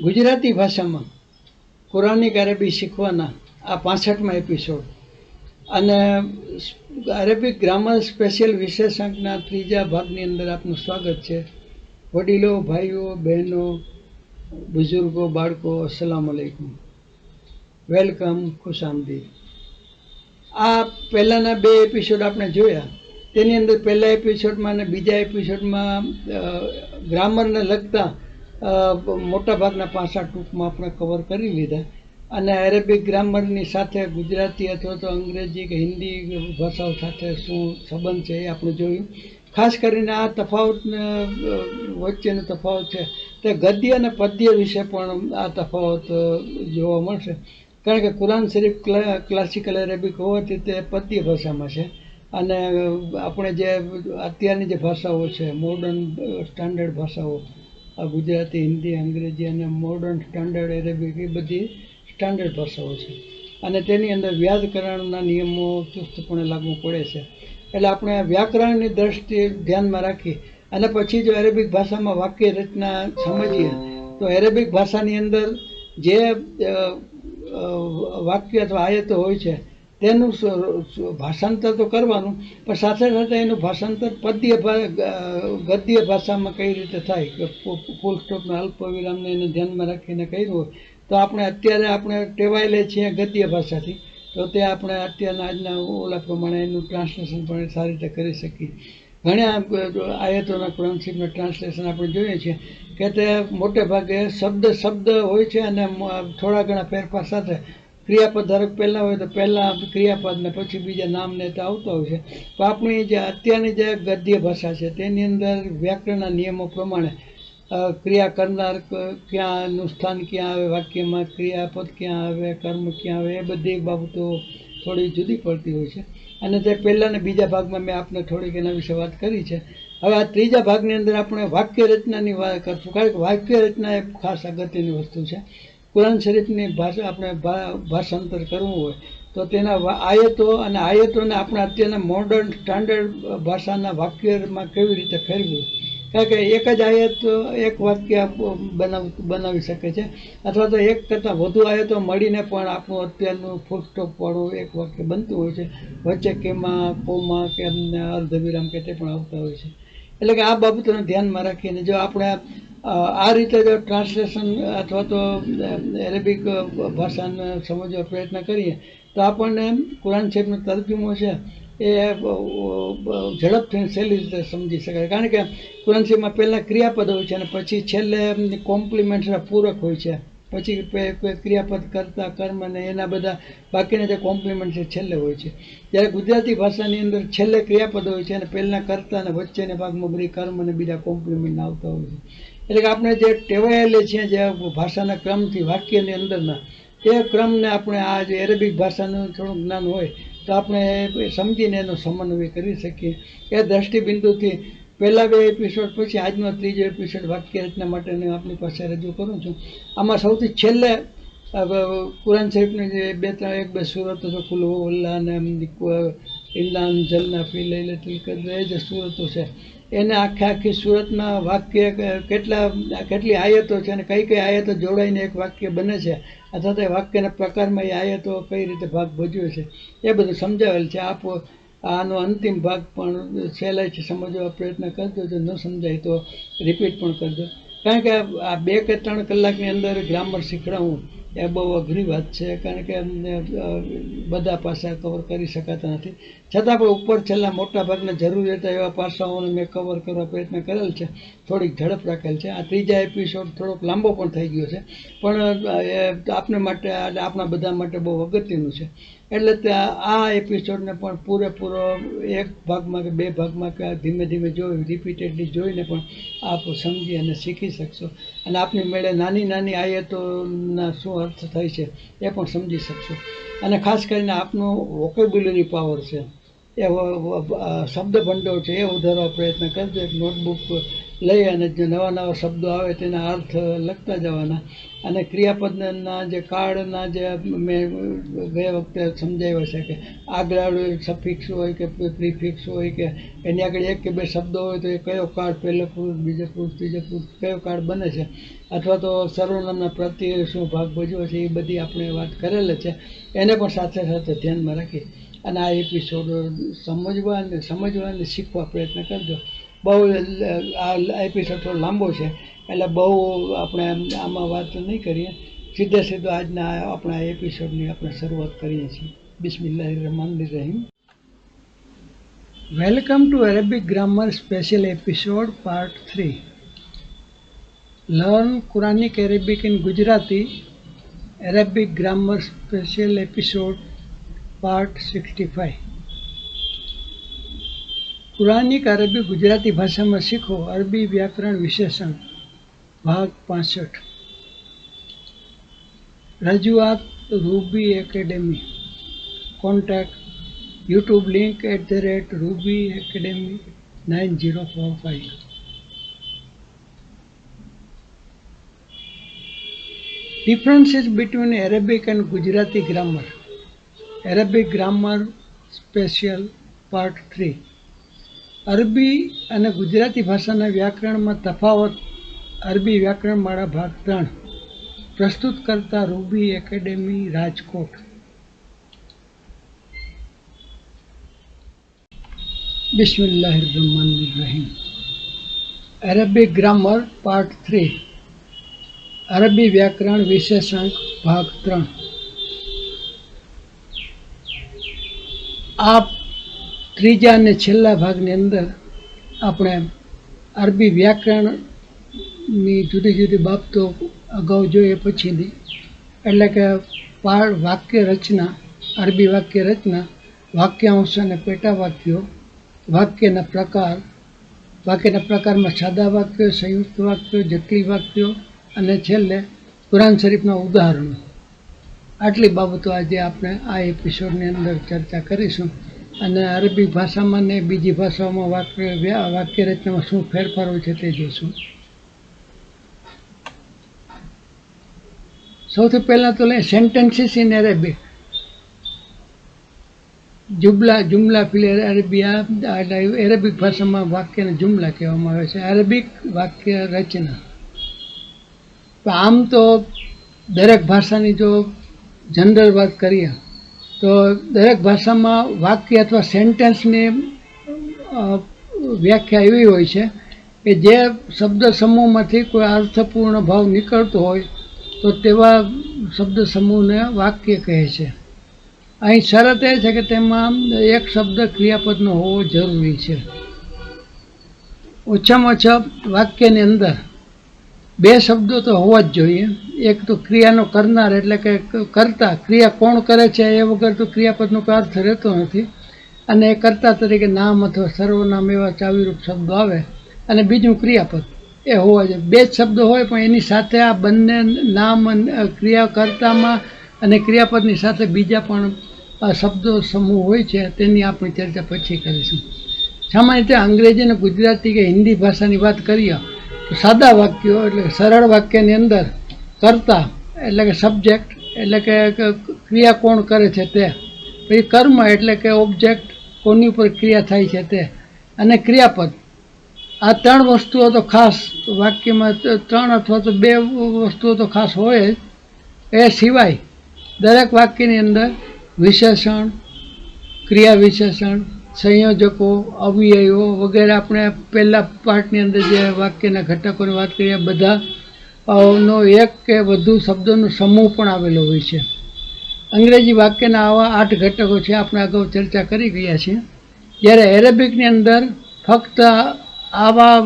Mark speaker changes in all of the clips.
Speaker 1: ગુજરાતી ભાષામાં કુરાનિક અરબી શીખવાના આ 65મા એપિસોડ અને અરેબિક ગ્રામર સ્પેશિયલ વિશેષાંકના ત્રીજા ભાગની અંદર આપનું સ્વાગત છે. વડીલો, ભાઈઓ, બહેનો, બુઝુર્ગો, બાળકો, અસલામ અલૈકુમ, વેલકમ, ખુશામદીદ. આ પહેલાંના 2 એપિસોડ આપણે જોયા. તેની અંદર પહેલા એપિસોડમાં અને બીજા એપિસોડમાં ગ્રામરને લગતા મોટાભાગના પાસા ટૂંકમાં આપણે કવર કરી લીધા અને અરેબિક ગ્રામરની સાથે ગુજરાતી અથવા તો અંગ્રેજી કે હિન્દી ભાષાઓ સાથે શું સંબંધ છે એ આપણે જોયું. ખાસ કરીને આ તફાવત વચ્ચેનો તફાવત છે તે ગદ્ય અને પદ્ય વિશે પણ આ તફાવત જોવા મળશે. કારણ કે કુરાન શરીફ ક્લાસિકલ અરેબિક હોવાથી તે પદ્ય ભાષામાં છે અને આપણે જે અત્યારની જે ભાષાઓ છે મોડર્ન સ્ટાન્ડર્ડ ભાષાઓ ગુજરાતી, હિન્દી, અંગ્રેજી અને મોડર્ન સ્ટાન્ડર્ડ અરેબિક એ બધી સ્ટાન્ડર્ડ ભાષાઓ છે અને તેની અંદર વ્યાકરણના નિયમો ચુસ્તપણે લાગુ પડે છે. એટલે આપણે વ્યાકરણની દ્રષ્ટિએ ધ્યાનમાં રાખી અને પછી જો અરેબિક ભાષામાં વાક્ય રચના સમજીએ તો અરેબિક ભાષાની અંદર જે વાક્ય અથવા આયતો હોય છે તેનું ભાષાંતર તો કરવાનું, પણ સાથે સાથે એનું ભાષાંતર ગદ્ય ભાષામાં કઈ રીતે થાય કે ફૂલ સ્ટોપના અલ્પ વિરામને એને ધ્યાનમાં રાખીને કર્યું હોય તો આપણે ટેવાયેલા છીએ ગદ્ય ભાષાથી, તો તે આપણે અત્યારના આજના ઓલા પ્રમાણે એનું ટ્રાન્સલેશન પણ સારી રીતે કરી શકીએ. ઘણા આયતોના કુરાન શરીફના ટ્રાન્સલેશન આપણે જોઈએ છીએ કે તે મોટે ભાગે શબ્દ હોય છે અને થોડા ઘણા ફેરફાર સાથે ક્રિયાપદ ધારક પહેલાં હોય તો પહેલાં ક્રિયાપદ ને પછી બીજા નામને તે આવતા હોય છે. તો આપણી જે અત્યારની જે ગદ્ય ભાષા છે તેની અંદર વ્યાકરણના નિયમો પ્રમાણે ક્રિયા કરનાર ક્યાંનું સ્થાન ક્યાં આવે વાક્યમાં, ક્રિયાપદ ક્યાં આવે, કર્મ ક્યાં આવે, એ બધી બાબતો થોડી જુદી પડતી હોય છે અને તે પહેલાં ને બીજા ભાગમાં મેં આપને થોડીક એના વિશે વાત કરી છે. હવે આ ત્રીજા ભાગની અંદર આપણે વાક્ય રચનાની વાત કરશું, કારણ કે વાક્ય રચના એ ખાસ અગત્યની વસ્તુ છે. કુરાન શરીફની ભાષા આપણે ભાષાંતર કરવું હોય તો તેના આયતોને આપણે અત્યારના મોડર્ન સ્ટાન્ડર્ડ ભાષાના વાક્યમાં કેવી રીતે ફેરવ્યું. કારણ કે એક જ આયત એક વાક્ય બનાવી શકે છે અથવા તો એક કરતાં વધુ આયતો મળીને પણ આપણું અત્યારનું ફૂલ સ્ટોપવાળું એક વાક્ય બનતું હોય છે. વચ્ચે કેમાં, કોમાં કે અર્ધવિરામ કે તે પણ આવતા હોય છે. એટલે કે આ બાબતોને ધ્યાનમાં રાખીને જો આપણે આ રીતે જો ટ્રાન્સલેશન અથવા તો અરેબિક ભાષાને સમજવા પ્રયત્ન કરીએ તો આપણને કુરાન શરીફનો તર્જુમો છે એ ઝડપથી સહેલી રીતે સમજી શકાય. કારણ કે કુરાન શરીફમાં પહેલાં ક્રિયાપદ હોય છે અને પછી છેલ્લે કોમ્પ્લિમેન્ટ પૂરક હોય છે, પછી ક્રિયાપદ, કર્તા, કર્મ અને એના બધા બાકીના જે કોમ્પ્લિમેન્ટ છે છેલ્લે હોય છે. જ્યારે ગુજરાતી ભાષાની અંદર છેલ્લે ક્રિયાપદ હોય છે અને પહેલાં કર્તા અને વચ્ચેના ભાગમાં બધી કર્મ અને બીજા કોમ્પ્લિમેન્ટ આવતા હોય છે. એટલે કે આપણે જે ટેવાયેલા છીએ જે ભાષાના ક્રમથી વાક્યની અંદરના એ ક્રમને આપણે આ જે અરેબિક ભાષાનું થોડું જ્ઞાન હોય તો આપણે સમજીને એનો સમન્વય કરી શકીએ. એ દ્રષ્ટિબિંદુથી પહેલાં 2 એપિસોડ પછી આજનો ત્રીજો એપિસોડ વાક્ય રચના માટેની આપણી પાસે રજૂ કરું છું. આમાં સૌથી છેલ્લે કુરાન શરીફની જે 1-2 સુરતો છે, કુલ હુવલ્લાહ અને ઇલ્લા અંઝલના ફી લૈલતિલ કદ્ર, એ જે સુરતો છે એને આખી સુરતના વાક્ય કેટલી આયતો છે અને કઈ આયતો જોડાઈને એક વાક્ય બને છે અથવા તો એ વાક્યના પ્રકારમાં એ આયતો કઈ રીતે ભાગ ભજવે છે એ બધું સમજાવેલ છે. આનો અંતિમ ભાગ પણ સહેલાઈથી સમજવા પ્રયત્ન કરજો, જો ન સમજાય તો રિપીટ પણ કરજો. કારણ કે આ 2 કે 3 કલાકની અંદર ગ્રામર શીખડાવવું એ બહુ અઘરી વાત છે, કારણ કે બધા પાસા કવર કરી શકાતા નથી. છતાં પણ ઉપર છેલ્લા મોટા ભાગના જરૂરિયાત એવા પાસાઓને મેં કવર કરવા પ્રયત્ન કરેલ છે, થોડીક ઝડપ રાખેલ છે. આ ત્રીજા એપિસોડ થોડોક લાંબો પણ થઈ ગયો છે પણ આપને માટે આપણા બધા માટે બહુ અગત્યનું છે. એટલે આ એપિસોડને પણ પૂરેપૂરો 1 ભાગમાં કે 2 ભાગમાં કે ધીમે ધીમે રિપીટેડલી જોઈને પણ આપ સમજી અને શીખી શકશો અને આપની મેળે નાની આયતોના શું અર્થ થાય છે એ પણ સમજી શકશો. અને ખાસ કરીને આપનો વોકેબ્યુલરી પાવર છે, એ શબ્દ ભંડોળ છે એ વધારવા પ્રયત્ન કરજો. એક નોટબુક લઈ અને જે નવા નવા શબ્દો આવે તેના અર્થ લખતા જવાના. અને ક્રિયાપદના જે કાર્ડના જે મેં ગયા વખતે સમજાવ્યા છે કે આગળ સફિક્સ હોય કે પ્રિફિક્સ હોય કે એની આગળ એક કે બે શબ્દો હોય તો એ કયો કાર્ડ, પહેલો પુરુષ, બીજો પુરુષ, ત્રીજો પુરુષ, કયો કાર્ડ બને છે, અથવા તો સર્વનામના પ્રત્યે શું ભાગ ભજવે છે, એ બધી આપણે વાત કરેલ છે. એને પણ સાથે સાથે ધ્યાનમાં રાખી અને આ એપિસોડ સમજવા અને શીખવા પ્રયત્ન કરજો. બહુ આ એપિસોડ થોડો લાંબો છે એટલે બહુ આપણે આમાં વાત નહીં કરીએ. સીધો આજના આપણા એપિસોડની આપણે શરૂઆત કરીએ છીએ. બિસ્મિલ્લાહિર્રહમાનિર્રહીમ. Welcome to Arabic grammar special episode part 3. Learn Quranic Arabic in Gujarati. Arabic grammar special episode part 65. Quranic અરબી ગુજરાતી ભાષામાં શીખો અરબી વ્યાકરણ વિશેષણ ભાગ 65. રજૂઆત Ruby academy. Contact YouTube link @Ruby Academy 9045. Differences between Arabic and Gujarati grammar. Arabic grammar special part 3. અરબી અને ગુજરાતી ભાષાના વ્યાકરણમાં તફાવત. અરબી વ્યાકરણવાળા ભાગ 3. પ્રસ્તુત કરતા રૂબી એકેડેમી, રાજકોટ. બિસ્મિલ્લાહિર્રહમાનિર્રહીમ. Arabic grammar part 3. અરબી વ્યાકરણ વિશેષાંક ભાગ 3. આ ત્રીજા અને છેલ્લા ભાગની અંદર આપણે અરબી વ્યાકરણની જુદી જુદી બાબતો અગાઉ જોઈએ પછીની, એટલે કે વાક્ય રચના, અરબી વાક્ય રચના, વાક્યાંશ અને પેટા વાક્યો, વાક્યના પ્રકાર, વાક્યના પ્રકારમાં સાદા વાક્યો, સંયુક્ત વાક્યો, જટિલ વાક્યો અને છેલ્લે કુરાન શરીફના ઉદાહરણો. આટલી બાબતો આજે આપણે આ એપિસોડની અંદર ચર્ચા કરીશું. અને અરબી ભાષામાં ને બીજી ભાષાઓમાં વાક્ય રચનામાં શું ફેરફારો છે તે જોઈશું. સૌથી પહેલાં તો સેન્ટેન્સીસ ઇન અરેબિક. જુમલા ફિલ અરેબિયા, અરેબિક ભાષામાં વાક્યને જુમલા કહેવામાં આવે છે. અરેબિક વાક્ય રચના. આમ તો દરેક ભાષાની જો જનરલ વાત કરીએ તો દરેક ભાષામાં વાક્ય અથવા સેન્ટેન્સની વ્યાખ્યા એવી હોય છે કે જે શબ્દ સમૂહમાંથી કોઈ અર્થપૂર્ણ ભાવ નીકળતો હોય તો તેવા શબ્દ સમૂહને વાક્ય કહે છે. અહીં શરત એ છે કે તેમાં એક શબ્દ ક્રિયાપદનો હોવો જરૂરી છે. ઓછામાં ઓછા વાક્યની અંદર બે શબ્દો તો હોવા જ જોઈએ. એક તો ક્રિયાનો કરનાર એટલે કે કર્તા, ક્રિયા કોણ કરે છે એ વગર તો ક્રિયાપદનો કોઈ અર્થ રહેતો નથી. અને એ કર્તા તરીકે નામ અથવા સર્વનામ એવા ચાવીરૂપ શબ્દો આવે. અને બીજું ક્રિયાપદ એ હોવા જોઈએ. બે જ શબ્દો હોય પણ એની સાથે આ બંને નામ ક્રિયા કર્તામાં અને ક્રિયાપદની સાથે બીજા પણ શબ્દો સમૂહ હોય છે. તેની આપણે ચર્ચા પછી કરીશું. સામાન્ય રીતે અંગ્રેજી અને ગુજરાતી કે હિન્દી ભાષાની વાત કરીએ તો સાદા વાક્યો એટલે સરળ વાક્યની અંદર કર્તા એટલે કે સબ્જેક્ટ એટલે કે ક્રિયા કોણ કરે છે તે, પછી કર્મ એટલે કે ઓબ્જેક્ટ કોની ઉપર ક્રિયા થાય છે તે, અને ક્રિયાપદ. આ ત્રણ વસ્તુઓ તો ખાસ વાક્યમાં, ત્રણ અથવા તો બે વસ્તુઓ તો ખાસ હોય જ. એ સિવાય દરેક વાક્યની અંદર વિશેષણ, ક્રિયા વિશેષણ, સંયોજકો, અવ્યયો વગેરે આપણે પહેલા પાર્ટની અંદર જે વાક્યના ઘટકોની વાત કરીએ બધા નો એક કે વધુ શબ્દોનો સમૂહ પણ આવેલો હોય છે. અંગ્રેજી વાક્યના આવા 8 ઘટકો છે, આપણે અગાઉ ચર્ચા કરી ગયા છીએ. જ્યારે એરેબિકની અંદર ફક્ત આવા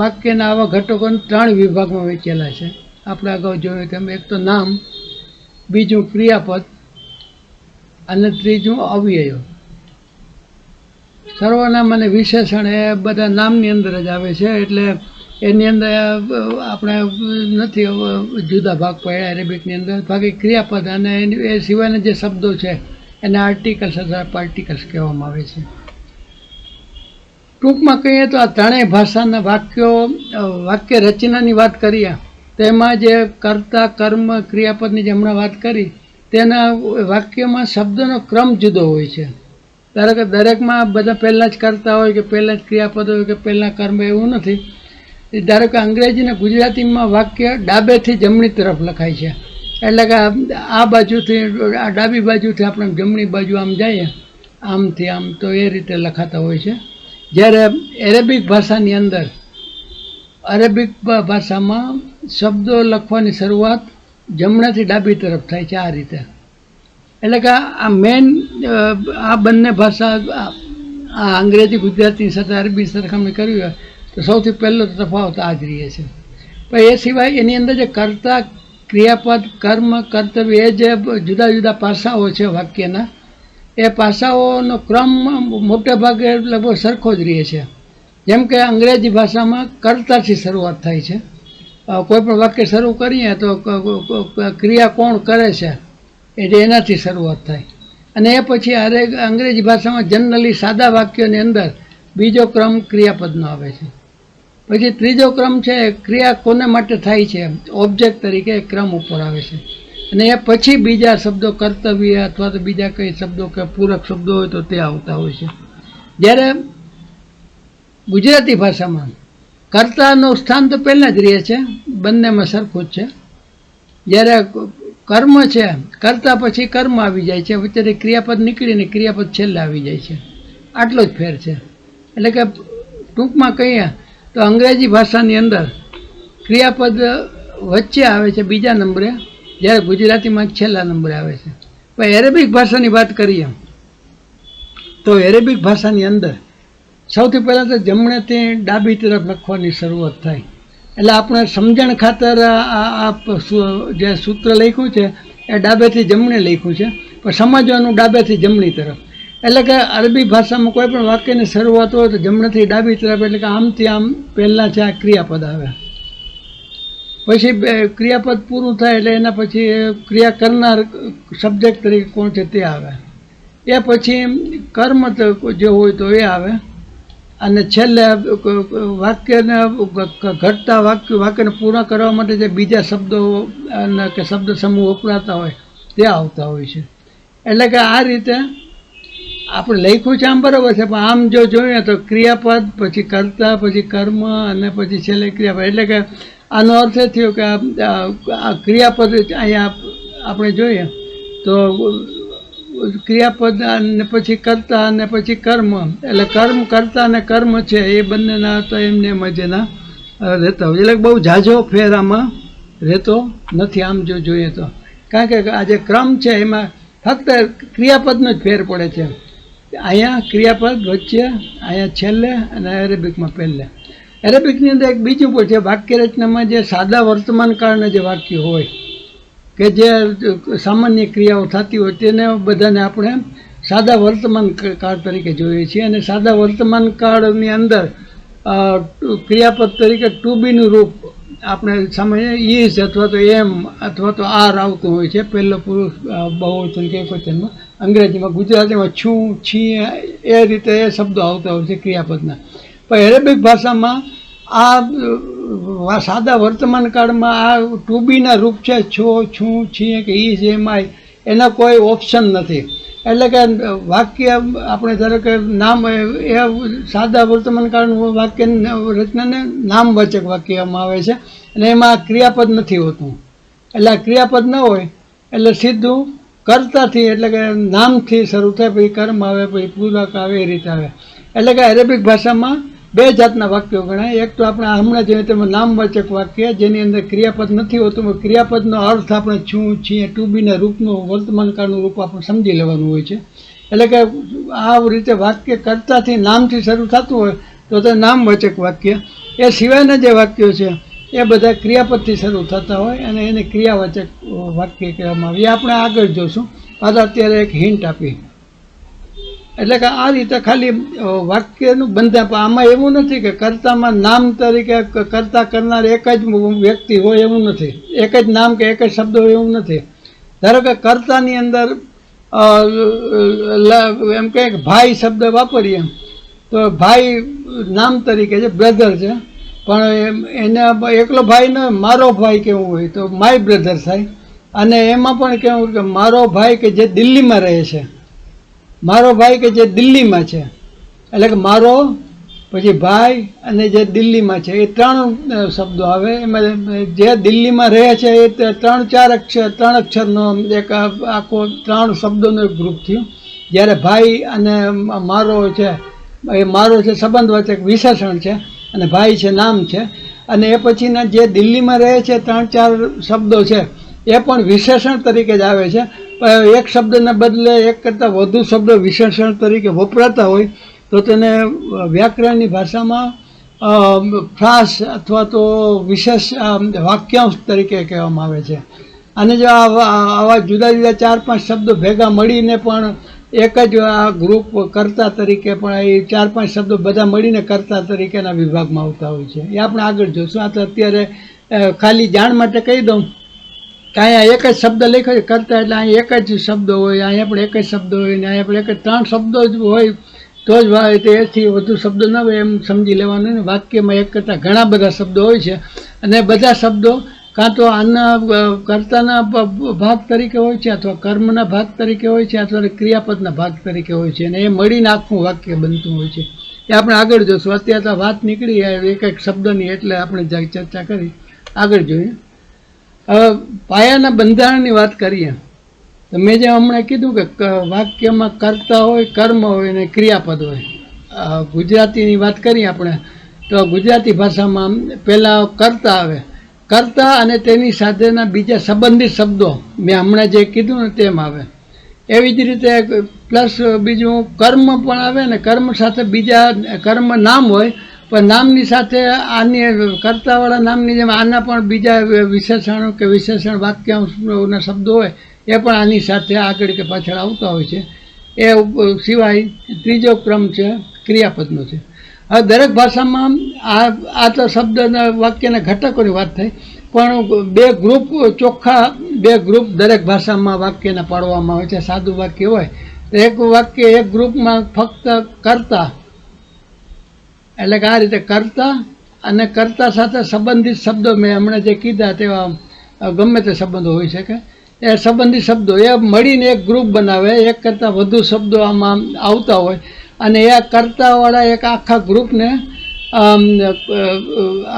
Speaker 1: વાક્યના આવા ઘટકોને 3 વિભાગમાં વહેંચેલા છે. આપણે અગાઉ જોયું તેમ એક તો નામ, બીજું ક્રિયાપદ અને ત્રીજું અવ્યયો. સર્વનામ અને વિશેષણ એ બધા નામની અંદર જ આવે છે, એટલે એની અંદર આપણે નથી જુદા ભાગ પડ્યા અરેબિકની અંદર. બાકી ક્રિયાપદ અને એ સિવાયના જે શબ્દો છે એને આર્ટિકલ્સ અથવા પાર્ટિકલ્સ કહેવામાં આવે છે. ટૂંકમાં કહીએ તો આ ત્રણેય ભાષાના વાક્ય રચનાની વાત કરીએ તેમાં જે કર્તા કર્મ ક્રિયાપદની જે હમણાં વાત કરી તેના વાક્યમાં શબ્દનો ક્રમ જુદો હોય છે. ધારો કે દરેકમાં બધા પહેલાં જ કરતા હોય કે પહેલાં જ ક્રિયાપદ હોય કે પહેલાં કર્મ એવું નથી. ધારો કે અંગ્રેજી અને ગુજરાતીમાં વાક્ય ડાબેથી જમણી તરફ લખાય છે, એટલે કે આ બાજુથી આ ડાબી બાજુથી આપણે જમણી બાજુ આમ જઈએ આમથી આમ, તો એ રીતે લખાતા હોય છે. જ્યારે એરેબિક ભાષાની અંદર અરેબિક ભાષામાં શબ્દો લખવાની શરૂઆત જમણાથી ડાબી તરફ થાય છે આ રીતે. એટલે કે આ મેન આ બંને ભાષા આ અંગ્રેજી ગુજરાતી સાથે અરબી સરખામણી કરવી હોય તો સૌથી પહેલો તફાવત આ જ રહે છે. પણ એ સિવાય એની અંદર જે કર્તા ક્રિયાપદ કર્મ કર્તવ્ય એ જે જુદા જુદા પાસાઓ છે વાક્યના, એ પાસાઓનો ક્રમ મોટે ભાગે લગભગ સરખો જ રહે છે. જેમ કે અંગ્રેજી ભાષામાં કર્તાથી શરૂઆત થાય છે. કોઈ પણ વાક્ય શરૂ કરીએ તો ક્રિયા કોણ કરે છે એટલે એનાથી શરૂઆત થાય, અને એ પછી અંગ્રેજી ભાષામાં જનરલી સાદા વાક્યોની અંદર બીજો ક્રમ ક્રિયાપદનો આવે છે. પછી ત્રીજો ક્રમ છે ક્રિયા કોને માટે થાય છે ઓબ્જેક્ટ તરીકે ક્રમ ઉપર આવે છે, અને એ પછી બીજા શબ્દો કર્તવ્ય અથવા તો બીજા કઈ શબ્દો કે પૂરક શબ્દો હોય તો તે આવતા હોય છે. જ્યારે ગુજરાતી ભાષામાં કર્તાનું સ્થાન તો પહેલાં જ રહે છે, બંનેમાં સરખું જ છે. જ્યારે કર્મ છે કર્તા પછી કર્મ આવી જાય છે, વચ્ચેથી ક્રિયાપદ નીકળીને ક્રિયાપદ છેલ્લે આવી જાય છે, આટલો જ ફેર છે. એટલે કે ટૂંકમાં કહીએ તો અંગ્રેજી ભાષાની અંદર ક્રિયાપદ વચ્ચે આવે છે બીજા નંબરે, જ્યારે ગુજરાતીમાં છેલ્લા નંબરે આવે છે. પણ એરેબિક ભાષાની વાત કરીએ તો એરેબિક ભાષાની અંદર સૌથી પહેલાં તો જમણેથી ડાબી તરફ લખવાની શરૂઆત થાય. એટલે આપણે સમજણ ખાતર આ જે સૂત્ર લખ્યું છે એ ડાબેથી જમણે લખ્યું છે, પણ સમજવાનું ડાબેથી જમણી તરફ. એટલે કે અરબી ભાષામાં કોઈ પણ વાક્યની શરૂઆત હોય તો જમણેથી ડાબી તરફ, એટલે કે આમથી આમ પહેલાં છે આ ક્રિયાપદ આવે, પછી ક્રિયાપદ પૂરું થાય એટલે એના પછી ક્રિયા કરનાર સબ્જેક્ટ તરીકે કોણ છે તે આવે, એ પછી કર્મ જે હોય તો એ આવે, અને છેલ્લે વાક્યને ઘટતા વાક્યને પૂર્ણ કરવા માટે જે બીજા શબ્દો કે શબ્દ સમૂહ વપરાતા હોય તે આવતા હોય છે. એટલે કે આ રીતે આપણે લખ્યું છે આમ બરાબર છે, પણ આમ જો જોઈએ તો ક્રિયાપદ પછી કર્તા પછી કર્મ અને પછી છેલ્લે ક્રિયાપદ. એટલે કે આનો અર્થ એ થયો કે આ ક્રિયાપદ અહીંયા આપણે જોઈએ તો ક્રિયાપદ અને પછી કર્તા અને પછી કર્મ, એટલે કર્મ કર્તા અને કર્મ છે એ બંનેના તો એમને મજેના રહેતા હોય. એટલે બહુ ઝાઝો ફેર આમાં રહેતો નથી આમ જો જોઈએ તો, કારણ કે આ જે ક્રમ છે એમાં ફક્ત ક્રિયાપદનો જ ફેર પડે છે. અહીંયા ક્રિયાપદ વચ્ચે, અહીંયા છેલ્લે, અને એરેબિકમાં પહેલે. એરેબિકની અંદર એક બીજું પણ છે, વાક્ય રચનામાં જે સાદા વર્તમાન કાળના જે વાક્યો હોય કે જે સામાન્ય ક્રિયાઓ થતી હોય તેને બધાને આપણે સાદા વર્તમાન કાળ તરીકે જોઈએ છીએ, અને સાદા વર્તમાન કાળની અંદર ક્રિયાપદ તરીકે ટુ બીનું રૂપ આપણે સામાન્ય ઇઝ અથવા તો એમ અથવા તો આર આવતું હોય છે પહેલો પુરુષ બહુવચન કે એકવચનમાં. અંગ્રેજીમાં ગુજરાતીમાં છું છી એ રીતે એ શબ્દો આવતા હોય છે ક્રિયાપદના. પણ એરેબિક ભાષામાં આ સાદા વર્તમાન કાળમાં આ ટુ બીના રૂપ છે છો છું છીએ કે ઇઝ એમ આઈ, એના કોઈ ઓપ્શન નથી. એટલે કે વાક્ય આપણે ધારો કે નામ એ સાદા વર્તમાન કાળનું વાક્ય રચનાને નામવાચક વાક્ય કહેવામાં આવે છે, અને એમાં ક્રિયાપદ નથી હોતું. એટલે ક્રિયાપદ ન હોય એટલે સીધું કર્તાથી એટલે કે નામથી શરૂ થાય, પછી કર્મ આવે, પછી પૂરક આવે, એ રીતે આવે. એટલે કે એરેબિક ભાષામાં બે જાતના વાક્યો ગણાય. એક તો આપણે હમણાં જોઈએ તેમાં નામવાચક વાક્ય જેની અંદર ક્રિયાપદ નથી હોતું, ક્રિયાપદનો અર્થ આપણે છું છીએ ટુ બીના રૂપનું વર્તમાન કાળનું રૂપ આપણે સમજી લેવાનું હોય છે. એટલે કે આ રીતે વાક્ય કર્તાથી નામથી શરૂ થતું હોય તો તે નામવાચક વાક્ય. એ સિવાયના જે વાક્યો છે એ બધા ક્રિયાપદથી શરૂ થતા હોય અને એને ક્રિયાવાચક વાક્ય કહેવામાં આવે. એ આપણે આગળ જોશું, પાછા અત્યારે એક હિન્ટ આપી. એટલે કે આ રીતે ખાલી વાક્યનું બંધાય, પણ આમાં એવું નથી કે કર્તામાં નામ તરીકે કર્તા કરનાર એક જ વ્યક્તિ હોય એવું નથી, એક જ નામ કે એક જ શબ્દ હોય એવું નથી. ધારો કે કર્તાની અંદર એમ કહે કે ભાઈ શબ્દ વાપરીએ તો ભાઈ નામ તરીકે છે, બ્રધર છે, પણ એને એકલો ભાઈ ન મારો ભાઈ કેવું હોય તો માય બ્રધર થાય. અને એમાં પણ કેવું કે મારો ભાઈ કે જે દિલ્હીમાં રહે છે, મારો ભાઈ કે જે દિલ્હીમાં છે, એટલે કે મારો પછી ભાઈ અને જે દિલ્હીમાં છે, એ 3 શબ્દો આવે. એમાં જે દિલ્હીમાં રહે છે એ 3 અક્ષરનો એક આખો 3 શબ્દોનો એક ગ્રુપ થયું. જ્યારે ભાઈ અને મારો છે, એ મારો છે સંબંધવાચક વિશેષણ છે અને ભાઈ છે નામ છે. અને એ પછીના જે દિલ્હીમાં રહે છે 3-4 શબ્દો છે એ પણ વિશેષણ તરીકે જ આવે છે. એક શબ્દને બદલે એક કરતાં વધુ શબ્દો વિશેષણ તરીકે વપરાતા હોય તો તેને વ્યાકરણની ભાષામાં ફ્રાસ અથવા તો વિશેષ વાક્યાંશ તરીકે કહેવામાં આવે છે. અને જો આવા જુદા જુદા 4-5 શબ્દો ભેગા મળીને પણ એક જ આ ગ્રુપ કર્તા તરીકે પણ એ 4-5 શબ્દો બધા મળીને કર્તા તરીકેના વિભાગમાં આવતા હોય છે. એ આપણે આગળ જોઈશું. આ તો અત્યારે ખાલી જાણ માટે કહી દઉં કે અહીંયા એક જ શબ્દ લખ્યો છે કર્તા, એટલે અહીં એક જ શબ્દ હોય, અહીંયા પણ એક જ શબ્દ હોય, ને અહીંયા પણ એક જ 3 શબ્દો જ હોય તો જ હોય. તો એથી વધુ શબ્દો ન હોય એમ સમજી લેવાનું ને. વાક્યમાં એક કરતાં ઘણા બધા શબ્દો હોય છે અને બધા શબ્દો કાં તો આના કર્તાના ભાગ તરીકે હોય છે, અથવા કર્મના ભાગ તરીકે હોય છે, અથવા ક્રિયાપદના ભાગ તરીકે હોય છે, અને એ મળીને આખું વાક્ય બનતું હોય છે. એ આપણે આગળ જોઈશું. અત્યારે તો વાત નીકળી એક એક શબ્દની, એટલે આપણે ચર્ચા કરી. આગળ જોઈએ. હવે પાયાના બંધારણની વાત કરીએ તો મેં જેમ હમણાં કીધું કે વાક્યમાં કર્તા હોય, કર્મ હોય અને ક્રિયાપદ હોય. ગુજરાતીની વાત કરીએ આપણે તો ગુજરાતી ભાષામાં પહેલાં કર્તા આવે. કર્તા અને તેની સાથેના બીજા સંબંધિત શબ્દો મેં હમણાં જે કીધું ને તેમ આવે. એવી જ રીતે પ્લસ બીજું કર્મ પણ આવે ને કર્મ સાથે બીજા કર્મ નામ હોય, પણ નામની સાથે આની કર્તાવાળા નામની જેમ આના પણ બીજા વિશેષણો કે વિશેષણ વાક્યાંશના શબ્દો હોય એ પણ આની સાથે આગળ કે પાછળ આવતા હોય છે. એ સિવાય ત્રીજો ક્રમ છે ક્રિયાપદનો છે. હવે દરેક ભાષામાં આ તો શબ્દના વાક્યના ઘટકોની વાત થઈ, પણ 2 ગ્રુપ ચોખ્ખા 2 ગ્રુપ દરેક ભાષામાં વાક્યના પાડવામાં આવે છે. સાદું વાક્ય હોય તો એક વાક્ય એક ગ્રુપમાં ફક્ત કર્તા, એટલે કે આ રીતે કર્તા અને કર્તા સાથે સંબંધિત શબ્દો મેં હમણાં જે કીધા તેવા ગમે તે સંબંધો હોઈ શકે. એ સંબંધિત શબ્દો એ મળીને એક ગ્રુપ બનાવે. એક કરતાં વધુ શબ્દો આમાં આવતા હોય અને એ કર્તાવાળા એક આખા ગ્રુપને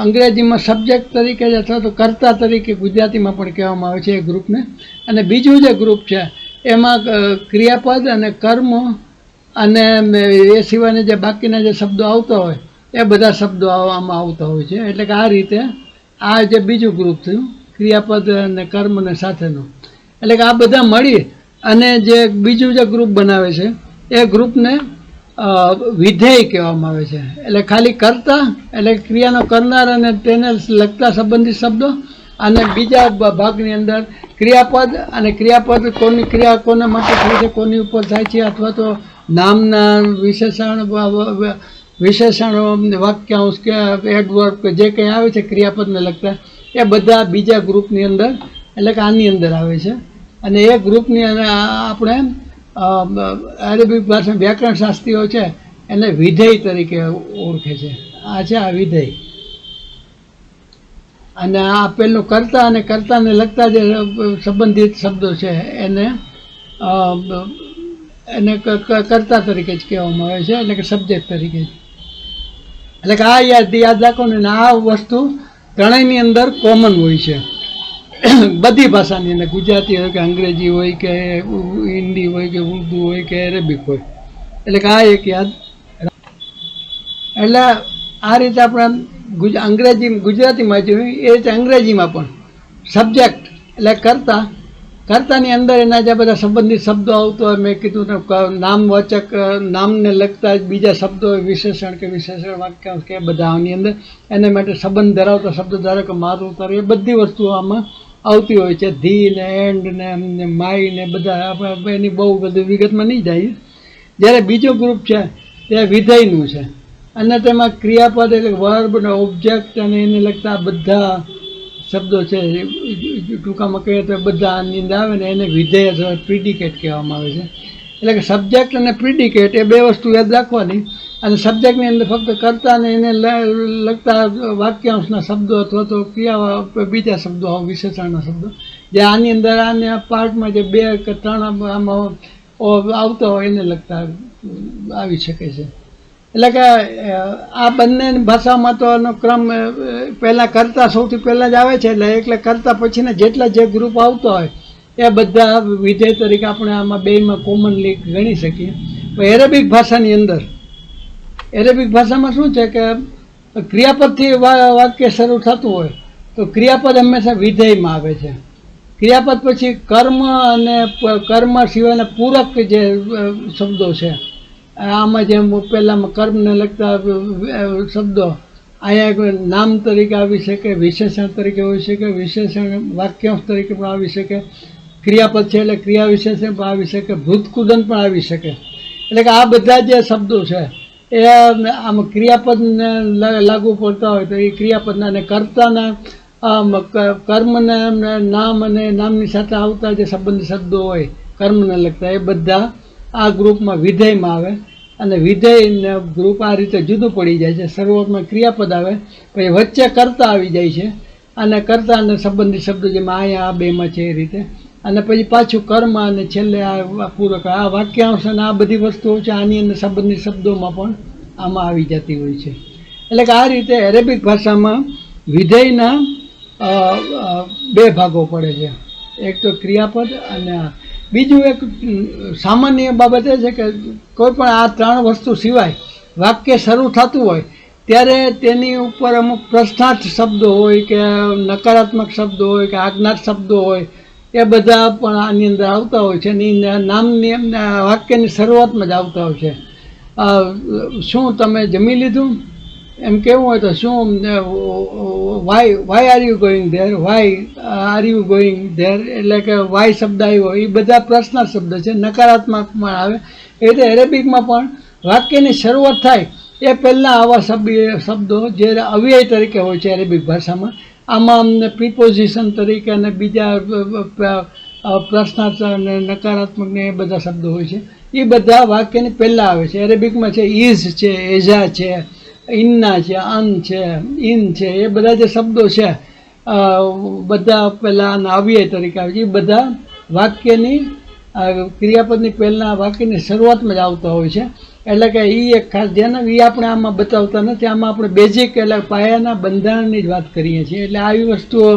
Speaker 1: અંગ્રેજીમાં સબ્જેક્ટ તરીકે અથવા તો કર્તા તરીકે ગુજરાતીમાં પણ કહેવામાં આવે છે એ ગ્રુપને. અને બીજું જે ગ્રુપ છે એમાં ક્રિયાપદ અને કર્મ અને એ સિવાયના જે બાકીના જે શબ્દો આવતા હોય એ બધા શબ્દો આમાં આવતા હોય છે. એટલે કે આ રીતે આ જે બીજું ગ્રુપ થયું ક્રિયાપદ અને કર્મને સાથેનું, એટલે કે આ બધા મળી અને જે બીજું જે ગ્રુપ બનાવે છે એ ગ્રુપને વિધેય કહેવામાં આવે છે. એટલે ખાલી કર્તા એટલે ક્રિયાનો કરનાર અને તેને લગતા સંબંધિત શબ્દો, અને બીજા ભાગની અંદર ક્રિયાપદ, અને ક્રિયાપદ કોની ક્રિયા કોના માટે થાય છે, કોની ઉપર થાય છે, અથવા તો નામના વિશેષણો વાક્યાંશ કે એડવર્બ કે જે કંઈ આવે છે ક્રિયાપદને લગતા એ બધા બીજા ગ્રુપની અંદર એટલે કે આની અંદર આવે છે. અને એ ગ્રુપની અંદર આપણે અરેબિક ભાષા વ્યાકરણ શાસ્ત્રીઓ છે એને વિધેય તરીકે ઓળખે છે. આ છે આ વિધેય. અને આ પેલું કર્તા અને કર્તાને લગતા જે સંબંધિત શબ્દો છે એને કર્તા તરીકે જ કહેવામાં આવે છે, એટલે કે સબ્જેક્ટ તરીકે જ. એટલે કે આ યાદ રાખો ને. આ વસ્તુ ત્રણેયની અંદર કોમન હોય છે બધી ભાષાની અંદર. ગુજરાતી હોય કે અંગ્રેજી હોય કે હિન્દી હોય કે ઉર્દુ હોય કે અરેબિક હોય. એટલે કે આ એક યાદ. એટલે આ રીતે આપણે ગુજરાતીમાં જોયું એ રીતે અંગ્રેજીમાં પણ સબ્જેક્ટ એટલે કર્તાની અંદર એના જે બધા સંબંધિત શબ્દો આવતો હોય, મેં કીધું નામવાચક નામને લગતા બીજા શબ્દો વિશેષણ કે વિશેષણ વાક્યાંશ કે બધા આની અંદર એને માટે સંબંધ ધરાવતા શબ્દો, ધારો કે મારું તારું, એ બધી વસ્તુઓ આમાં આવતી હોય છે. ધી ને એન્ડ ને માય ને બધા આપણે એની બહુ બધી વિગતમાં નહીં જાય. જ્યારે બીજો ગ્રુપ છે તે વિધેયનું છે અને તેમાં ક્રિયાપદ એટલે વર્બ ને ઓબ્જેક્ટ અને એને લગતા બધા શબ્દો છે. ટૂંકામાં કહીએ તો બધા આની અંદર આવે ને એને વિધેય અથવા પ્રિડિકેટ કહેવામાં આવે છે. એટલે કે સબ્જેક્ટ અને પ્રિડિકેટ એ 2 વસ્તુ યાદ રાખવાની. અને સબ્જેક્ટની અંદર ફક્ત કર્તાને એને લગતા વાક્યાંશના શબ્દો અથવા તો ક્રિયા બીજા શબ્દો વિશેષણના શબ્દો જે આની અંદર આને પાર્ટમાં જે 2 કે 3 આમાં આવતા હોય એને લગતા આવી શકે છે. એટલે કે આ બંને ભાષામાં તો એનો ક્રમ પહેલાં કર્તા સૌથી પહેલાં જ આવે છે, એટલે કર્તા પછીના જેટલા જે ગ્રુપ આવતો હોય એ બધા વિધેય તરીકે આપણે આમાં બેમાં કોમનલી ગણી શકીએ. એરેબિક ભાષાની અંદર એરેબિક ભાષામાં શું છે કે ક્રિયાપદથી વાક્ય શરૂ થતું હોય તો ક્રિયાપદ હંમેશા વિધેયમાં આવે છે. ક્રિયાપદ પછી કર્મ અને કર્મ સિવાયના પૂરક જે શબ્દો છે આમાં જેમ પહેલાંમાં કર્મને લગતા શબ્દો અહીંયા નામ તરીકે આવી શકે, વિશેષણ તરીકે હોઈ શકે, વિશેષણ વાક્યાંશ તરીકે પણ આવી શકે, ક્રિયાપદ છે એટલે ક્રિયા વિશેષણ પણ આવી શકે, ભૂતકુદન પણ આવી શકે. એટલે કે આ બધા જે શબ્દો છે એ આમાં ક્રિયાપદને લાગુ પડતા હોય તો એ ક્રિયાપદના અને કર્તાના કર્મના નામ અને નામની સાથે આવતા જે સંબંધી શબ્દો હોય કર્મને લગતા એ બધા આ ગ્રુપમાં વિધેયમાં આવે. અને વિધેય ગ્રુપ આ રીતે જુદું પડી જાય છે. શરૂઆતમાં ક્રિયાપદ આવે, પછી વચ્ચે કર્તા આવી જાય છે અને કર્તા અને સંબંધી શબ્દો જેમાં અહીંયા આ બેમાં છે એ રીતે, અને પછી પાછું કર્મ અને છેલ્લે આ પૂરક આ વાક્યાંશ અને આ બધી વસ્તુઓ છે આની અંદર સંબંધિત શબ્દોમાં પણ આમાં આવી જતી હોય છે. એટલે કે આ રીતે એરેબિક ભાષામાં વિધેયના 2 ભાગો પડે છે, એક તો ક્રિયાપદ અને બીજું એક સામાન્ય બાબત એ છે કે કોઈ પણ આ 3 વસ્તુ સિવાય વાક્ય શરૂ થતું હોય ત્યારે તેની ઉપર અમુક પ્રશ્નાર્થ શબ્દો હોય કે નકારાત્મક શબ્દો હોય કે આજ્ઞાર્થ શબ્દો હોય એ બધા પણ આની અંદર આવતા હોય છે અને નામની વાક્યની શરૂઆતમાં જ આવતા હોય છે. શું તમે જમી લીધું એમ કેવું હોય તો શું why are you going there, why are you going there, એટલે કે વાય શબ્દ આવ્યો એ બધા પ્રશ્નાર્થ શબ્દ છે, નકારાત્મકમાં આવે. એ રીતે એરેબિકમાં પણ વાક્યની શરૂઆત થાય એ પહેલાં આવા શબ્દો જે અવ્યય તરીકે હોય છે એરેબિક ભાષામાં, આમાં અમને પ્રિપોઝિશન તરીકે અને બીજા પ્રશ્નાર્થ અને નકારાત્મક ને એ બધા શબ્દો હોય છે એ બધા વાક્યની પહેલાં આવે છે. એરેબિકમાં છે ઇઝ છે, એઝા છે, ઇન્ના છે, અન છે, ઇન છે, એ બધા જે શબ્દો છે બધા પહેલાં અવ્યય તરીકે આવે છે. એ બધા વાક્યની ક્રિયાપદની પહેલાં વાક્યની શરૂઆતમાં જ આવતા હોય છે. એટલે કે એ એક ખાસ જેને એ આપણે આમાં બતાવતા નથી, આમાં આપણે બેઝિક એટલે પાયાના બંધારણની જ વાત કરીએ છીએ. એટલે આવી વસ્તુઓ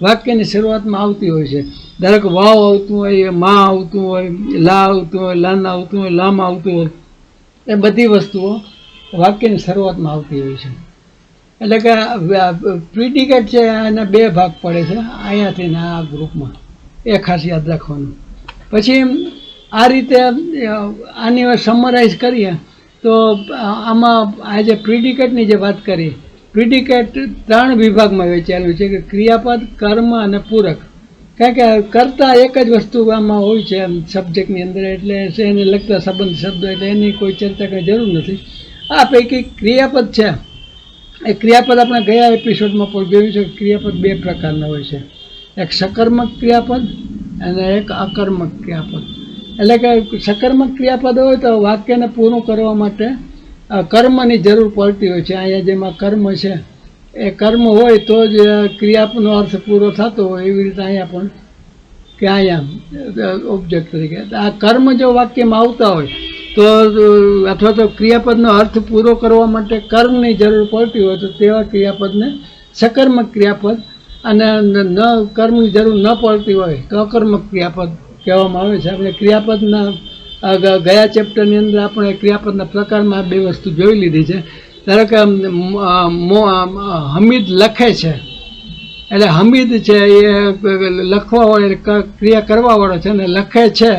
Speaker 1: વાક્યની શરૂઆતમાં આવતી હોય છે. ધારો કે વાવ આવતું હોય, માં આવતું હોય, લા આવતું હોય, લન આવતું હોય, લમ આવતું હોય, એ બધી વસ્તુઓ વાક્યની શરૂઆતમાં આવતી હોય છે. એટલે કે પ્રિડિકેટ છે એના 2 ભાગ પડે છે અહીંયાથી ને આ ગ્રુપમાં, એ ખાસ યાદ રાખવાનું. પછી આ રીતે આની સમરાઇઝ કરીએ તો આમાં આજે પ્રિડિકેટની જે વાત કરી, પ્રિડિકેટ 3 વિભાગમાં વહેંચાયેલું છે કે ક્રિયાપદ, કર્મ અને પૂરક. કારણ કે કરતા એક જ વસ્તુ આમાં હોય છે સબ્જેક્ટની અંદર, એટલે એને લગતા સંબંધ શબ્દો, એટલે એની કોઈ ચર્ચા કંઈ જરૂર નથી. આ પૈકી ક્રિયાપદ છે એ ક્રિયાપદ આપણે ગયા એપિસોડમાં પણ જોયું છે. ક્રિયાપદ 2 પ્રકારના હોય છે, એક સકર્મક ક્રિયાપદ અને એક અકર્મક ક્રિયાપદ. એટલે કે સકર્મક ક્રિયાપદ હોય તો વાક્યને પૂરું કરવા માટે કર્મની જરૂર પડતી હોય છે. અહીંયા જેમાં કર્મ છે એ કર્મ હોય તો જ ક્રિયાનો અર્થ પૂરો થતો હોય, એવી રીતે અહીંયા પણ કે અહીંયા ઓબ્જેક્ટ તરીકે આ કર્મ જો વાક્યમાં આવતા હોય તો અથવા તો ક્રિયાપદનો અર્થ પૂરો કરવા માટે કર્મની જરૂર પડતી હોય તો તેવા ક્રિયાપદને સકર્મક ક્રિયાપદ, અને ન કર્મની જરૂર ન પડતી હોય તો અકર્મક ક્રિયાપદ કહેવામાં આવે છે. આપણે ક્રિયાપદના ગયા ચેપ્ટરની અંદર આપણે ક્રિયાપદના પ્રકારમાં 2 વસ્તુ જોઈ લીધી છે. ધારો કે હમીદ લખે છે, એટલે હમીદ છે એ લખવાવાળો ક્રિયા કરવાવાળો છે, અને લખે છે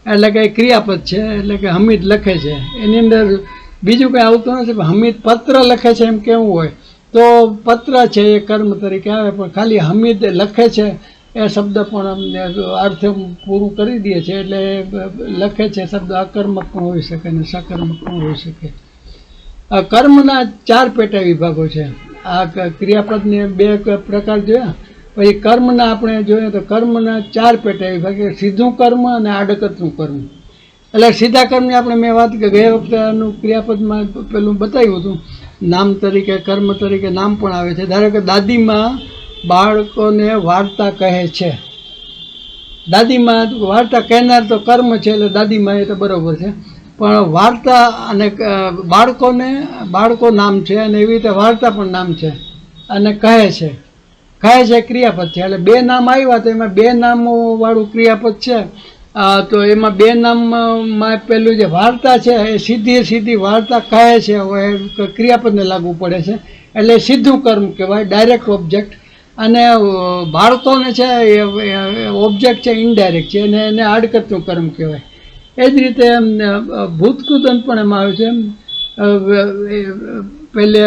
Speaker 1: એટલે કે ક્રિયાપદ છે. એટલે કે હમીદ લખે છે, એની અંદર બીજું કંઈ આવતું નથી. હમીદ પત્ર લખે છે એમ કેવું હોય તો પત્ર છે એ કર્મ તરીકે આવે, પણ ખાલી હમીદ લખે છે એ શબ્દ પણ અર્થ પૂરું કરી દે છે. એટલે લખે છે શબ્દ અકર્મક પણ હોઈ શકે અને સકર્મક પણ હોઈ શકે. કર્મના 4 પેટા વિભાગો છે. આ ક્રિયાપદને 2 પ્રકાર જોયા. પછી કર્મના આપણે જોઈએ તો કર્મના 4 પેટા વિભાગ, સીધું કર્મ અને આડકતનું કર્મ. એટલે સીધા કર્મની આપણે મેં વાત કે ગયા વખતેનું ક્રિયાપદમાં પેલું બતાવ્યું હતું, નામ તરીકે કર્મ તરીકે નામ પણ આવે છે. ધારો કે દાદીમાં બાળકોને વાર્તા કહે છે, દાદીમાં વાર્તા કહેનાર તો કર્મ છે એટલે દાદીમાં એ તો બરાબર છે, પણ વાર્તા અને બાળકો નામ છે અને એવી રીતે વાર્તા પણ નામ છે અને કહે છે ક્રિયાપદ છે. એટલે બે નામ આવ્યા તો એમાં બે નામો વાળું ક્રિયાપદ છે. તો એમાં બે નામમાં પેલું જે વાર્તા છે એ સીધી વાર્તા કહે છે એ ક્રિયાપદને લાગુ પડે છે, એટલે સીધું કર્મ કહેવાય, ડાયરેક્ટ ઓબ્જેક્ટ. અને બાળકોને છે એ ઓબ્જેક્ટ છે ઇનડાયરેક્ટ છે, અને એને આડકતનું કર્મ કહેવાય. એ જ રીતે ભૂતકૃદંત પણ એમાં આવે છે. પહેલે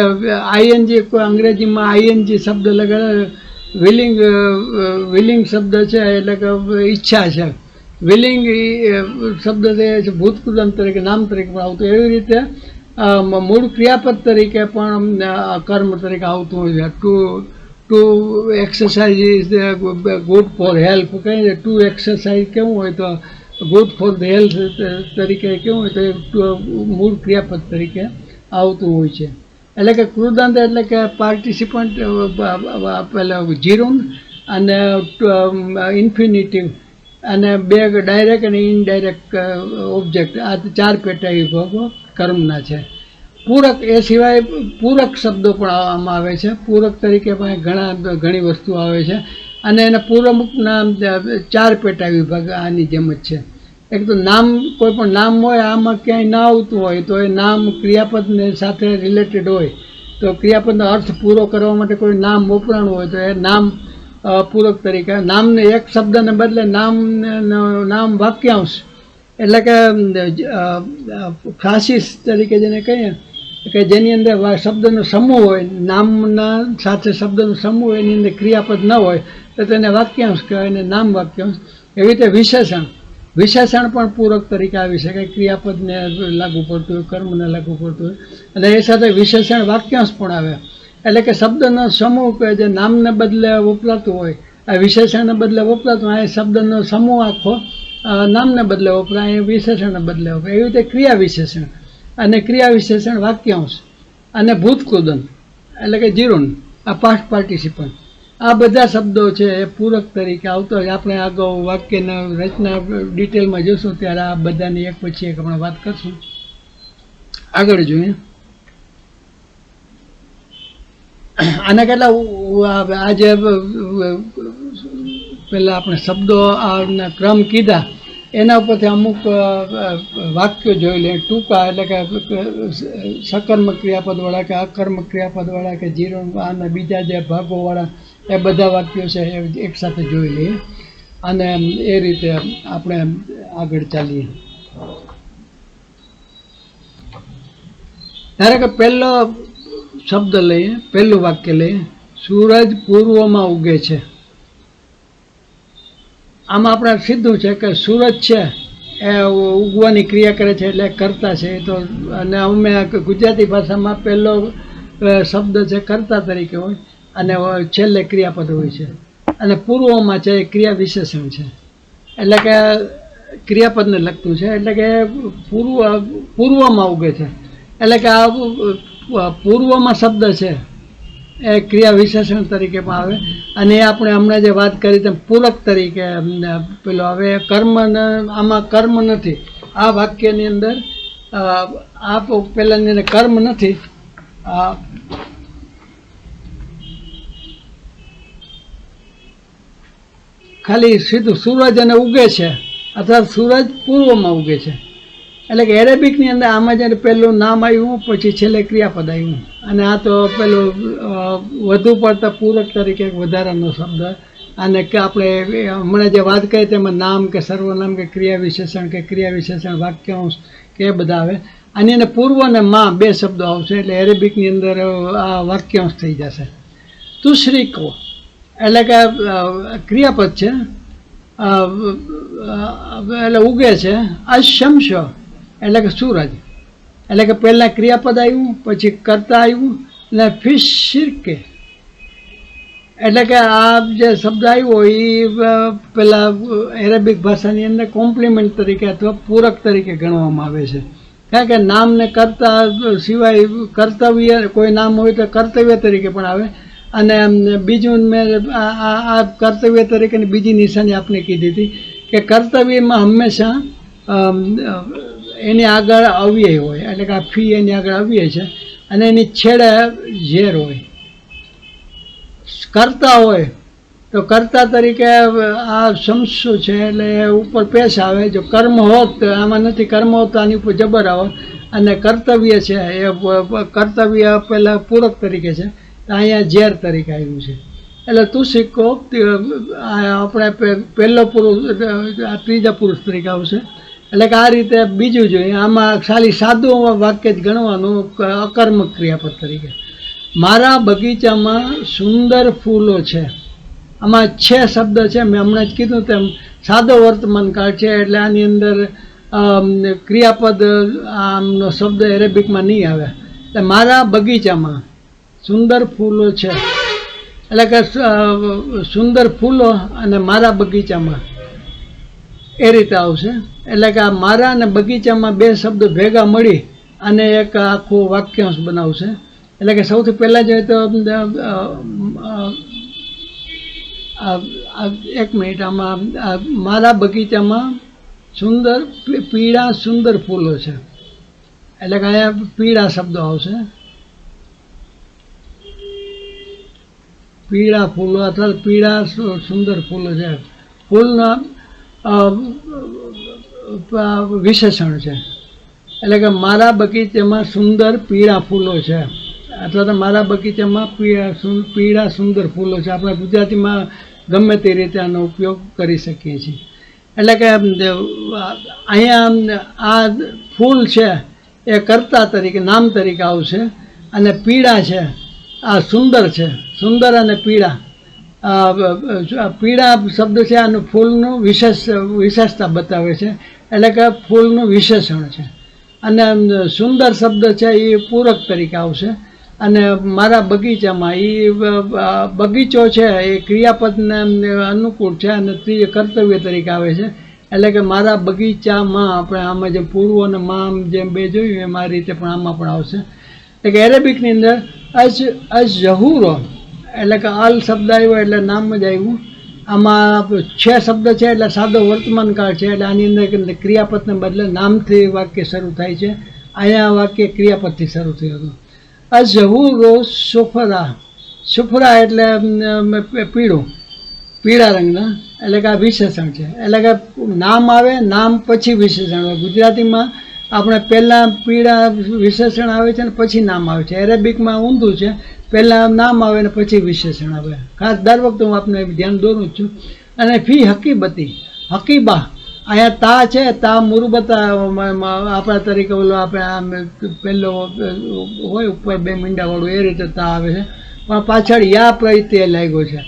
Speaker 1: આઈએનજી, કોઈ અંગ્રેજીમાં આઈએનજી શબ્દ લગાડે, વિલિંગ શબ્દ છે એટલે કે ઈચ્છા છે, વિલિંગ શબ્દ છે ભૂતકૃદંત તરીકે નામ તરીકે પણ આવતું. એવી રીતે મૂળ ક્રિયાપદ તરીકે પણ કર્મ તરીકે આવતું હોય છે. To exercise is good for health કહીએ, ટુ એક્સરસાઇઝ કેવું હોય તો ગુડ ફોર ધ હેલ્થ તરીકે કેવું હોય તો મૂળ ક્રિયાપદ તરીકે આવતું હોય છે. એટલે કે કૃદંત એટલે કે પાર્ટિસિપન્ટ, પેલા જીરુંદ અને ઇન્ફિનિટિવ, અને બે ડાયરેક્ટ અને ઇનડાયરેક્ટ ઓબ્જેક્ટ, આ 4 પેટા વિભાગો કર્મના છે. પૂરક, એ સિવાય પૂરક શબ્દો પણ આમાં આવે છે. પૂરક તરીકે પણ ઘણી વસ્તુ આવે છે, અને એના પૂરકના 4 પેટા વિભાગ આની જેમ જ છે. એક તો નામ, કોઈ પણ નામ હોય આમાં ક્યાંય ના આવતું હોય તો એ નામ ક્રિયાપદને સાથે રિલેટેડ હોય, તો ક્રિયાપદનો અર્થ પૂરો કરવા માટે કોઈ નામ વપરાણું હોય તો એ નામ પૂરક તરીકે. નામને એક શબ્દને બદલે નામ વાક્યાંશ, એટલે કે ફ્રાસિસ તરીકે જેને કહીએ કે જેની અંદર શબ્દનો સમૂહ હોય, નામના સાથે શબ્દનો સમૂહ હોય, એની અંદર ક્રિયાપદ ન હોય તો તેને વાક્યાંશ કહેવાય, અને નામ વાક્યાંશ. એવી રીતે વિશેષણ પણ પૂરક તરીકે આવી શકે, ક્રિયાપદને લાગુ પડતું હોય, કર્મને લાગુ પડતું હોય, અને એ સાથે વિશેષણ વાક્યાંશ પણ આવે. એટલે કે શબ્દનો સમૂહ કે જે નામને બદલે વપરાતું હોય, આ વિશેષણને બદલે વપરાતું હોય, આ શબ્દનો સમૂહ આખો નામને બદલે વપરાય, વિશેષણને બદલે વપરાય. એવી રીતે ક્રિયા વિશેષણ અને ક્રિયા વિશેષણ વાક્યાંશ અને ભૂતકૃદંત એટલે કે જીરુંડ, આ પાસ્ટ પાર્ટિસિપન્ટ, આ બધા શબ્દો છે એ પૂરક તરીકે આવતો હોય. આપણે અગાઉ વાક્યના રચના ડિટેલમાં જોશું ત્યારે આ બધાની એક પછી એક આપણે વાત કરશું. આગળ જોઈએ. આના કેટલા આજે પેલા આપણે શબ્દો ક્રમ કીધા એના ઉપરથી અમુક વાક્યો જોઈ લે, ટૂંકા, એટલે કે સકર્મ ક્રિયાપદવાળા કે અકર્મ ક્રિયાપદવાળા કે જીરણ અને બીજા જે ભાગોવાળા, એ બધા વાક્યો છે એ એકસાથે જોઈ લઈએ અને એ રીતે આપણે આગળ ચાલીએ. ધારો કે પહેલો શબ્દ લઈએ, પહેલું વાક્ય લઈએ, સૂરજ પૂર્વમાં ઉગે છે. આમાં આપણે સીધું છે કે સૂરજ છે એ ઉગવાની ક્રિયા કરે છે એટલે કરતા છે. તો અને અમે ગુજરાતી ભાષામાં પહેલો શબ્દ છે કર્તા તરીકે હોય અને છેલ્લે ક્રિયાપદ હોય છે, અને પૂર્વમાં છે એ ક્રિયા વિશેષણ છે, એટલે કે ક્રિયાપદને લગતું છે. એટલે કે પૂર્વમાં ઉગે છે, એટલે કે આ પૂર્વમાં શબ્દ છે એ ક્રિયા વિશેષણ તરીકે પણ આવે, અને એ આપણે હમણાં જે વાત કરી તેમ પૂરક તરીકે પેલો હવે કર્મ, આમાં કર્મ નથી આ વાક્યની અંદર, આ પેલાની અંદર કર્મ નથી. ખાલી સીધું સૂરજ અને ઉગે છે અથવા સૂરજ પૂર્વમાં ઉગે છે, એટલે કે એરેબિકની અંદર આમાં જ્યારે પહેલું નામ આવ્યું પછી છેલ્લે ક્રિયાપદ આવ્યું, અને આ તો પેલું વધુ પડતા પૂરક તરીકે વધારાનો શબ્દ. અને કે આપણે હમણાં જે વાત કરી તેમાં નામ કે સર્વનામ કે ક્રિયા વિશેષણ વાક્યાંશ કે એ બધા આવે. આની અંદર પૂર્વ અને માં 2 શબ્દો આવશે એટલે એરેબિકની અંદર આ વાક્યાંશ થઈ જશે. તુશ્રીકો એટલે કે ક્રિયાપદ છે, એટલે ઉગે છે. અશમશ એટલે કે સૂરજ, એટલે કે પહેલાં ક્રિયાપદ આવ્યું, પછી કર્તા આવ્યું, અને ફિશ શિરકે એટલે કે આ જે શબ્દ આવ્યો એ પેલા એરેબિક ભાષાની અંદર કોમ્પ્લિમેન્ટ તરીકે અથવા પૂરક તરીકે ગણવામાં આવે છે. કારણ કે નામને કરતા સિવાય કર્તવ્ય કોઈ નામ હોય તો કર્તવ્ય તરીકે પણ આવે. અને બીજું મેં આ કર્તવ્ય તરીકેની બીજી નિશાની આપને કીધી હતી કે કર્તવ્યમાં હંમેશા એની આગળ અવ્યય હોય, એટલે કે આ ફી એની આગળ અવ્યય છે અને એની છેડે ઝેર હોય. કરતા હોય તો કર્તા તરીકે આ શમસુ છે એટલે ઉપર પેશ આવે. જો કર્મ હોત તો આમાં નથી, કર્મ હોત તો આની ઉપર જબર આવે. અને કર્તવ્ય છે એ કર્તવ્ય પહેલાં પૂરક તરીકે છે, અહીંયા ઝેર તરીકે આવ્યું છે. એટલે તું સિક્કો આપણે પહેલો પુરુષ આ ત્રીજા પુરુષ તરીકે આવશે. એટલે કે આ રીતે બીજું જોઈએ. આમાં ખાલી સાદું વાક્ય જ ગણવાનું અકર્મક ક્રિયાપદ તરીકે. મારા બગીચામાં સુંદર ફૂલો છે. આમાં 6 શબ્દ છે. મેં હમણાં જ કીધું તેમ સાદો વર્તમાન કાળ છે એટલે આની અંદર ક્રિયાપદ આમનો શબ્દ એરેબિકમાં નહીં આવે. એટલે મારા બગીચામાં સુંદર ફૂલો છે એટલે કે સુંદર ફૂલો અને મારા બગીચામાં એ રીતે આવશે. એટલે કે આ મારા અને બગીચામાં 2 શબ્દ ભેગા મળી અને એક આખું વાક્યાંશ બનાવશે. એટલે કે સૌથી પહેલાં જોઈએ તો 1 મિનિટ, આમાં મારા બગીચામાં સુંદર પીળા સુંદર ફૂલો છે. એટલે કે અહીંયા પીળા શબ્દો આવશે. પીળા ફૂલો અથવા પીળા સુંદર ફૂલો છે. ફૂલના વિશેષણ છે. એટલે કે મારા બગીચામાં સુંદર પીળા ફૂલો છે અથવા તો મારા બગીચામાં પીળા સુંદર ફૂલો છે. આપણે ગુજરાતીમાં ગમે તે રીતે આનો ઉપયોગ કરી શકીએ છીએ. એટલે કે અહીંયા આ ફૂલ છે એ કર્તા તરીકે નામ તરીકે આવશે અને પીળા છે આ સુંદર છે. સુંદર અને પીળા પીળા શબ્દ છે આનું ફૂલનું વિશેષતા બતાવે છે. એટલે કે ફૂલનું વિશેષણ છે. અને સુંદર શબ્દ છે એ પૂરક તરીકે આવશે. અને મારા બગીચામાં એ બગીચો છે એ ક્રિયાપદને અનુકૂળ છે અને ત્રીજે કર્તવ્ય તરીકે આવે છે. એટલે કે મારા બગીચામાં આપણે આમાં જે પૂર્વ અને માં જેમ 2 જોયું એમ આ રીતે પણ આમાં પણ આવશે. એટલે કે એરેબિકની અંદર અઝહુરો એટલે કે અલ શબ્દ આવ્યો એટલે નામ જ આવ્યું. આમાં 6 શબ્દ છે એટલે સાદો વર્તમાન કાળ છે એટલે આની અંદર ક્રિયાપદને બદલે નામથી વાક્ય શરૂ થાય છે. અહીંયા વાક્ય ક્રિયાપદથી શરૂ થયું હતું. અઝહુરો સુફરા. સુફરા એટલે પીળું, પીળા રંગના. એટલે કે આ વિશેષણ છે. એટલે કે નામ આવે, નામ પછી વિશેષણ આવે. ગુજરાતીમાં આપણે પહેલાં પીળા વિશેષણ આવે છે ને પછી નામ આવે છે. એરેબિકમાં ઊંધું છે, પહેલાં નામ આવે ને પછી વિશેષણ આવે. ખાસ દર વખતે હું આપને ધ્યાન દોરું છું. અને ફી હકીબતી, હકીબા અહીંયા તા છે. તા મુરબતા આપણા તરીકે ઓલો આપણે પહેલો હોય ઉપર 2 મીંડાવાળું એ રીતે તા આવે છે. પણ પાછળ યા પ્રત્યય લાગ્યો છે.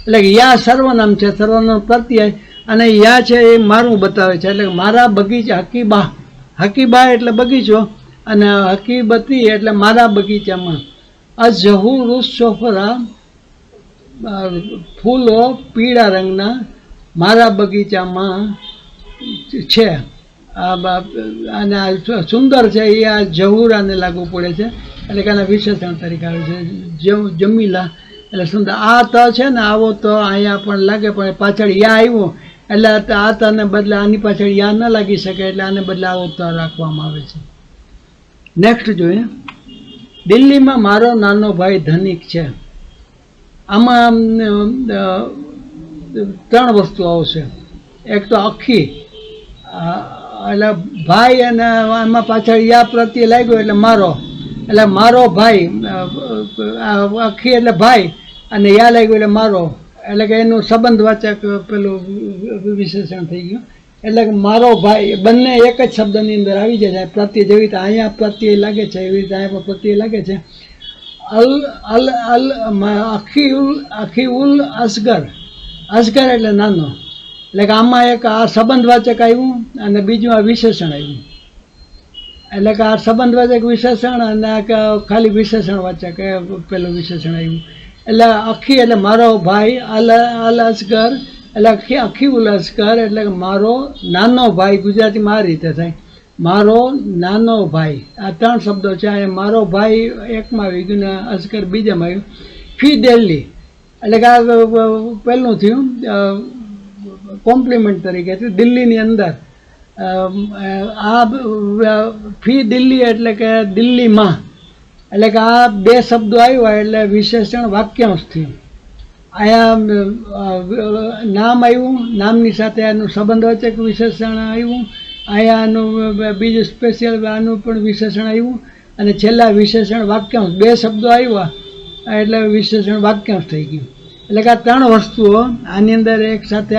Speaker 1: એટલે કે યા સર્વનામ છે, સર્વનામ પ્રત્યય. અને યા છે એ મારું બતાવે છે. એટલે મારા બગીચા હકીબા, હકીબા એટલે બગીચો અને હકીબતી એટલે મારા બગીચામાં. અઝહુરુ સોફરા ફૂલો પીળા રંગના મારા બગીચામાં છે. અને આ સુંદર છે એ આ જહુરાને લાગુ પડે છે. એટલે કે આના વિશેષણ તરીકે આવે છે. જમીલા એટલે સુંદર. આ ત છે ને આવો તો અહીંયા પણ લાગે પણ પાછળ યા આવ્યો એટલે આ તને બદલે આની પાછળ યા ન લાગી શકે એટલે આને બદલે આવો ત રાખવામાં આવે છે. નેક્સ્ટ જોઈએ. દિલ્હીમાં મારો નાનો ભાઈ ધનિક છે. આમાં 3 વસ્તુ આવશે. એક તો અખી એટલે ભાઈ અને એમાં પાછળ યા પ્રત્યે લાગ્યો એટલે મારો, એટલે મારો ભાઈ. અખી એટલે ભાઈ અને યા લાગ્યો એટલે મારો. એટલે કે એનું સંબંધવાચક પેલું વિશેષણ થઈ ગયું. એટલે કે મારો ભાઈ બંને એક જ શબ્દની અંદર આવી જાય. પ્રત્યય જેવી રીતે અહીંયા પ્રત્યય લાગે છે એવી રીતે અહીંયા પણ પ્રત્યય લાગે છે. અખીઉલ અસગર, અસગર એટલે નાનો. એટલે કે આમાં એક આ સંબંધવાચક આવ્યું અને બીજું આ વિશેષણ આવ્યું. એટલે કે આ સંબંધવાચક વિશેષણ અને ખાલી વિશેષણ વાચક પેલું વિશેષણ આવ્યું. એટલે અખી એટલે મારો ભાઈ, અલ અસગર એટલે અખી ઉલ અસગર એટલે મારો નાનો ભાઈ. ગુજરાતીમાં આ રીતે થાય, મારો નાનો ભાઈ. આ 3 શબ્દો છે. અહીંયા મારો ભાઈ એકમાં આવી ગયું ને અસગર બીજામાં આવ્યું. ફી દિલ્હી એટલે કે આ પહેલું થયું કોમ્પ્લિમેન્ટ તરીકે, દિલ્હીની અંદર. આ ફી દિલ્હી એટલે કે દિલ્હીમાં, એટલે કે આ 2 શબ્દો આવ્યા એટલે વિશેષણ વાક્યાંશ થયું. અહીંયા નામ આવ્યું, નામની સાથે આનું સંબંધવાચક વિશેષણ આવ્યું. અહીંયા આનું બીજું સ્પેશિયલ આનું પણ વિશેષણ આવ્યું. અને છેલ્લા વિશેષણ વાક્યાંશ 2 શબ્દો આવ્યા એટલે વિશેષણ વાક્યાંશ થઈ ગયું. એટલે કે આ 3 વસ્તુઓ આની અંદર એક સાથે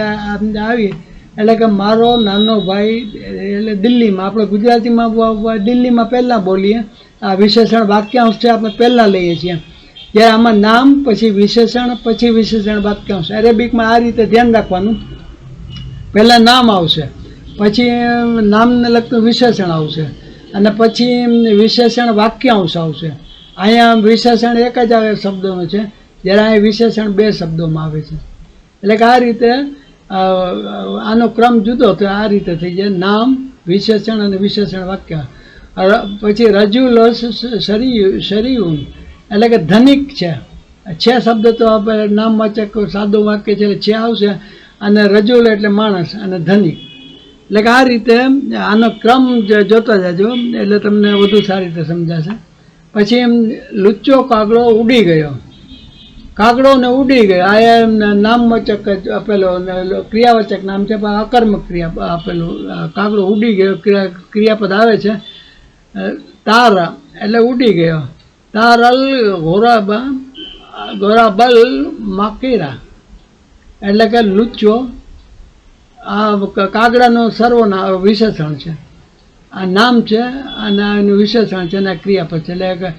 Speaker 1: આવી. એટલે કે મારો નાનો ભાઈ એટલે દિલ્હીમાં, આપણે ગુજરાતીમાં દિલ્હીમાં પહેલાં બોલીએ. આ વિશેષણ વાક્યાંશ છે, આપણે પહેલાં લઈએ છીએ. જ્યારે આમાં નામ પછી વિશેષણ વાક્યાંશ. અરેબિકમાં આ રીતે ધ્યાન રાખવાનું, પહેલાં નામ આવશે, પછી નામને લગતું વિશેષણ આવશે અને પછી વિશેષણ વાક્યાંશ આવશે. અહીંયા વિશેષણ એક જ આવે શબ્દોનું છે, જ્યારે અહીંયા વિશેષણ 2 શબ્દોમાં આવે છે. એટલે કે આ રીતે આનો ક્રમ જુદો તો આ રીતે થઈ જાય, નામ, વિશેષણ અને વિશેષણ વાક્યાંશ. પછી રજુલસ શરીયુન એટલે કે ધનિક છે. 6 શબ્દ તો આપણે નામવાચક સાદું વાક્ય છે એટલે 6 આવશે. અને રજુલ એટલે માણસ અને ધનિક. એટલે કે આ રીતે આનો ક્રમ જોતા જાજો એટલે તમને વધુ સારી રીતે સમજાશે. પછી લુચ્ચો કાગડો ઉડી ગયો. કાગડો ને ઉડી ગયો, આ નામવાચક આપેલો, ક્રિયાવાચક નામ છે પણ અકર્મક ક્રિયા આપેલું. કાગડો ઉડી ગયો ક્રિયાપદ આવે છે. તાર એટલે ઉડી ગયો. તારલ ગોરાબલ માકેરા એટલે કે લુચ્ચો. આ કાગડાનો સર્વનામ વિશેષણ છે, આ નામ છે અને એનું વિશેષણ છે અને આ ક્રિયાપદ છે. એટલે કે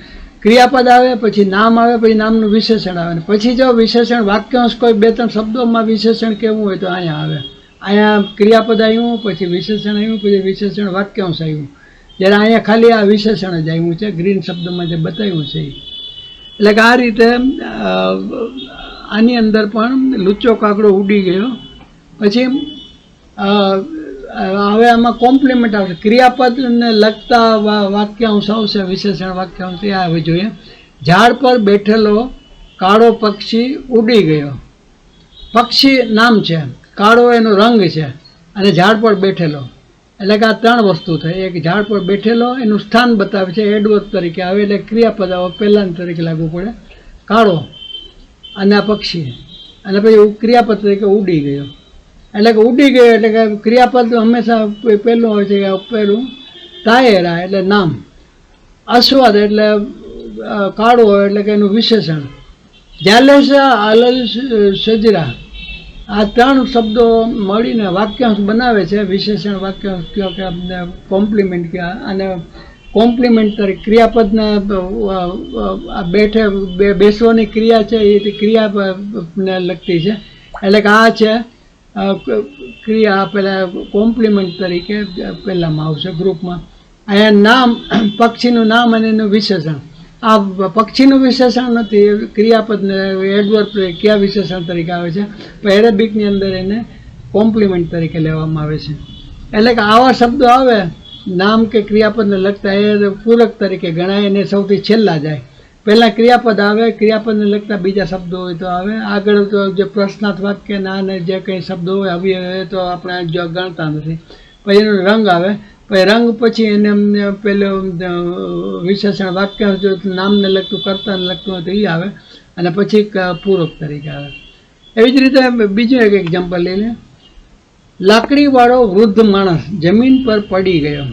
Speaker 1: ક્રિયાપદ આવે પછી નામ આવે પછી નામનું વિશેષણ આવે. પછી જો વિશેષણ વાક્યાંશ કોઈ 2-3 શબ્દોમાં વિશેષણ કેવું હોય તો અહીંયા આવે. અહીંયા ક્રિયાપદ આવ્યું, પછી વિશેષણ આવ્યું, પછી વિશેષણ વાક્યાંશ આવ્યું. જ્યારે અહીંયા ખાલી આ વિશેષણ જ આવ્યું છે, ગ્રીન શબ્દમાં જે બતાવ્યું છે. એટલે કે આ રીતે આની અંદર પણ લુચ્ચો કાગડો ઉડી ગયો. પછી હવે આમાં કોમ્પ્લિમેન્ટ આવશે, ક્રિયાપદને લગતા વાક્યાંશ આવશે, વિશેષણ વાક્યાંશ એ આવે જોઈએ. ઝાડ પર બેઠેલો કાળો પક્ષી ઉડી ગયો. પક્ષી નામ છે, કાળો એનો રંગ છે અને ઝાડ પર બેઠેલો. એટલે કે આ 3 વસ્તુ થઈ. એક ઝાડ પર બેઠેલો એનું સ્થાન બતાવે છે, એડવર્બ તરીકે આવે એટલે ક્રિયાપદ આવે, પહેલાં તરીકે લાગુ પડે. કાળો અને આ પક્ષી, અને પછી ક્રિયાપદ તરીકે ઉડી ગયો. એટલે કે ઉડી ગયો એટલે કે ક્રિયાપદ હંમેશા પહેલું હોય છે, પહેલું તાયરા એટલે નામ, અસ્વાદ એટલે કાળો એટલે કે એનું વિશેષણ, જાલેસા અલલ સજરા. આ 3 શબ્દો મળીને વાક્યાંશ બનાવે છે. વિશેષણ વાક્યાંશ કહો કે કોમ્પ્લિમેન્ટ કહ્યા. અને કોમ્પ્લિમેન્ટ તરીકે ક્રિયાપદના બેસવાની ક્રિયા છે એ ક્રિયાને લગતી છે. એટલે કે આ છે ક્રિયા પેલા કોમ્પ્લિમેન્ટ તરીકે પહેલામાં આવશે ગ્રુપમાં. અહીંયા નામ, પક્ષીનું નામ અને એનું વિશેષણ. આ પક્ષીનું વિશેષણ નથી, ક્રિયાપદને એડવર્બ ક્યાં વિશેષણ તરીકે આવે છે, પણ એરેબિકની અંદર એને કોમ્પ્લિમેન્ટ તરીકે લેવામાં આવે છે. એટલે કે આવા શબ્દો આવે નામ કે ક્રિયાપદને લગતા એ પૂરક તરીકે ગણાય અને સૌથી છેલ્લા જાય. પહેલાં ક્રિયાપદ આવે, ક્રિયાપદને લગતા બીજા શબ્દો હોય તો આવે. આગળ તો જે પ્રશ્નાર્થ વાક્ય ના અને જે કંઈ શબ્દો હોય આવી હોય તો આપણે ગણતા નથી. પછી એનો રંગ આવે, પછી રંગ પછી એને પેલો વિશેષણ વાક્ય જો નામને લગતું કર્તાને લગતું હોય તો એ આવે અને પછી પૂરક તરીકે આવે. એવી જ રીતે બીજું એક એક્ઝામ્પલ લઈ લે. લાકડીવાળો વૃદ્ધ માણસ જમીન પર પડી ગયો.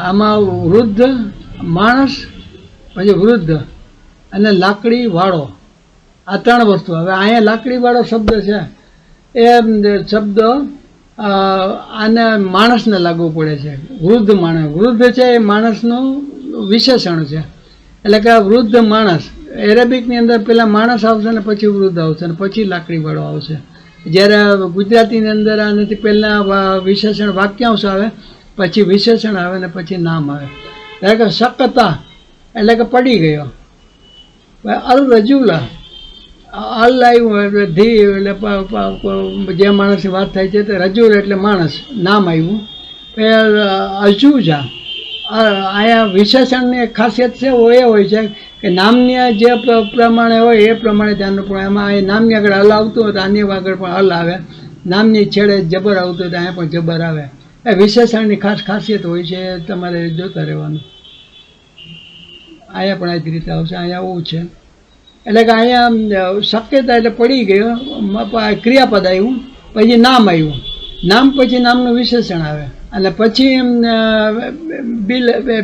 Speaker 1: આમાં વૃદ્ધ માણસ, પછી વૃદ્ધ અને લાકડીવાળો, આ 3 વસ્તુ. હવે અહીંયા લાકડીવાળો શબ્દ છે એ શબ્દ આને માણસને લાગુ પડે છે. વૃદ્ધ માણસ, વૃદ્ધ છે એ માણસનું વિશેષણ છે. એટલે કે વૃદ્ધ માણસ એરેબિકની અંદર પહેલાં માણસ આવશે ને પછી વૃદ્ધ આવશે ને પછી લાકડીવાળો આવશે. જ્યારે ગુજરાતીની અંદર આનાથી પહેલાં વિશેષણ વાક્યાંશ આવે, પછી વિશેષણ આવે ને પછી નામ આવે. એટલે કે શકતા એટલે કે પડી ગયો. અલ રજુલા અલ આવ્યું એટલે ધી એટલે જે માણસની વાત થાય છે તે રજૂર એટલે માણસ નામ આવ્યું. અજુજા અહીંયા વિશેષણની ખાસિયત છે એ હોય છે કે નામની જે પ્રમાણે હોય એ પ્રમાણે ધ્યાનનું પણ એમાં અહીં નામની આગળ હલ આવતું હોય તો આની આગળ પણ હલ આવે, નામની છેડે જબર આવતું હોય તો અહીંયા પણ જબર આવે. એ વિશેષણની ખાસ ખાસિયત હોય છે, તમારે જોતા રહેવાનું. અહીંયા પણ આ જ રીતે આવશે. અહીંયા આવું છે એટલે કે અહીંયા શક્યતા એટલે પડી ગયો, ક્રિયાપદ આવ્યું, પછી નામ આવ્યું, નામ પછી નામનું વિશેષણ આવે, અને પછી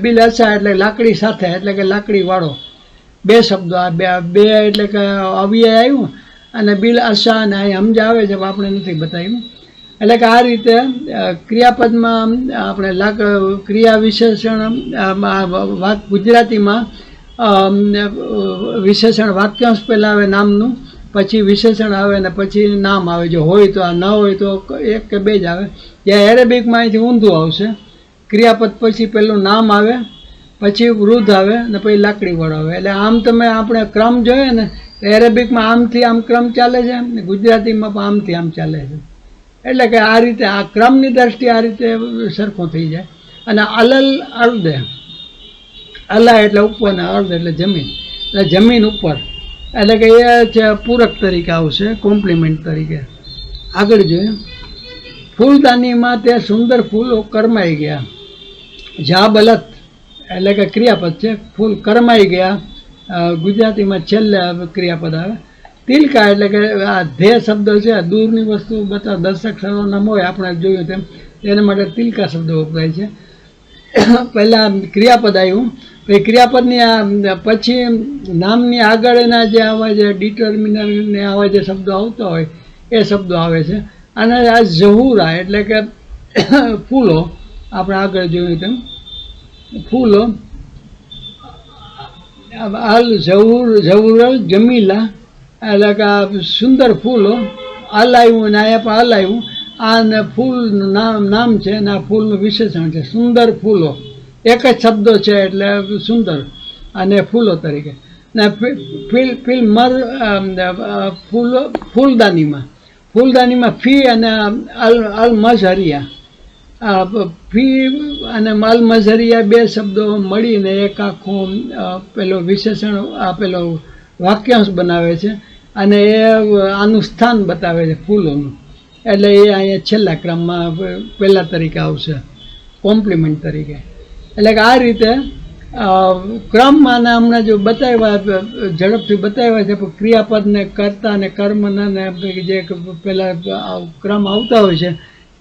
Speaker 1: બિલ અસા એટલે લાકડી સાથે એટલે કે લાકડી વાળો, બે શબ્દો આ બે એટલે કે અવ્યય આવ્યું, અને બિલ અસા અને અહીં સમજા આવે છે આપણે નથી બતાવ્યું. એટલે કે આ રીતે ક્રિયાપદમાં આપણે ક્રિયા વિશેષણ ગુજરાતીમાં વિશેષણ વાક્યાંશ પહેલાં આવે નામનું, પછી વિશેષણ આવે ને પછી નામ આવે. જો હોય તો આ ન હોય તો એક કે બે જ આવે. જ્યાં એરેબિકમાં અહીંથી ઊંધું આવશે, ક્રિયાપદ પછી પેલું નામ આવે, પછી વૃદ્ધ આવે ને પછી લાકડીવાળો આવે. એટલે આમ તમે આપણે ક્રમ જોઈએ ને, એરેબિકમાં આમથી આમ ક્રમ ચાલે છે, ગુજરાતીમાં પણ આમથી આમ ચાલે છે. એટલે કે આ રીતે આ ક્રમની દ્રષ્ટિએ આ રીતે સરખું થઈ જાય. અને અલલ અર્ધે, અલા એટલે ઉપર ને અર્ધ એટલે જમીન, એટલે જમીન ઉપર, એટલે કે એ છે પૂરક તરીકે આવશે, કોમ્પ્લિમેન્ટ તરીકે. આગળ જોઈએ, ફૂલદાનીમાં તે સુંદર ફૂલો કરમાઈ ગયા. જા બલત એટલે કે ક્રિયાપદ છે, ફૂલ કરમાઈ ગયા ગુજરાતીમાં છેલ્લે ક્રિયાપદ આવે. તિલકા એટલે કે આ ધ્યેય શબ્દ છે, દૂરની વસ્તુ બતાવ દર્શક સર્વનામ હોય આપણે જોયું તેમ, એના માટે તિલકા શબ્દ વપરાય છે. પહેલાં ક્રિયાપદ આવ્યું, પછી ક્રિયાપદની પછી નામની આગળના જે આવા જે ડિટર્મિનરને આવા જે શબ્દો આવતા હોય એ શબ્દો આવે છે. અને આ ઝહુરા એટલે કે ફૂલો, આપણે આગળ જોયું તેમ ફૂલો, અલ ઝહુરલ જમીલા એટલે કે સુંદર ફૂલો, અલ આવ્યું અને અહીંયા પણ અલ આવ્યું. આ ફૂલનું નામ છે અને આ ફૂલનું વિશેષણ છે, સુંદર ફૂલો. એક જ શબ્દો છે એટલે સુંદર અને ફૂલો તરીકે. ને ફૂલદાનીમાં ફી અને અલ મઝહરિયા, ફી અને અલ મઝહરિયા બે શબ્દો મળીને એક આખું પેલો વિશેષણ પેલો વાક્યાંશ બનાવે છે, અને એ આનું સ્થાન બતાવે છે ફૂલોનું. એટલે એ અહીંયા છેલ્લા ક્રમમાં પહેલા તરીકે આવશે, કોમ્પ્લિમેન્ટ તરીકે. એટલે કે આ રીતે ક્રમમાં હમણાં જો બતાવ્યા ઝડપથી બતાવ્યા છે, પણ ક્રિયાપદને કર્તા અને કર્મના ને જે પેલા ક્રમ આવતા હોય છે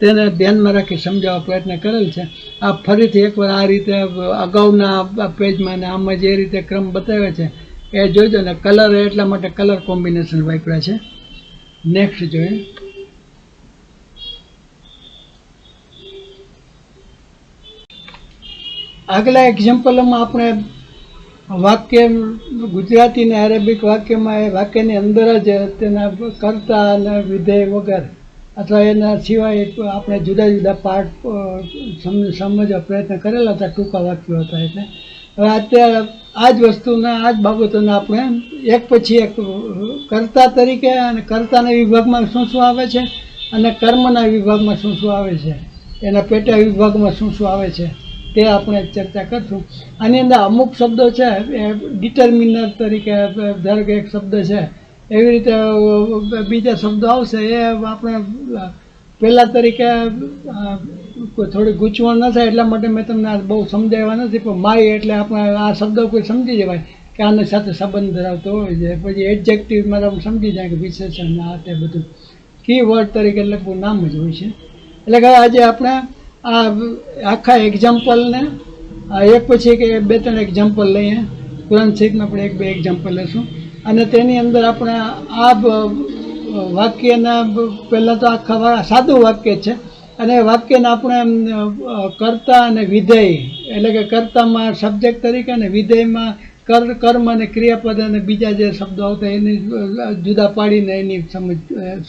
Speaker 1: તેને ધ્યાનમાં રાખી સમજાવવા પ્રયત્ન કરેલ છે. આ ફરીથી એકવાર આ રીતે અગાઉના પેજમાં ને આમાં જે રીતે ક્રમ બતાવ્યા છે એ જોઈજો. ને કલર એટલા માટે કલર કોમ્બિનેશન વાપર્યા છે. નેક્સ્ટ જોઈએ, આગલા એક્ઝામ્પલમાં આપણે વાક્ય ગુજરાતી અને અરેબિક વાક્યમાં એ વાક્યની અંદર જ તેના કર્તા અને વિધેય વગર અથવા એના સિવાય આપણે જુદા જુદા પાર્ટ સમજવા પ્રયત્ન કરેલા હતા, ટૂંકા વાક્યો હતા. એટલે હવે અત્યારે આ જ વસ્તુના આ જ બાબતોને આપણે એક પછી એક કર્તા તરીકે અને કર્તાના વિભાગમાં શું શું આવે છે અને કર્મના વિભાગમાં શું શું આવે છે, એના પેટા વિભાગમાં શું શું આવે છે તે આપણે ચર્ચા કરશું. આની અંદર અમુક શબ્દો છે એ ડિટર્મિનર તરીકે, ધારો કે એક શબ્દ છે એવી રીતે બીજા શબ્દો આવશે એ આપણે પહેલા તરીકે થોડી ગૂંચવણ ન થાય એટલા માટે મેં તમને બહુ સમજાવ્યા નથી. પણ માય એટલે આપણે આ શબ્દો કોઈ સમજી જવાય કે આની સાથે સંબંધ ધરાવતો હોય છે. પછી એડજેક્ટિવમાં આપણે સમજી જાય કે વિશેષણ આ તે બધું કી વર્ડ તરીકે લગભગ નામ જ હોય છે. એટલે કે આજે આપણે આ આખા એક્ઝામ્પલને એક પછી કે બે ત્રણ એક્ઝામ્પલ લઈએ, તુરંત શીખમાં આપણે એક બે એક્ઝામ્પલ લઈશું. અને તેની અંદર આપણે આ વાક્યના પહેલાં તો આખા સાદું વાક્ય છે અને વાક્યના આપણે કર્તા અને વિધેય એટલે કે કર્તામાં સબ્જેક્ટ તરીકે અને વિધેયમાં કર્મ અને ક્રિયાપદ અને બીજા જે શબ્દો આવતા એની જુદા પાડીને એની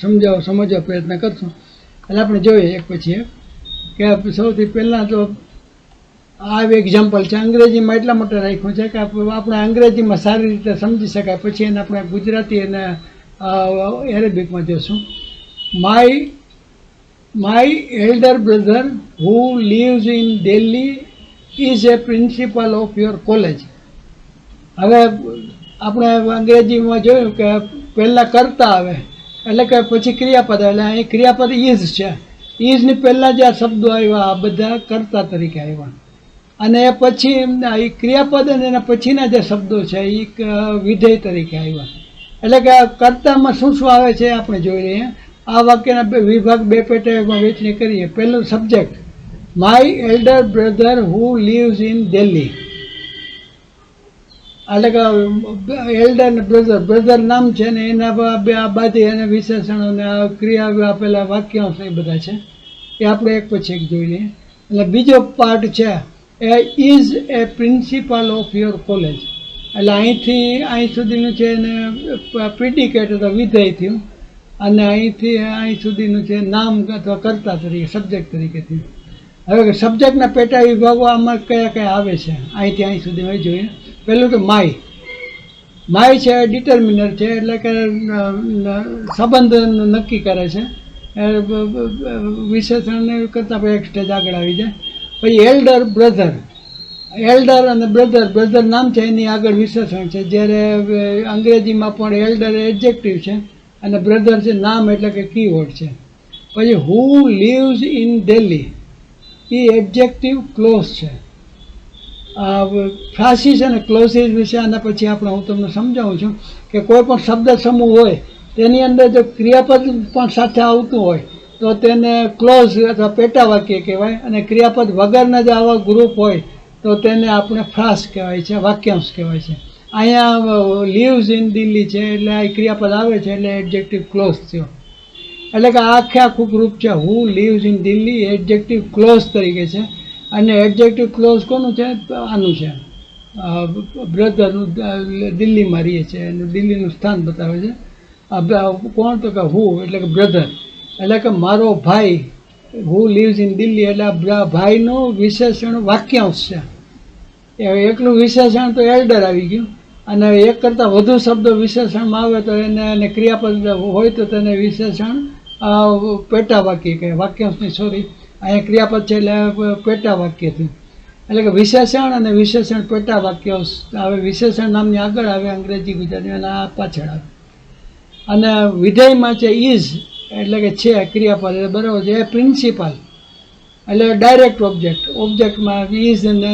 Speaker 1: સમજવા પ્રયત્ન કરશું. એટલે આપણે જોઈએ એક પછી એક કે સૌથી પહેલાં તો આ એક્ઝામ્પલ છે. અંગ્રેજીમાં એટલા માટે રાખ્યું છે કે આપણે અંગ્રેજીમાં સારી રીતે સમજી શકાય, પછી એને આપણે ગુજરાતી અને એરેબિકમાં જોશું. My elder brother who lives in Delhi is A principal of your college. હવે આપણે અંગ્રેજીમાં જોયું કે પહેલાં કરતા આવે એટલે કે પછી ક્રિયાપદ, એટલે અહીં ક્રિયાપદ ઇઝ છે. ઇઝની પહેલાં જે આ શબ્દો આવ્યા આ બધા કર્તા તરીકે આવ્યા, અને એ પછી એ ક્રિયાપદ અને એના પછીના જે શબ્દો છે એ વિધેય તરીકે આવ્યા. એટલે કે આ કર્તામાં શું શું આવે છે આપણે જોઈ લઈએ. આ વાક્યના વિભાગ બે પેટામાં વહેંચણી કરીએ. પહેલું subject, my elder brother who lives in Delhi. એટલે કે એલ્ડર ને બ્રધર નામ છે ને એના બાદ એને વિશેષણો ને ક્રિયા આપેલા વાક્યાંશ એ બધા છે એ આપણે એક પછી એક જોઈ લઈએ. એટલે બીજો પાર્ટ છે એ is a principal of your college. એટલે અહીંથી અહીં સુધીનું છે એને પ્રિડિકેટ અથવા વિધેય થયું, અને અહીંથી અહીં સુધીનું છે નામ અથવા કર્તા તરીકે સબ્જેક્ટ તરીકે થયું. હવે સબ્જેક્ટના પેટા વિભાગો આમાં કયા કયા આવે છે અહીંથી અહીં સુધી જોઈએ. પહેલું તો માય છે ડિટર્મિનર છે, એટલે કે સંબંધ નક્કી કરે છે, વિશેષણ કરતાં એક સ્ટેજ આગળ આવી જાય. પછી એલ્ડર બ્રધર, એલ્ડર અને બ્રધર નામ છે એની આગળ વિશેષણ છે, જ્યારે અંગ્રેજીમાં પણ એલ્ડર એડજેક્ટિવ છે અને બ્રધર છે નામ એટલે કે કીવર્ડ છે. પછી who lives in Delhi a adjective clause છે. ફ્રાસીસ અને ક્લોઝિસ વિશે આના પછી આપણે હું તમને સમજાવું છું કે કોઈ પણ શબ્દ સમૂહ હોય તેની અંદર જો ક્રિયાપદ પણ સાથે આવતું હોય તો તેને ક્લોઝ અથવા પેટા વાક્ય કહેવાય, અને ક્રિયાપદ વગરના જો આવા ગ્રુપ હોય તો તેને આપણે ફ્રાસ કહેવાય છે, વાક્યાંશ કહેવાય છે. અહીંયા લીવ્સ ઇન દિલ્હી છે એટલે આ ક્રિયાપદ આવે છે એટલે એડજેક્ટિવ ક્લોઝ થયો. એટલે કે આખું ગ્રુપ છે who lives in Delhi adjective clause તરીકે છે. અને એડજેક્ટિવ ક્લોઝ કોનું છે? આનું છે બ્રધરનું, દિલ્હીમાં રહીએ છે અને દિલ્હીનું સ્થાન બતાવે છે. કોણ? તો કે હુ એટલે કે બ્રધર, એટલે કે મારો ભાઈ. હુ લીવ્સ ઇન દિલ્હી એટલે ભાઈનું વિશેષણ વાક્યાંશ છે. એકલું વિશેષણ તો એલ્ડર આવી ગયું, અને એક કરતાં વધુ શબ્દો વિશેષણમાં આવે તો એને ક્રિયાપદ હોય તો તેને વિશેષણ પેટા વાક્ય કહે, વાક્યાંશની સોરી અહીંયા ક્રિયાપદ છે એટલે પેટા વાક્ય થયું. એટલે કે વિશેષણ અને વિશેષણ પેટા વાક્યો આવે. વિશેષણ નામની આગળ આવે અંગ્રેજી ગુજરાતી અને આ પાછળ આવે. અને વિધેયમાં છે ઇઝ એટલે કે છે ક્રિયાપદ એટલે બરાબર છે. એ પ્રિન્સિપાલ એટલે ડાયરેક્ટ ઓબ્જેક્ટ, ઓબ્જેક્ટમાં ઇઝ અને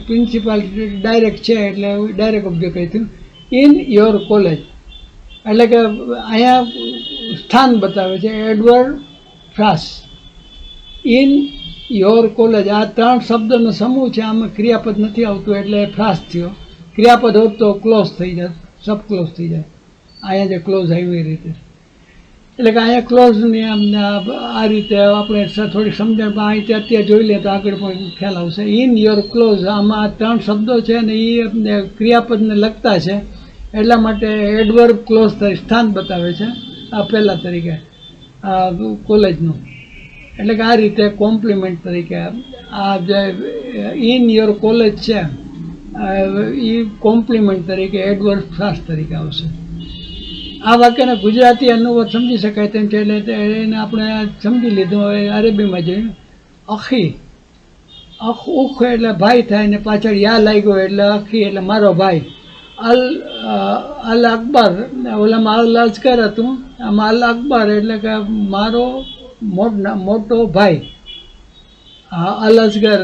Speaker 1: પ્રિન્સિપાલ ડાયરેક્ટ છે એટલે ડાયરેક્ટ ઓબ્જેક્ટ કહી થયું. ઇન યોર કોલેજ એટલે કે અહીંયા સ્થાન બતાવે છે એડવર્ડ ફ્રાસ. ઇન યોર કોલેજ આ ત્રણ શબ્દનો સમૂહ છે, આમાં ક્રિયાપદ નથી આવતું એટલે ફ્રાસ થયો. ક્રિયાપદ હોત તો ક્લોઝ થઈ જાય, સબ ક્લોઝ થઈ જાય. અહીંયા જે ક્લોઝ આવ્યું એ રીતે, એટલે કે અહીંયા ક્લોઝની આ રીતે આપણે થોડી સમજણ અહીંથી અત્યારે જોઈ લઈએ તો આગળ પણ ખ્યાલ આવશે. ઇન યોર ક્લોઝ આમાં ત્રણ શબ્દો છે ને એ ક્રિયાપદને લગતા છે, એટલા માટે એડવર્બ ક્લોઝ સ્થાન બતાવે છે આ પહેલાં તરીકે આ કોલેજનું. એટલે કે આ રીતે કોમ્પ્લિમેન્ટ તરીકે આ જે ઇન યોર કોલેજ છે એ કોમ્પ્લિમેન્ટ તરીકે એડવર્બ ફ્રાસ તરીકે આવશે. આ વાક્યને ગુજરાતી અનુવાદ સમજી શકાય તેમ છે એટલે એને આપણે સમજી લીધું. હવે અરેબીમાં જોયું અખી, ઉખ એટલે ભાઈ થાય ને પાછળ યા લાગ્યો એટલે અખી એટલે મારો ભાઈ. અલ અકબર ઓલામાં અલ અજગર હતું, આમાં અલ અકબર એટલે કે મારો મોટો ભાઈ. અલ અજગર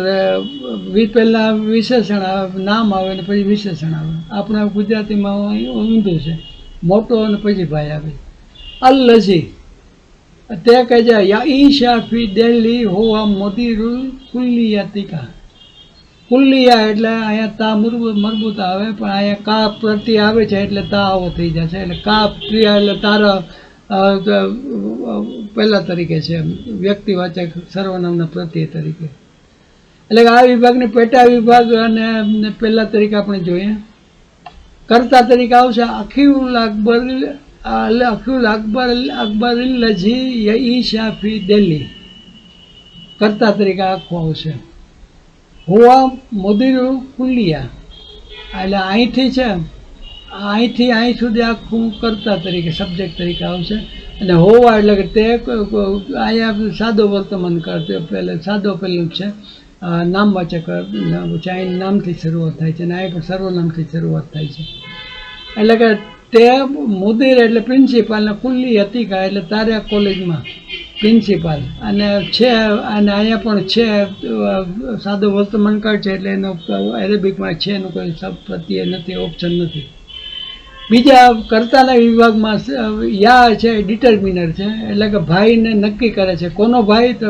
Speaker 1: પહેલાં વિશેષણ આવે, નામ આવે ને પછી વિશેષણ આવે. આપણા ગુજરાતીમાં ઊંધું છે, મોટો અને પછી ભાઈ આવે. અલ લજી તે કહે છે ઈ શાફી દિલ્હી હોવા મોદીરુલ કુલ્લિયાતિકા. કુલ્લિયા એટલે અહીંયા તા મરબૂત આવે, પણ અહીંયા કા પ્રતિ આવે છે એટલે તા આવો થઈ જશે. એટલે કા પ્રિયા એટલે તારા પહેલા તરીકે છે, વ્યક્તિવાચક સર્વનામના પ્રત્યય તરીકે. એટલે કે આ વિભાગની પેટા વિભાગ અને પહેલા તરીકે આપણે જોઈએ. કર્તા તરીકે આવશે અખીઉલ અકબર લજી ઈ શાફી દિલ્હી. કર્તા તરીકે આખું આવશે. હુવા મુદીરુ કુલિયા એટલે અહીંથી છે અહીંથી અહીં સુધી આખું કર્તા તરીકે સબ્જેક્ટ તરીકે આવશે, અને હોવા એટલે કે તે અહીંયા સાદો વર્તમાન કરતો પહેલે સાદો પેલું છે નામવાચક છે, અહીં નામથી શરૂઆત થાય છે અને અહીં પણ સર્વનામથી શરૂઆત થાય છે. એટલે કે તે મુદીર એટલે પ્રિન્સિપાલ ને કુલ્લી હતીકા એટલે તારે કોલેજમાં પ્રિન્સિપાલ અને છે, અને અહીંયા પણ છે સાદો વર્તમાન કાળ છે એટલે એનો અરેબિકમાં છે એનું કોઈ શબ્દ પ્રત્યય નથી, ઓપ્શન નથી. બીજા કર્તાના વિભાગમાં યા છે ડિટર્મિનર છે, એટલે કે ભાઈને નક્કી કરે છે. કોનો ભાઈ? તો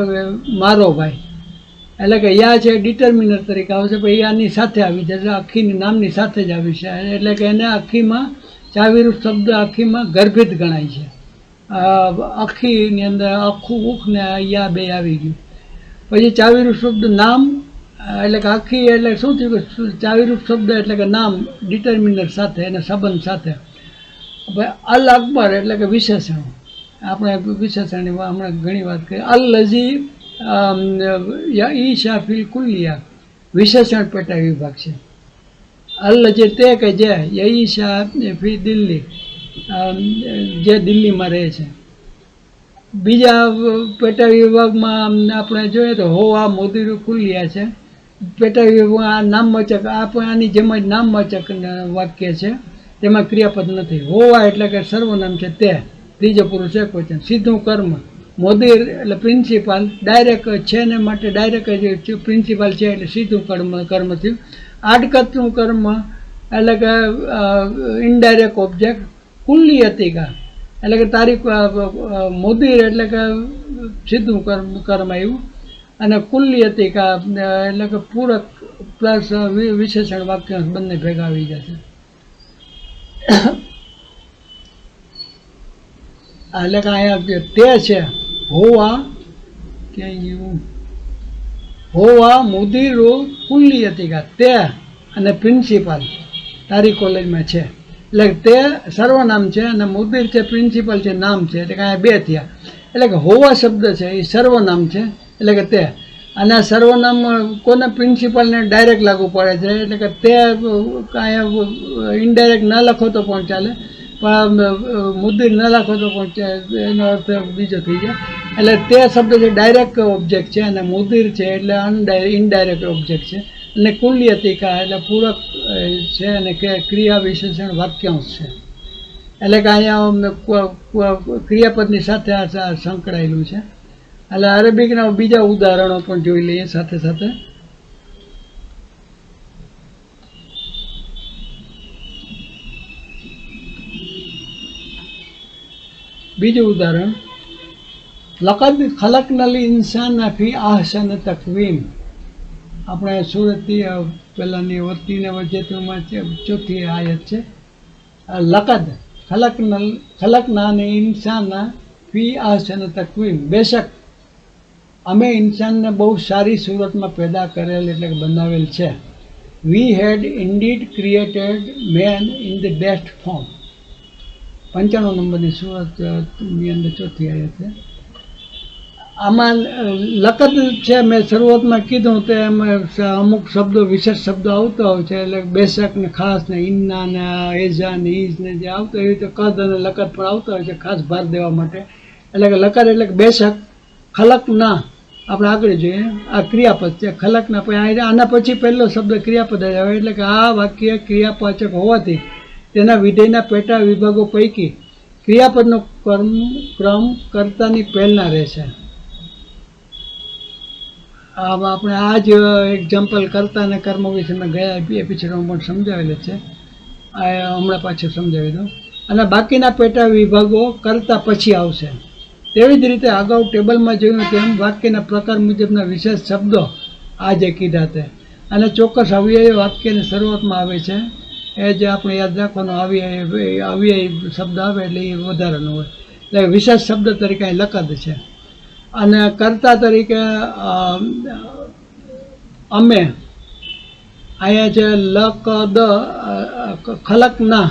Speaker 1: મારો ભાઈ. એટલે કે યા છે ડિટર્મિનર તરીકે આવશે, પણ યાની સાથે આવી જશે, આખીની નામની સાથે જ આવી છે. એટલે કે એને આખીમાં ચાવીરૂપ શબ્દ આખીમાં ગર્ભિત ગણાય છે. આખીની અંદર આખું ઉખ ને યા બે આવી ગયું. પછી ચાવીરૂપ શબ્દ નામ, એટલે કે આખી એટલે શું થયું કે ચાવીરૂપ શબ્દ એટલે કે નામ ડિટર્મિનર સાથે એના સંબંધ સાથે. અલ અકબર એટલે કે વિશેષણ, આપણે વિશેષણની હમણાં ઘણી વાત કરી. અલ લઝી ઈ શાફિલ કુલિયા વિશેષણ પેટા વિભાગ છે. અલ લઝી તે કે જે ઈ શાફી દિલ્હી જે દિલ્હીમાં રહે છે. બીજા પેટા વિભાગમાં આપણે જોઈએ તો હોવા મોદીરું કુલિયા છે. પેટા વિભાગમાં નામવાચક આની જેમ જ નામવાચક વાક્ય છે, તેમાં ક્રિયાપદ નથી. હોવા એટલે કે સર્વનામ છે તે, ત્રીજો પુરુષ એકવચન. સીધું કર્મ, મોદીર એટલે પ્રિન્સિપાલ, ડાયરેક્ટ છે ને માટે ડાયરેક્ટ પ્રિન્સિપાલ છે એટલે સીધું કર્મ થયું. આડકતનું કર્મ એટલે કે ઇનડાયરેક્ટ ઓબ્જેક્ટ. કુલ્લી હતીકા એટલે કે તારીખ, મોદીર એટલે કે સીધું કર્મ આવ્યું, અને કુલ્લી હતીકા એટલે કે પૂરક પ્લસ વિશેષણ વાક્ય બંને ભેગા આવી જશે. એટલે કે અહીંયા તે છે હોવા કે હોવા મુદીરો કુલ્લી હતીકા તે અને પ્રિન્સિપાલ તારી કોલેજમાં છે. એટલે તે સર્વનામ છે અને મુદીર છે પ્રિન્સિપલ છે નામ છે, એટલે કે અહીંયા બે થયા. એટલે કે હોવા શબ્દ છે એ સર્વનામ છે, એટલે કે તે, અને આ સર્વનામ કોને? પ્રિન્સિપલને ડાયરેક્ટ લાગુ પડે છે. એટલે કે તે અહીંયા ઇનડાયરેક્ટ ન લખો તો પણ ચાલે, પણ મુદીર ન લખો તો પણ એનો અર્થ બીજો થઈ જાય. એટલે તે શબ્દ છે ડાયરેક્ટ ઓબ્જેક્ટ છે, અને મુદીર છે એટલે ઇનડાયરેક્ટ ઓબ્જેક્ટ છે, અને કુલ્લી હતીકા એટલે પૂરક છે, અને ક્રિયા વિશેષણ વાક્યાંશ છે. એટલે કે અહીંયા ક્રિયાપદની સાથે આ સંકળાયેલું છે. એટલે અરેબિકના બીજા ઉદાહરણો પણ જોઈ લઈએ સાથે સાથે. બીજું ઉદાહરણ, લકદ ખલકનલ ઇન્સાન ફી આહસન તકવીમ. આપણે સુરતથી પહેલાંની વર્તીને વચ્ચેમાં ચોથી આયત છે. લકદ ખલકનાને ઇન્સાના ફી આહસન તકવીમ, બેશક અમે ઇન્સાનને બહુ સારી સુરતમાં પેદા કરેલ એટલે કે બનાવેલ છે. We had indeed created man in the best form. 95 નંબરની સુરતની અંદર ચોથી આયત છે. આમાં લકદ છે, મેં શરૂઆતમાં કીધું તો એમાં અમુક શબ્દો વિશેષ શબ્દો આવતા હોય છે. એટલે બેશક ને ખાસ ને ઇન્ના ને એઝા ને ઈઝ ને જે આવતા હોય તો કદ અને લકદ પણ આવતા હોય છે ખાસ ભાર દેવા માટે. એટલે કે લકદ એટલે કે બેશક, ખલક ના આપણે આગળ જોઈએ આ ક્રિયાપદ છે. ખલક ના પછી આના પછી પહેલો શબ્દ ક્રિયાપદ જ આવે. એટલે કે આ વાક્ય ક્રિયાપાચક હોવાથી તેના વિધેયના પેટા વિભાગો પૈકી ક્રિયાપદનો ક્રમ કર્તાની પહેલના રહેશે. આમાં આપણે આ જ એક્ઝામ્પલ કરતા અને કર્મ વિશે મેં ગયા એપિસોડમાં પણ સમજાવેલું છે, આ હમણાં પાછું સમજાવી દઉં. અને બાકીના પેટા વિભાગો કરતા પછી આવશે. તેવી જ રીતે અગાઉ ટેબલમાં જોયું તેમ વાક્યના પ્રકાર મુજબના વિશેષ શબ્દો આ જે કીધા તે, અને ચોક્કસ અવ્યય વાક્યની શરૂઆતમાં આવે છે. એ જે આપણે યાદ રાખવાનું, અવ્યય શબ્દ આવે એટલે એ વધારાનો હોય. એટલે વિશેષ શબ્દ તરીકે અહીં લકદ છે. અને કર્તા તરીકે અમે અહીંયા છે લકદ ખલકના,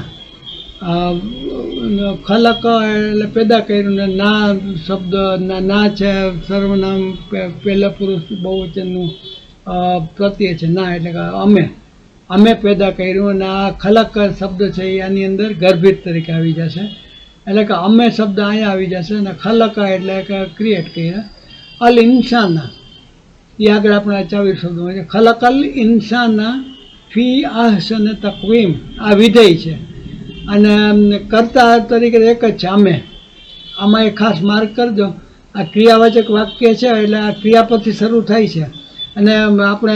Speaker 1: ખલક એટલે પેદા કર્યું, ને ના શબ્દ ના છે સર્વનામ પહેલા પુરુષ બહુવચનનું પ્રત્યય છે. ના એટલે કે અમે અમે પેદા કર્યું, અને આ ખલક શબ્દ છે એ આની અંદર ગર્ભિત તરીકે આવી જશે. એટલે કે અમે શબ્દ અહીંયા આવી જશે અને ખલક એટલે કે ક્રિએટ કર્યા. અલ ઇન્સાના એ આગળ આપણે 24 શબ્દો છે. ખલક અલ ઇન્સાના ફી આહસન તકવીમ, આ વિધેય છે અને કર્તા તરીકે એક જ છે અમે. આમાં એક ખાસ માર્ક કરજો, આ ક્રિયાવાચક વાક્ય છે એટલે આ ક્રિયાપદથી શરૂ થાય છે. અને આપણે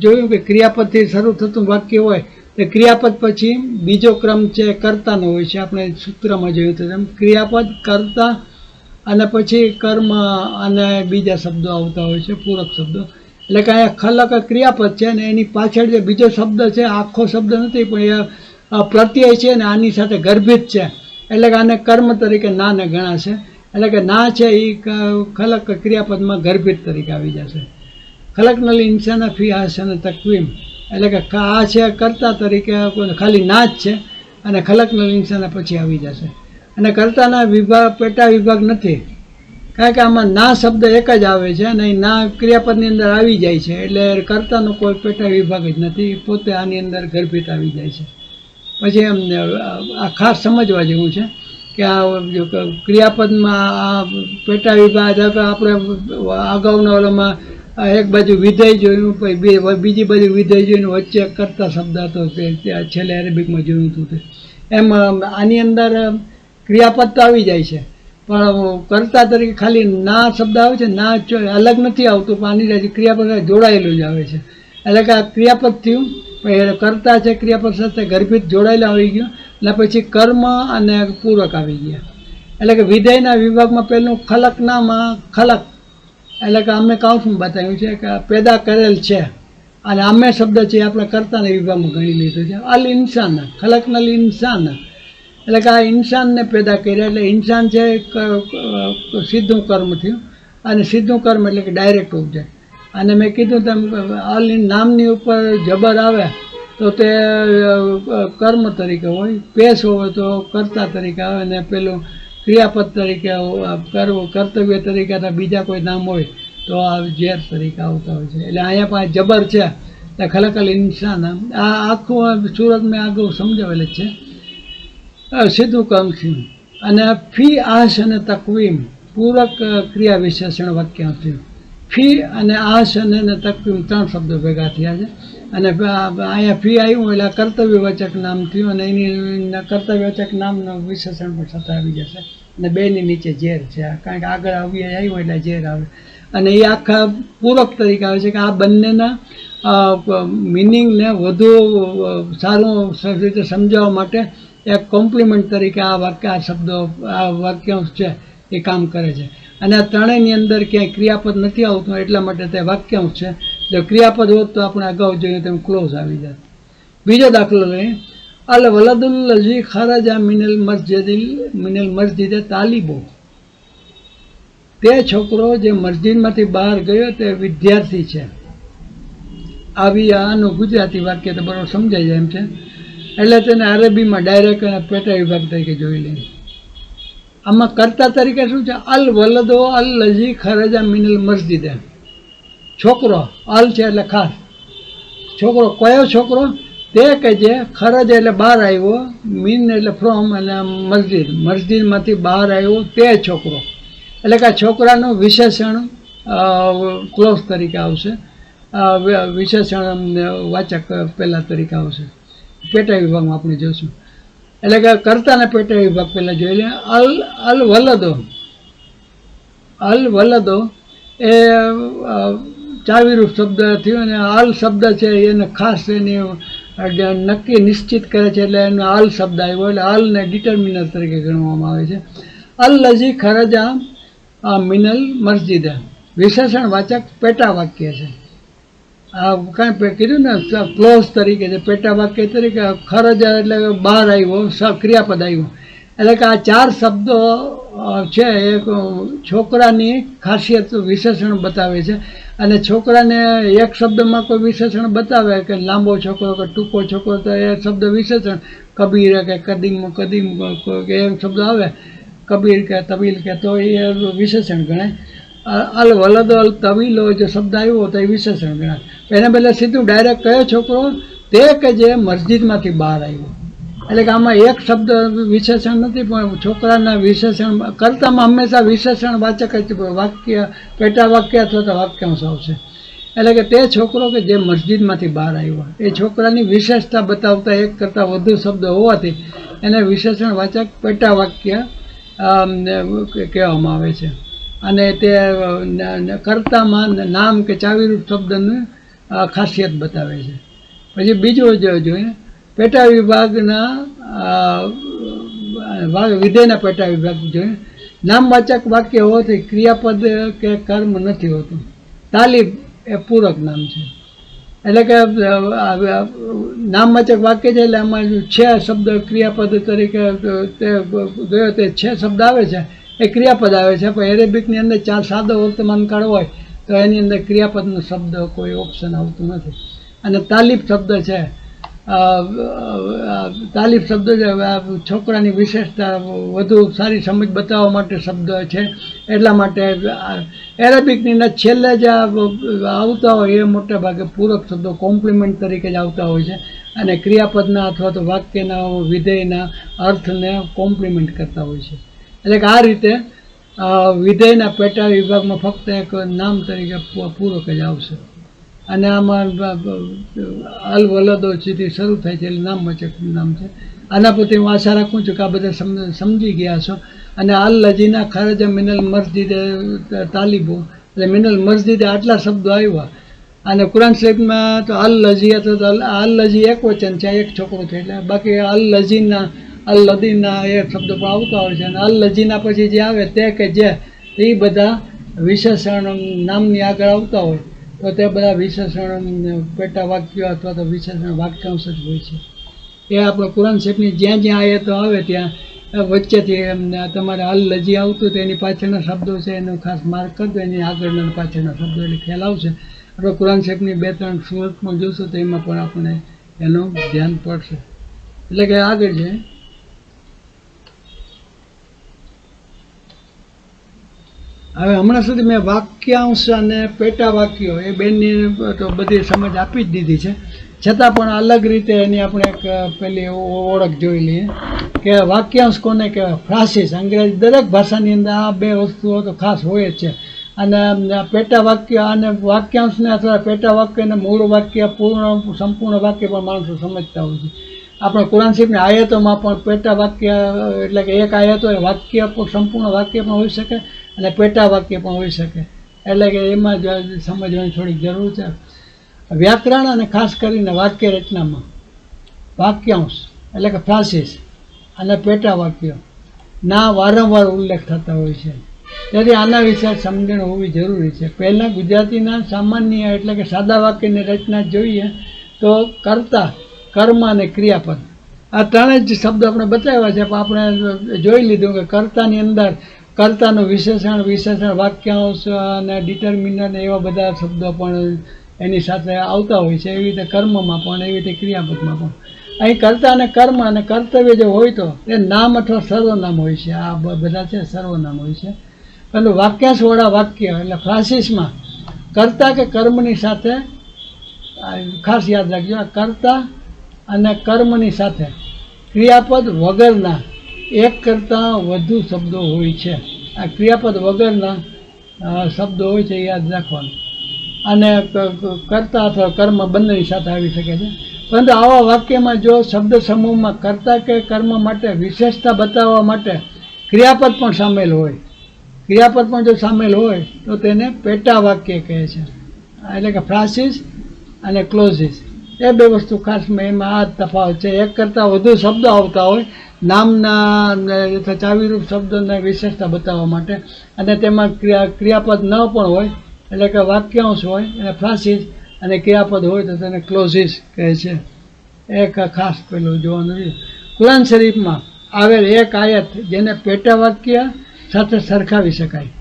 Speaker 1: જોયું કે ક્રિયાપદથી શરૂ થતું વાક્ય હોય તો ક્રિયાપદ પછી બીજો ક્રમ છે કર્તાનો હોય છે. આપણે સૂત્રમાં જોયું હતું એમ ક્રિયાપદ, કર્તા અને પછી કર્મ અને બીજા શબ્દો આવતા હોય છે, પૂરક શબ્દો. એટલે કે અહીંયા ખલક ક્રિયાપદ છે અને એની પાછળ જે બીજો શબ્દ છે, આખો શબ્દ નથી પણ એ પ્રત્યય છે ને આની સાથે ગર્ભિત છે, એટલે કે આને કર્મ તરીકે નાને ગણાશે. એટલે કે ના છે એ ખલક ક્રિયાપદમાં ગર્ભિત તરીકે આવી જશે. ખલકનલ ઇન્સાન ફી આહસન તકવીમ, એટલે કે આ છે કર્તા તરીકે ખાલી ના જ છે અને ખલકનલ ઇન્સાન પછી આવી જશે. અને કર્તાના વિભાગ, પેટા વિભાગ નથી, કારણ કે આમાં ના શબ્દ એક જ આવે છે અને ના ક્રિયાપદની અંદર આવી જાય છે, એટલે કર્તાનો કોઈ પેટા વિભાગ જ નથી, પોતે આની અંદર ગર્ભિત આવી જાય છે. પછી આ ખાસ સમજવા જેવું છે કે આ ક્રિયાપદમાં આ પેટા વિભાગ આપણે અગાઉના ઓલામાં એક બાજુ વિધેય જોયું, બીજી બાજુ વિધેય જોઈને વચ્ચે કર્તા શબ્દ હતો, તે છેલ્લે અરેબિકમાં જોયું હતું તે. એમ આની અંદર ક્રિયાપદ તો આવી જાય છે પણ કર્તા તરીકે ખાલી ના શબ્દ આવે છે, ના અલગ નથી આવતું પણ આની ક્રિયાપદ જોડાયેલું જ આવે છે. એટલે કે આ ક્રિયાપદ થયું, કર્તા છે ક્રિયાપદ સાથે ગર્ભિત જોડાયેલા આવી ગયું, એટલે પછી કર્મ અને પૂરક આવી ગયા. એટલે કે વિધેયના વિભાગમાં પહેલું ખલકનામાં ખલક, એટલે કે અમે કાઉન્સમાં બતાવ્યું છે કે પેદા કરેલ છે, અને અમે શબ્દ છે એ આપણે કર્તાના વિભાગમાં ગણી લીધું છે. અલ ઇન્સાન, ખલકનલ ઇન્સાન, એટલે કે આ ઇન્સાનને પેદા કર્યા, એટલે ઇન્સાન છે સીધું કર્મ થયું, અને સીધું કર્મ એટલે કે ડાયરેક્ટ ઓબ્જેક્ટ. અને મેં કીધું તેમ અલ નામની ઉપર જબર આવે તો તે કર્મ તરીકે હોય, પેશ હોય તો કર્તા તરીકે આવે, અને પેલું ક્રિયાપદ તરીકે કર્તવ્ય તરીકે બીજા કોઈ નામ હોય તો આ ઝેર તરીકે આવતા હોય છે. એટલે અહીંયા પાસે જબર છે એટલે ખલકલ ઇન્સાન, આ આખું સુરત મેં આગળ સમજાવેલ જ છે. સીધું કર્મ થયું. અને ફી આશ અને તકવીમ પૂરક ક્રિયા વિશેષણ વાક્ય થયું. ફી અને આશ અને તકવીમ 3 શબ્દો ભેગા થયા છે. અને અહીંયા ફી આવ્યું એટલે કર્તવ્યવાચક નામ થયું, અને એની કર્તવ્યવાચક નામનું વિશેષણ પણ સાથે આવી જશે. અને બેની નીચે ઝેર છે, કારણ કે આગળ આવ્યું એટલે ઝેર આવે, અને એ આખા પૂરક તરીકે આવે છે કે આ બંનેના મિનિંગને વધુ સારું રીતે સમજાવવા માટે એક કોમ્પ્લિમેન્ટ તરીકે આ વાક્ય, આ શબ્દો, આ વાક્યાંશ છે એ કામ કરે છે. અને આ ત્રણેયની અંદર ક્યાંય ક્રિયાપદ નથી આવતું એટલા માટે તે વાક્યાંશ છે. જો ક્રિયાપદ હોત તો આપણે અગાઉ જોયું તેમ ક્લોઝ આવી જાય. બીજો દાખલો લઈએ. અલ વલદુલ લઝી ખરજા મિનલ મસ્જિદે તાલિબો, તે છોકરો જે મસ્જિદમાંથી બહાર ગયો તે વિદ્યાર્થી છે. આવી આનું ગુજરાતી વાક્ય તો બરાબર સમજાઈ જાય એમ છે, એટલે તેને અરબીમાં ડાયરેક્ટ અને પેટા વિભાગ તરીકે જોઈ લઈએ. આમાં કર્તા તરીકે શું છે? અલ વલદો અલ લઝી ખરજા મિનલ મસ્જિદે, છોકરો, અલ છે એટલે ખાસ છોકરો. કયો છોકરો? તે કે જે ખરજ એટલે બહાર આવ્યો, મીન એટલે ફ્રોમ, અને મસ્જિદમાંથી બહાર આવ્યો તે છોકરો. એટલે કે આ છોકરાનું વિશેષણ ક્લોઝ તરીકે આવશે, વિશેષણ વાચક પહેલાં તરીકે આવશે. પેટા વિભાગમાં આપણે જોઈશું. એટલે કે કર્તાના પેટા વિભાગ પહેલાં જોઈ લે. અલ વલદો એ ચાવીરૂપ શબ્દ થયો, અને અલ શબ્દ છે એને ખાસ એની નક્કી નિશ્ચિત કરે છે, એટલે એનો અલ શબ્દ આવ્યો, એટલે અલને ડિટર્મિનર તરીકે ગણવામાં આવે છે. અલ લઝી ખરજા મિનલ મસ્જિદે, વિશેષણ વાચક પેટા વાક્ય છે. આ કાંઈ કીધું ને ક્લોઝ તરીકે છે, પેટા વાક્ય તરીકે. ખરજા એટલે બહાર આવ્યો, ક્રિયાપદ આવ્યું. એટલે કે આ 4 શબ્દો છે એ છોકરાની ખાસિયત વિશેષણ બતાવે છે. અને છોકરાને એક શબ્દમાં કોઈ વિશેષણ બતાવે કે લાંબો છોકરો કે ટૂંકો છોકરો, તો એ શબ્દ વિશેષણ, કબીર કે કદીમ કે એ શબ્દ આવે, કબીર કે તબીલ કે, તો એ વિશેષણ ગણાય. અલ વલદો અલ તવીલો જે શબ્દ આવ્યો તો એ વિશેષણ ગણાય. એના બદલે સીધું ડાયરેક્ટ કયો છોકરો? તે કે જે મસ્જિદમાંથી બહાર આવ્યો. એટલે કે આમાં એક શબ્દ વિશેષણ નથી, પણ છોકરાના વિશેષણ કરતામાં હંમેશા વિશેષણ વાચક જ વાક્ય, પેટા વાક્ય અથવા તો વાક્યાંશ આવશે. એટલે કે તે છોકરો કે જે મસ્જિદમાંથી બહાર આવ્યો, એ છોકરાની વિશેષતા બતાવતા એક કરતાં વધુ શબ્દ હોવાથી એને વિશેષણ વાચક પેટા વાક્ય કહેવામાં આવે છે. અને તે કર્તામાં નામ કે ચાવીરૂપ શબ્દની ખાસિયત બતાવે છે. પછી બીજું જોઈએ પેટા વિભાગના વિધેયના પેટા વિભાગ જોઈએ. નામવાચક વાક્ય હોવાથી ક્રિયાપદ કે કર્મ નથી હોતું. તાલીમ એ પૂરક નામ છે. એટલે કે નામવાચક વાક્ય છે એટલે આમાં 6 શબ્દ ક્રિયાપદ તરીકે તે ગયો તે 6 શબ્દ આવે છે એ ક્રિયાપદ આવે છે. પણ એરેબિકની અંદર 4 સાદો વર્તમાન કાળ હોય તો એની અંદર ક્રિયાપદનો શબ્દ કોઈ ઓપ્શન આવતું નથી. અને તાલીફ શબ્દ છે, તાલીફ શબ્દ છે છોકરાની વિશેષતા વધુ સારી સમજ બતાવવા માટે શબ્દ છે. એટલા માટે એરેબિકની અંદર છેલ્લે જ આવતા હોય એ મોટા ભાગે પૂરક શબ્દો કોમ્પ્લિમેન્ટ તરીકે જ આવતા હોય છે અને ક્રિયાપદના અથવા તો વાક્યના વિધેયના અર્થને કોમ્પ્લિમેન્ટ કરતા હોય છે. એટલે કે આ રીતે વિધેયના પેટા વિભાગમાં ફક્ત એક નામ તરીકે પૂરક જ આવશે. અને આમાં અલ વલદો સુધી શરૂ થાય છે એટલે નામવાચક નામ છે. આના પરથી હું આશા રાખું છું કે આ બધા સમજી ગયા છો. અને અલ લજીના ખરજ મિનલ મસ્જિદ તાલિબો, એટલે મિનલ મસ્જિદે આટલા શબ્દો આવ્યા. અને કુરાન શરીફમાં તો અલ લજી અથવા તો અલ લજી એક વચન છે, એક છોકરો છે, એટલે બાકી અલ લજીના અલ લદીના એ શબ્દો પણ આવતા હોય છે. અને અલ લજીના પછી જે આવે તે કે જે એ બધા વિશેષણ નામની આગળ આવતા હોય તો તે બધા વિશેષણ પેટા વાક્યો અથવા તો વિશેષણ વાક્યાંશ જ હોય છે. એ આપણે કુરાન શરીફની જ્યાં જ્યાં આયતો આવે ત્યાં વચ્ચેથી તમારે અલ લજી આવતું તો એની પાછળના શબ્દો છે એનો ખાસ માર્ક કરી દો, એની આગળના પાછળના શબ્દો એટલે ખ્યાલ આવશે. આપણે કુરાન શરીફની 2-3 સુરતમાં જોશું તો એમાં પણ આપણે એનું ધ્યાન પડશે. એટલે કે આગળ છે હવે હમણાં સુધી મેં વાક્યાંશ અને પેટા વાક્યો એ બેની તો બધી સમજ આપી જ દીધી છે. છતાં પણ અલગ રીતે એની આપણે એક પેલી ઓળખ જોઈ લઈએ કે વાક્યાંશ કોને કહેવાય. ફ્રાન્સિસ અંગ્રેજી દરેક ભાષાની અંદર આ 2 વસ્તુઓ તો ખાસ હોય જ છે. અને પેટા વાક્ય અને વાક્યાંશને અથવા પેટા વાક્યને મૂળ વાક્ય સંપૂર્ણ વાક્ય પણ માણસો સમજતા હોય છે. આપણે કુરાન શરીફની આયતોમાં પણ પેટા વાક્ય એટલે કે એક આયત હોય વાક્ય સંપૂર્ણ વાક્ય પણ હોઈ શકે અને પેટા વાક્ય પણ હોઈ શકે. એટલે કે એમાં જ સમજવાની થોડીક જરૂર છે. વ્યાકરણ અને ખાસ કરીને વાક્ય રચનામાં વાક્યાંશ એટલે કે ફ્રાન્સિસ અને પેટા વાક્યો ના વારંવાર ઉલ્લેખ થતા હોય છે. તેથી આના વિશે સમજણ હોવી જરૂરી છે. પહેલાં ગુજરાતીના સામાન્ય એટલે કે સાદા વાક્યની રચના જોઈએ તો કર્તા, કર્મ અને ક્રિયાપદ આ 3 જ શબ્દ આપણે બતાવ્યા છે. પણ આપણે જોઈ લીધું કે કર્તાની અંદર કર્તાનું વિશેષણ વાક્યાંશ અને ડિટર્મિનન્ટ એવા બધા શબ્દો પણ એની સાથે આવતા હોય છે. એવી રીતે કર્મમાં પણ એવી રીતે ક્રિયાપદમાં પણ. અહીં કર્તા અને કર્મ અને કર્તવ્ય જો હોય તો એ નામ અથવા સર્વનામ હોય છે. આ બધા છે સર્વનામ હોય છે. પરંતુ વાક્યાંશવાળા વાક્ય એટલે ફ્રાન્સિસમાં કર્તા કે કર્મની સાથે ખાસ યાદ રાખજો, આ કર્તા અને કર્મની સાથે ક્રિયાપદ વગરના એક કરતાં વધુ શબ્દો હોય છે. આ ક્રિયાપદ વગરના શબ્દો હોય છે યાદ રાખવાનું. અને કર્તા અથવા કર્મ બંનેની સાથે આવી શકે છે. પરંતુ આવા વાક્યમાં જો શબ્દ સમૂહમાં કર્તા કે કર્મ માટે વિશેષતા બતાવવા માટે ક્રિયાપદ પણ સામેલ હોય, ક્રિયાપદ પણ જો સામેલ હોય તો તેને પેટા વાક્ય કહે છે. એટલે કે ફ્રાન્સિસ અને ક્લોઝિસ એ 2 વસ્તુ ખાસ એમાં આ તફાવત છે. એક કરતાં વધુ શબ્દો આવતા હોય નામના અથવા ચાવીરૂપ શબ્દોને વિશેષતા બતાવવા માટે અને તેમાં ક્રિયાપદ ન પણ હોય એટલે કે વાક્યાંશ હોય અને ફ્રાન્સિસ અને ક્રિયાપદ હોય તો તેને ક્લોઝિસ કહે છે. એક ખાસ પેલું જોવાનું છે. કુરાન શરીફમાં આવેલ એક આયત જેને પેટા વાક્ય સાથે સરખાવી શકાય.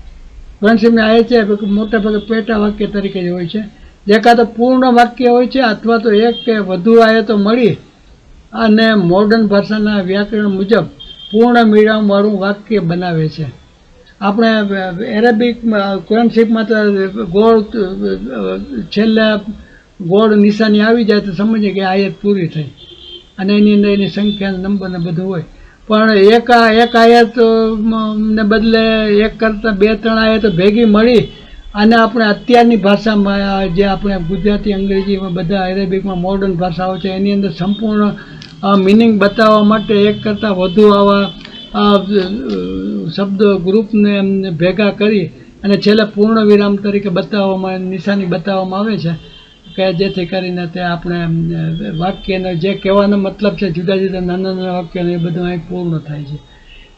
Speaker 1: કુરાન શરીફની આયત છે મોટા ભાગે પેટા વાક્ય તરીકે જ હોય છે. જે કાં તો પૂર્ણ વાક્ય હોય છે અથવા તો એક કે વધુ આયતો મળી અને મોડર્ન ભાષાના વ્યાકરણ મુજબ પૂર્ણ વિરામવાળું વાક્ય બનાવે છે. આપણે એરેબિક કુરાન શરીફમાં તો ગોળ છેલ્લે ગોળ નિશાની આવી જાય તો સમજીએ કે આયત પૂરી થઈ, અને એની અંદર એની સંખ્યા નંબર ને બધું હોય. પણ એક આયત ને બદલે એક કરતાં 2-3 આયતો ભેગી મળી અને આપણે અત્યારની ભાષામાં જે આપણે ગુજરાતી, અંગ્રેજીમાં, બધા અરેબિકમાં મોડર્ન ભાષાઓ છે એની અંદર સંપૂર્ણ મિનિંગ બતાવવા માટે એક કરતાં વધુ આવા શબ્દો ગ્રુપને ભેગા કરી અને છેલ્લે પૂર્ણ વિરામ તરીકે બતાવવામાં, નિશાની બતાવવામાં આવે છે કે જેથી કરીને તે આપણે વાક્યનો જે કહેવાનો મતલબ છે, જુદા જુદા નાના નાના વાક્યનો એ બધું અહીં પૂર્ણ થાય છે.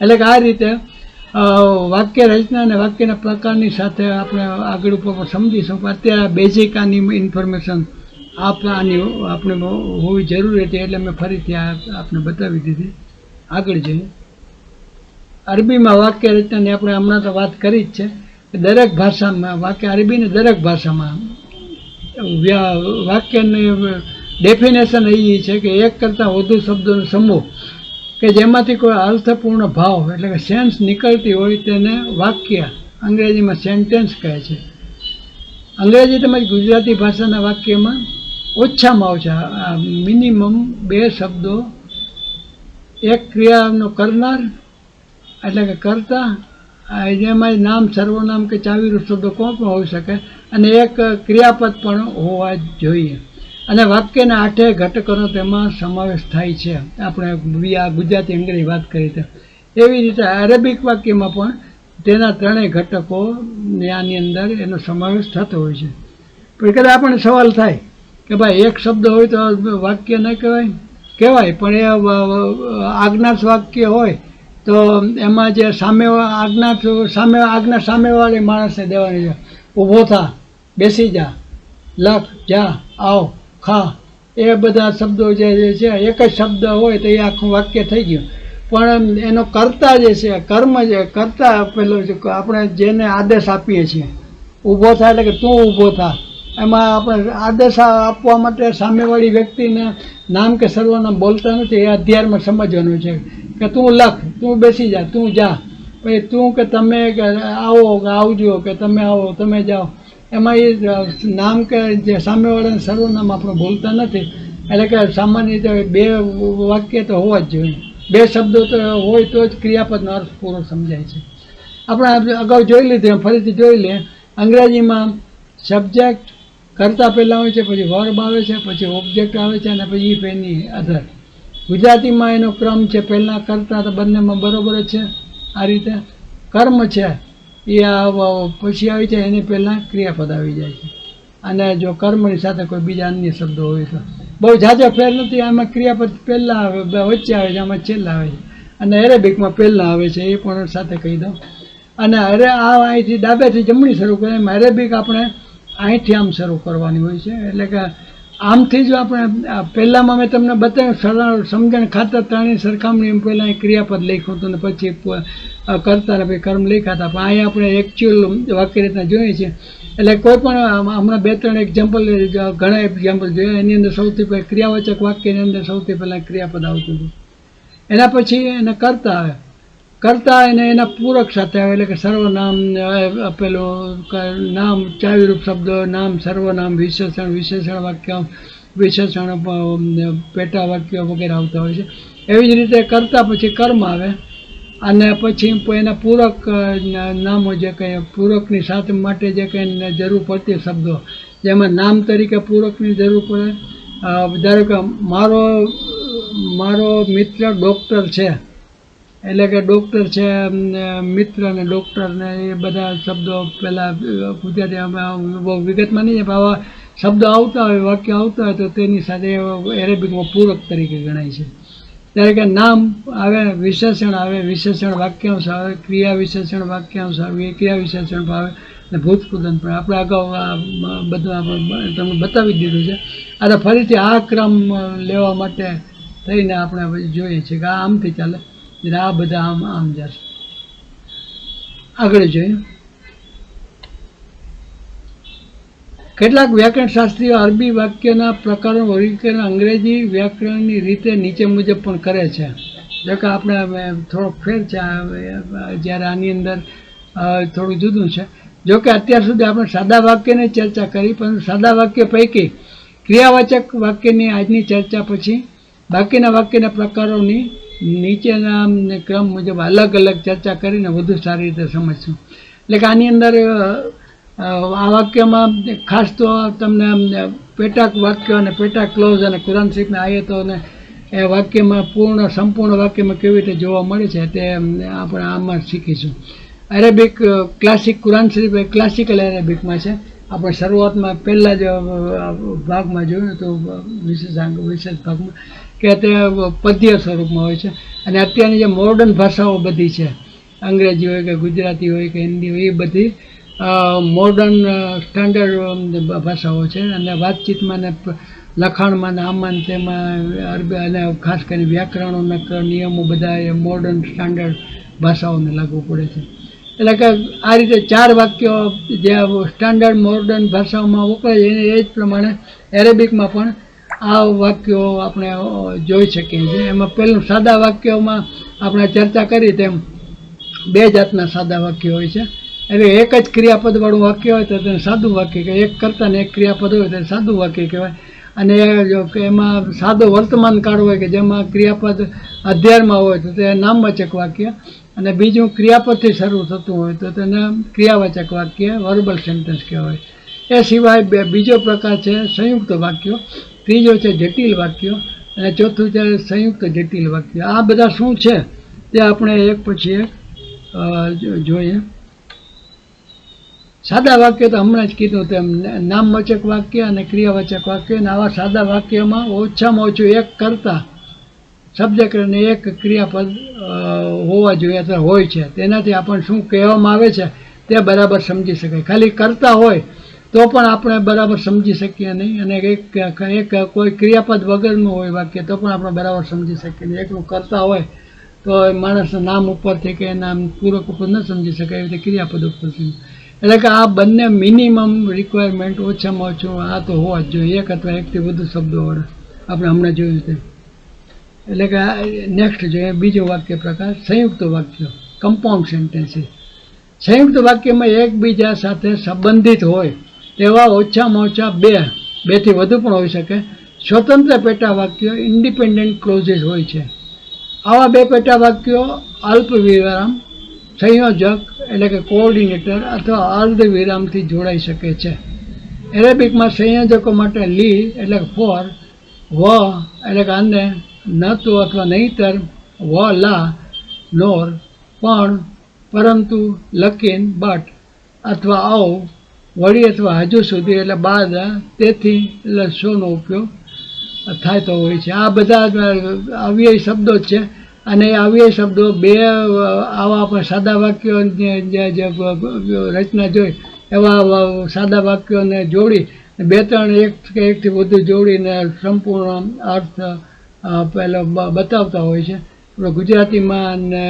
Speaker 1: એટલે કે આ રીતે વાક્ય રચના અને વાક્યના પ્રકારની સાથે આપણે આગળ ઉપર સમજીશું. પણ અત્યારે બેઝિક આની ઇન્ફોર્મેશન આની આપણે હોવી જરૂરી હતી, એટલે મેં ફરીથી આપણે બતાવી દીધી. આગળ જઈએ. અરબીમાં વાક્ય રચનાની આપણે હમણાં તો વાત કરી જ છે કે દરેક ભાષામાં વાક્ય, અરબીની દરેક ભાષામાં વાક્યની ડેફિનેશન એ છે કે એક કરતાં વધુ શબ્દોનો સમૂહ કે જેમાંથી કોઈ અર્થપૂર્ણ ભાવ એટલે કે સેન્સ નીકળતી હોય તેને વાક્ય, અંગ્રેજીમાં સેન્ટેન્સ કહે છે. અંગ્રેજી તેમજ ગુજરાતી ભાષાના વાક્યમાં ઓછામાં ઓછા મિનિમમ 2 શબ્દો, એક ક્રિયાનો કરનાર એટલે કે કર્તા, જેમાં નામ, સર્વનામ કે ચાવીરૂપ શબ્દો કોઈ પણ હોઈ શકે, અને એક ક્રિયાપદ પણ હોવા જોઈએ. અને વાક્યના 8 ઘટકોનો તેમાં સમાવેશ થાય છે. આપણે આ ગુજરાતી, અંગ્રેજી વાત કરી તો એવી રીતે અરેબિક વાક્યમાં પણ તેના 3 ઘટકો આની અંદર એનો સમાવેશ થતો હોય છે. પણ કદાચ આપણને સવાલ થાય કે ભાઈ એક શબ્દ હોય તો વાક્ય ન કહેવાય? કહેવાય, પણ એ આજ્ઞાર્થ વાક્ય હોય તો એમાં જે આજ્ઞા સામેવાળી માણસને દેવાની છે. ઊભો થા, બેસી જા, લખ, જા, આવ, ખા, એ બધા શબ્દો જે છે એક જ શબ્દ હોય તો એ આખું વાક્ય થઈ ગયું. પણ એનો કર્તા જે છે, કર્મ જે કર્તા, પેલો આપણે જેને આદેશ આપીએ છીએ, ઊભો થા એટલે કે તું ઊભો થા, એમાં આપણે આદેશ આપવા માટે સામેવાળી વ્યક્તિને નામ કે સર્વનામ બોલતા નથી. એ અધ્યાયમાં સમજવાનું છે કે તું લખ, તું બેસી જા, તું જા, પછી તું કે તમે કે આવો કે આવજો કે તમે આવો, તમે જાઓ, એમાં એ નામ કે જે સામેવાળાને સર્વનામ આપણે બોલતા નથી. એટલે કે સામાન્ય રીતે 2 વાક્ય તો હોવા જ જોઈએ, 2 શબ્દો તો હોય તો જ ક્રિયાપદનો અર્થ પૂરો સમજાય છે. આપણે અગાઉ જોઈ લીધું, ફરીથી જોઈ લઈએ. અંગ્રેજીમાં સબ્જેક્ટ કરતા પહેલાં હોય છે, પછી વર્બ આવે છે, પછી ઓબ્જેક્ટ આવે છે, અને પછી ઇફ એની અધર. ગુજરાતીમાં એનો ક્રમ છે પહેલાં કરતા, તો બંનેમાં બરાબર જ છે. આ રીતે કર્મ છે એ પછી આવી છે, એની પહેલાં ક્રિયાપદ આવી જાય છે. અને જો કર્મની સાથે કોઈ બીજા અન્ય શબ્દો હોય તો બહુ ઝાઝો ફેર નથી. આમાં ક્રિયાપદ પહેલાં આવે, વચ્ચે આવે છે, આમાં છેલ્લા આવે છે. અને એરેબિકમાં પહેલાં આવે છે, એ પણ સાથે કહી દઉં. અને અહીંથી ડાબેથી જમણી શરૂ કરીએ, એમ એરેબિક આપણે અહીંથી આમ શરૂ કરવાની હોય છે. એટલે કે આમથી જો આપણે પહેલાંમાં મેં તમને બતાવ્યું સમજણ ખાતર 3ની સરખામણી, પહેલાં એ ક્રિયાપદ લખ્યું હતું ને પછી કરતા ને પછી કર્મ લખ્યા હતા. પણ અહીંયા આપણે એકચ્યુઅલ વાક્ય રીતના જોઈએ છીએ. એટલે કોઈ પણ હમણાં 2-3 એક્ઝામ્પલ, ઘણા એક્ઝામ્પલ જોઈએ. એની અંદર સૌથી પહેલાં ક્રિયાવાચક વાક્યની અંદર સૌથી પહેલાં ક્રિયાપદ આવતું હતું. એના પછી એને કરતા આવે, કરતા એને એના પૂરક સાથે આવે, એટલે કે સર્વનામ, પેલું નામ, ચાવીરૂપ શબ્દો, નામ, સર્વનામ, વિશેષણ વાક્ય, વિશેષણ પેટા વાક્યો વગેરે આવતા હોય છે. એવી જ રીતે કરતા પછી કર્મ આવે, અને પછી એના પૂરક નામો જે કંઈ પૂરકની સાથે માટે જે કંઈ જરૂર પડતી શબ્દો, જેમાં નામ તરીકે પૂરકની જરૂર પડે. ધારો કે મારો મિત્ર ડૉક્ટર છે, એટલે કે ડૉક્ટર છે, મિત્ર ને ડૉક્ટર ને એ બધા શબ્દો પહેલાં ગુજરાતીમાં બહુ વિગતમાં નહીં, પણ આવા શબ્દો આવતા હોય, વાક્ય આવતા હોય તો તેની સાથે એરેબિકમાં પૂરક તરીકે ગણાય છે. ત્યારે કે નામ આવે, વિશેષણ આવે, વિશેષણ વાક્યાંશ આવે, ક્રિયા વિશેષણ વાક્યાંશ આવે, ક્રિયા વિશેષણ આવે, અને ભૂતકૃદંત પણ આપણે અગાઉ બધું આપણે તમને બતાવી દીધું છે. આ ફરીથી આ ક્રમ લેવા માટે થઈને આપણે જોઈએ છીએ કે આ આમથી ચાલે, એટલે આ બધા આમ જશે. આગળ જોઈએ. કેટલાક વ્યાકરણ શાસ્ત્રીઓ અરબી વાક્યના પ્રકારનું વર્ગીકરણ અંગ્રેજી વ્યાકરણની રીતે નીચે મુજબ પણ કરે છે. જો કે આપણે થોડોક ફેર છે જ્યારે આની અંદર થોડું જુદું છે. જો કે અત્યાર સુધી આપણે સાદા વાક્યની ચર્ચા કરી, પરંતુ સાદા વાક્ય પૈકી ક્રિયાવાચક વાક્યની આજની ચર્ચા પછી બાકીના વાક્યના પ્રકારોની નીચેના ક્રમ મુજબ અલગ અલગ ચર્ચા કરીને વધુ સારી રીતે સમજશું. એટલે કે આની અંદર આ વાક્યમાં ખાસ તો તમને પેટા વાક્ય અને પેટા ક્લોઝ અને કુરાન શરીફની આયતોને એ વાક્યમાં સંપૂર્ણ વાક્યમાં કેવી રીતે જોવા મળે છે તે આપણે આમાં શીખીશું. અરેબિક ક્લાસિક કુરાન શરીફ એ ક્લાસિકલ અરેબિકમાં છે. આપણે શરૂઆતમાં પહેલાં જ ભાગમાં જોયું તો વિશેષ ભાગમાં કે તે પદ્ય સ્વરૂપમાં હોય છે. અને અત્યારની જે મોડર્ન ભાષાઓ બધી છે, અંગ્રેજી હોય કે ગુજરાતી હોય કે હિન્દી હોય, એ બધી મોડર્ન સ્ટાન્ડર્ડ ભાષાઓ છે. અને વાતચીતમાં ને લખાણમાં ને આમાં તેમાં અરબી અને ખાસ કરીને વ્યાકરણોના નિયમો બધા એ મોડર્ન સ્ટાન્ડર્ડ ભાષાઓને લાગુ પડે છે. એટલે કે આ રીતે 4 વાક્યો જે સ્ટાન્ડર્ડ મોડર્ન ભાષાઓમાં વપરાય છે એ જ પ્રમાણે એરેબિકમાં પણ આ વાક્યો આપણે જોઈ શકીએ છીએ. એમાં પહેલું સાદા વાક્યોમાં આપણે ચર્ચા કરી તેમ 2 જાતના સાદા વાક્યો હોય છે. એટલે એક જ ક્રિયાપદવાળું વાક્ય હોય તો તેને સાદું વાક્ય કહેવાય. એક કરતા ને એક ક્રિયાપદ હોય તો સાદું વાક્ય કહેવાય. અને જો કે એમાં સાદો વર્તમાન કાળ હોય કે જેમાં ક્રિયાપદ અધ્યારમાં હોય તો તે નામવાચક વાક્ય, અને બીજું ક્રિયાપદથી શરૂ થતું હોય તો તેને ક્રિયાવાચક વાક્ય વર્બલ સેન્ટેન્સ કહેવાય. એ સિવાય બીજો પ્રકાર છે સંયુક્ત વાક્યો, ત્રીજો છે જટિલ વાક્યો, અને ચોથું છે સંયુક્ત જટિલ વાક્ય. આ બધા શું છે તે આપણે એક પછી એક જોઈએ. સાદા વાક્ય તો હમણાં જ કીધું તેમ નામવાચક વાક્ય અને ક્રિયાવાચક વાક્ય. અને આવા સાદા વાક્યમાં ઓછામાં ઓછું એક કરતા સબ્જેક્ટ અને એક ક્રિયાપદ હોવા જોઈએ અથવા હોય છે. તેનાથી આપણને શું કહેવામાં આવે છે તે બરાબર સમજી શકાય. ખાલી કરતા હોય તો પણ આપણે બરાબર સમજી શકીએ નહીં, અને એક કોઈ ક્રિયાપદ વગરનું હોય વાક્ય તો પણ આપણે બરાબર સમજી શકીએ નહીં. એકલું કરતા હોય તો માણસના નામ ઉપરથી કે એના પૂરક ઉપર ન સમજી શકાય, એવી રીતે ક્રિયાપદ ઉપરથી. એટલે કે આ બંને મિનિમમ રિક્વાયરમેન્ટ ઓછામાં ઓછું આ તો હોવા જ જોઈએ, એક અથવા એકથી વધુ શબ્દો વડે. આપણે હમણાં જોયું તે. એટલે કે નેક્સ્ટ જોઈએ બીજો વાક્ય પ્રકાર સંયુક્ત વાક્યો, કમ્પાઉન્ડ સેન્ટેન્સીસ. સંયુક્ત વાક્યમાં એકબીજા સાથે સંબંધિત હોય તેવા ઓછામાં ઓછા 2 થી વધુ પણ હોઈ શકે સ્વતંત્ર પેટા વાક્યો ઇન્ડિપેન્ડન્ટ ક્લોઝિસ હોય છે. આવા 2 પેટા વાક્યો અલ્પ વિરામ, સંયોજક એટલે કે કોઓર્ડિનેટર અથવા અર્ધ વિરામથી જોડાઈ શકે છે. એરેબિકમાં સંયોજકો માટે લી એટલે કે ફોર, વ એટલે કે અને, ન તો અથવા નહીતર, વ લા નોર, પણ, પરંતુ, લકીન બટ, અથવા આવ, વળી અથવા હજુ સુધી એટલે બાદ, તેથી એટલે શોનો ઉપયોગ થાય તો હોય છે. આ બધા અવ્યય શબ્દો જ છે. અને એ અવ્યય શબ્દો 2 આવા આપણે સાદા વાક્યો જે રચના જોઈ એવા સાદા વાક્યોને જોડી 2-3 એક કે એકથી વધુ જોડીને સંપૂર્ણ અર્થ પહેલો બતાવતા હોય છે. ગુજરાતીમાં ને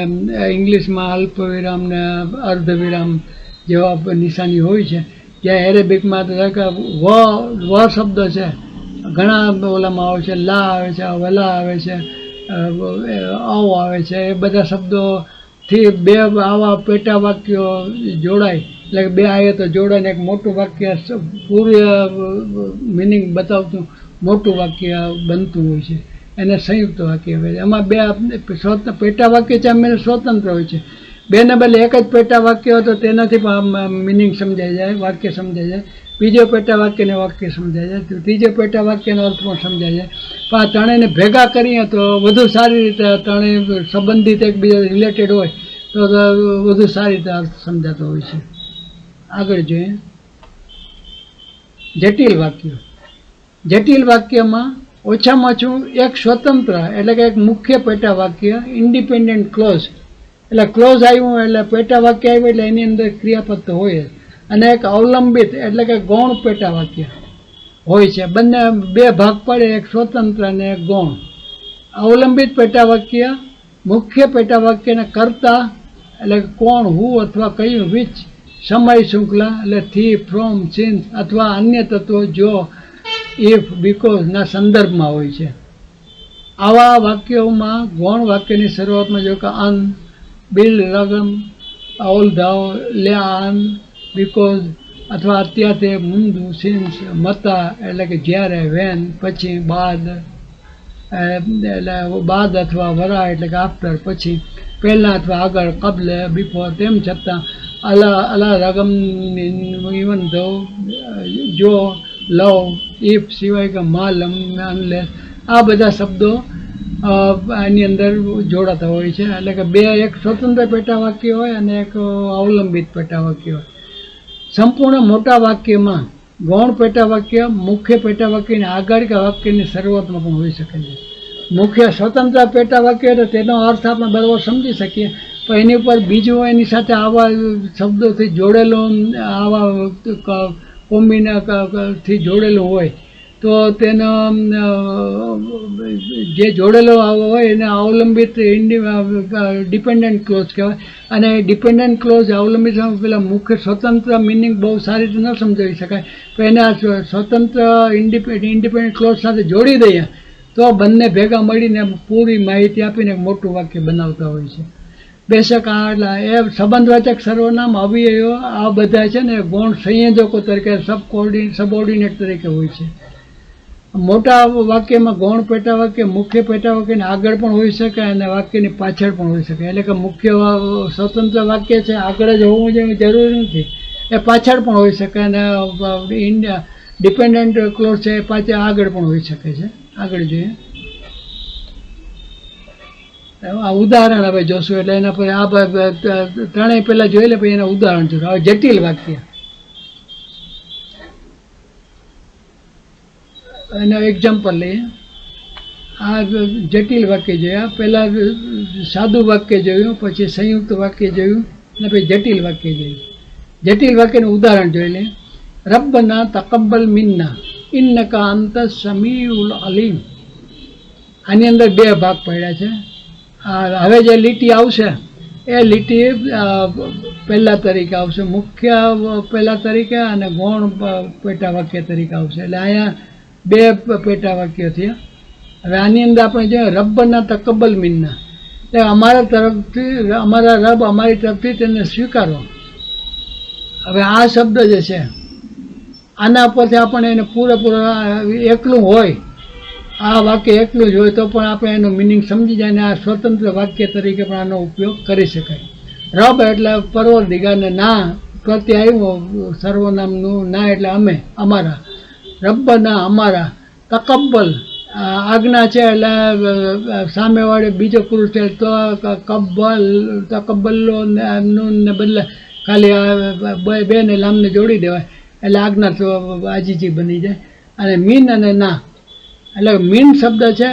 Speaker 1: ઇંગ્લિશમાં અલ્પ વિરામ ને અર્ધ વિરામ જેવા નિશાની હોય છે. જ્યાં એરેબિકમાં વ શબ્દ છે ઘણા ઓલામાં આવે છે, લા આવે છે, વલા આવે છે, આવ આવે છે. એ બધા શબ્દોથી 2 આવા પેટા વાક્યો જોડાય એટલે કે 2 આયતો જોડાઈને એક મોટું વાક્ય પૂરું મિનિંગ બતાવતું મોટું વાક્ય બનતું હોય છે. એને સંયુક્ત વાક્ય કહેવાય. એમાં 2 પેટા વાક્ય છે અમે સ્વતંત્ર હોય છે. 2 ને બદલે એક જ પેટા વાક્ય હોય તો તેનાથી પણ મિનિંગ સમજાઈ જાય, વાક્ય સમજાઈ જાય. બીજો પેટા વાક્યને વાક્ય સમજાય જાય, ત્રીજો પેટા વાક્યનો અર્થ પણ સમજાય જાય. પણ આ ત્રણેયને ભેગા કરીએ તો વધુ સારી રીતે ત્રણેય સંબંધિત એકબીજા રિલેટેડ હોય તો વધુ સારી રીતે અર્થ સમજાતો હોય છે. આગળ જોઈએ જટિલ વાક્યો. જટિલ વાક્યમાં ઓછામાં ઓછું એક સ્વતંત્ર એટલે કે એક મુખ્ય પેટા વાક્ય ઇન્ડિપેન્ડન્ટ ક્લોઝ, એટલે ક્લોઝ આવ્યું એટલે પેટા વાક્ય આવ્યું એટલે એની અંદર ક્રિયાપદ તો હોય જ, અને એક અવલંબિત એટલે કે ગૌણ પેટા વાક્ય હોય છે. બંને 2 ભાગ પડે, એક સ્વતંત્ર અને એક ગૌણ. અવલંબિત પેટા વાક્ય મુખ્ય પેટા વાક્યને કરતા એટલે કોણ, હું અથવા કયું, વિચ, સમય શૃંખલા એટલે થી, ફ્રોમ, સિન્સ અથવા અન્ય તત્વો જો, ઇફ, બીકોઝના સંદર્ભમાં હોય છે. આવા વાક્યોમાં ગૌણ વાક્યની શરૂઆતમાં જો કે અન, બિલ, રગમ, ઓલ ધાવ, લે આન, બીકોઝ, અથવા અત્યારે મુંદુ સિન્સ મતા એટલે કે જ્યારે વેન પછી બાદ એટલે બાદ અથવા વરા એટલે કે આફ્ટર પછી પહેલાં અથવા આગળ કબલે બિફોર તેમ છતાં અલા રગમ ઇવન ધો જો લવ ઇફ સિવાય કે માલમ અનલેસ આ બધા શબ્દો આની અંદર જોડાતા હોય છે. એટલે કે બે એક સ્વતંત્ર પેટા વાક્ય હોય અને એક અવલંબિત પેટા વાક્ય હોય. સંપૂર્ણ મોટા વાક્યમાં ગૌણ પેટા વાક્ય મુખ્ય પેટા વાક્યની આગળ કે વાક્યની શરૂઆતમાં પણ હોઈ શકે છે. મુખ્ય સ્વતંત્ર પેટા વાક્ય તો તેનો અર્થ આપણે બરાબર સમજી શકીએ, પણ એની ઉપર બીજું એની સાથે આવા શબ્દોથી જોડેલું આવા કોમ્બિનેથી જોડેલું હોય તો તેનો જે જોડેલો હોય એને અવલંબિત ડિપેન્ડન્ટ ક્લોઝ કહેવાય. અને ડિપેન્ડન્ટ ક્લોઝ અવલંબિત પેલા મુખ્ય સ્વતંત્ર મિનિંગ બહુ સારી રીતે ન સમજાવી શકાય, પણ એને આ સ્વતંત્ર ઇન્ડિપેન્ડન્ટ ક્લોઝ સાથે જોડી દઈએ તો બંને ભેગા મળીને પૂરી માહિતી આપીને મોટું વાક્ય બનાવતા હોય છે. બેશક આ એ સંબંધવાચક સર્વનામ અવયવો આ બધા છે ને ગૌણ સંયોજકો તરીકે સબઓર્ડિનેટ તરીકે હોય છે. મોટા વાક્યમાં ગૌણ પેટા વાક્ય મુખ્ય પેટા વાક્યની આગળ પણ હોઈ શકે અને વાક્યની પાછળ પણ હોઈ શકે. એટલે કે મુખ્ય સ્વતંત્ર વાક્ય છે આગળ જ હોવું જોઈએ જરૂરી નથી, એ પાછળ પણ હોઈ શકે અને ડિપેન્ડન્ટ ક્લોઝ છે એ પાછળ આગળ પણ હોઈ શકે છે. આગળ જોઈએ આ ઉદાહરણ હવે જોશું એટલે એના પર આ ત્રણેય પહેલાં જોઈ લે પછી એના ઉદાહરણ જોશું. હવે જટિલ વાક્ય એનો એક્ઝામ્પલ લઈએ. આ જટિલ વાક્ય જોયા, પહેલાં સાદું વાક્ય જોયું, પછી સંયુક્ત વાક્ય જોયું અને પછી જટિલ વાક્ય જોયું. જટિલ વાક્યનું ઉદાહરણ જોઈ લે. રબ્બના તકબ્બલ મિન્ના ઇન્નકા અંત સમીઉલ અલીમ. આની અંદર બે ભાગ પડ્યા છે. હવે જે લીટી આવશે એ લીટી પહેલા તરીકે આવશે, મુખ્ય પહેલા તરીકે અને ગૌણ પેટા વાક્ય તરીકે આવશે. એટલે અહીંયા બે પેટા વાક્યો થયા. હવે આની અંદર આપણે જોઈએ રબ્બના તકબ્બલ મિન્ના એટલે અમારા તરફથી અમારા રબ અમારી તરફથી તેને સ્વીકારો. હવે આ શબ્દ જે છે આના પરથી આપણે એને પૂરેપૂરો એકલું હોય આ વાક્ય એકલું જ હોય તો પણ આપણે એનું મિનિંગ સમજી જાય ને આ સ્વતંત્ર વાક્ય તરીકે પણ આનો ઉપયોગ કરી શકાય. રબ એટલે પરવરદિગારને ના પ્રત્યે આવ્યું સર્વનામનું, ના એટલે અમે અમારા, રબ્બના અમારા, તકબ્બલ આજ્ઞા છે એટલે સામેવાળે બીજો પુરુષ છે તો તકબ્બલો ને બદલે ખાલી બે ને લામને જોડી દેવાય એટલે આજ્ઞા તો આજીજી બની જાય. અને મીન અને ના એટલે મીન શબ્દ છે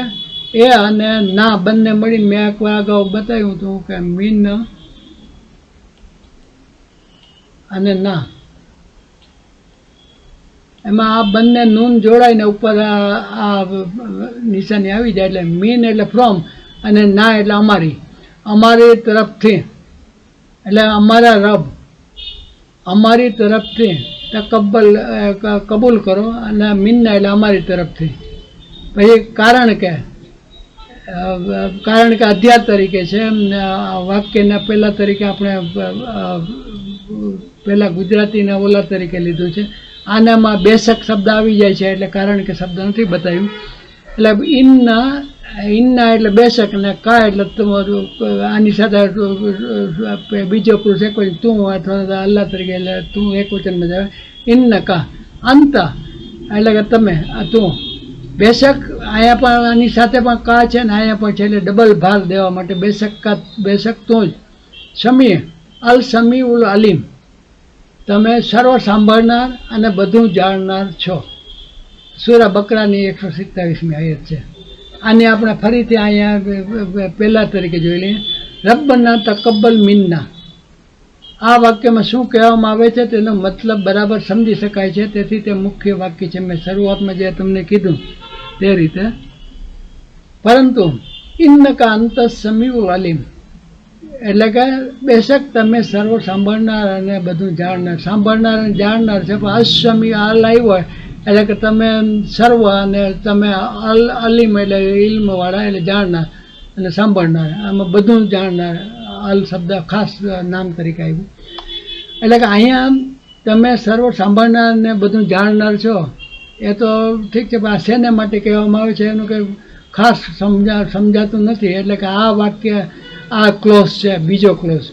Speaker 1: એ અને ના બંને મળીને મેં એક વાર અગાઉ બતાવ્યું હતું કે મીન અને ના એમાં આ બંને નૂન જોડાઈને ઉપર આ નિશાની આવી જાય એટલે મીન એટલે ફ્રોમ અને ના એટલે અમારી, અમારી તરફથી એટલે અમારા રબ અમારી તરફથી તકબ્બલ કબૂલ કરો અને મીનના એટલે અમારી તરફથી. પછી કારણ કે અધ્યાર તરીકે છે વાક્યના પહેલા તરીકે આપણે પહેલાં ગુજરાતીના ઓલા તરીકે લીધું છે. આનામાં બેશક શબ્દ આવી જાય છે એટલે કારણ કે શબ્દ નથી બતાવ્યું. એટલે ઇન્ના એટલે બેશક ને કા એટલે તમારું આની સાથે બીજો પુરુષ એક વચન તું અથવા અલ્લાહ તરીકે એટલે તું એક વચનમાં જાય. ઇન્ન કા અંત એટલે કે તમે તું. બેશક અહીંયા પણ આની સાથે પણ કા છે ને અહીંયા પણ છે એટલે ડબલ ભાર દેવા માટે બેશક તું જ. સમી અલ સમી ઉલ અલીમ તમે સર્વ સાંભળનાર અને બધું જાણનાર છો. સૂરા બકરાની 127મી આયત છે. આને આપણે ફરીથી અહીંયા પહેલા તરીકે જોઈ લઈએ. રબ્બના તકબ્બલ મિન્ના આ વાક્યમાં શું કહેવામાં આવે છે તેનો મતલબ બરાબર સમજી શકાય છે, તેથી તે મુખ્ય વાક્ય છે. મેં શરૂઆતમાં જે તમને કીધું તે રીતે. પરંતુ ઇન્નકા અંત સમીઉલ અલીમ એટલે કે બેશક તમે સર્વ સાંભળનાર અને બધું જાણનાર. સાંભળનાર અને જાણનાર છે પણ અસમી અલ આવ્યો હોય એટલે કે તમે સર્વ અને તમે અલીમ એટલે ઇલ્મવાળા એટલે જાણનાર અને સાંભળનાર, આમાં બધું જાણનાર અલ શબ્દ ખાસ નામ તરીકે આવ્યું. એટલે કે અહીંયા તમે સર્વ સાંભળનાર ને બધું જાણનાર છો એ તો ઠીક છે, પણ આ શેને માટે કહેવામાં આવે છે એનું કંઈ ખાસ સમજાતું નથી. એટલે કે આ વાક્ય, આ ક્લોઝ છે, બીજો ક્લોઝ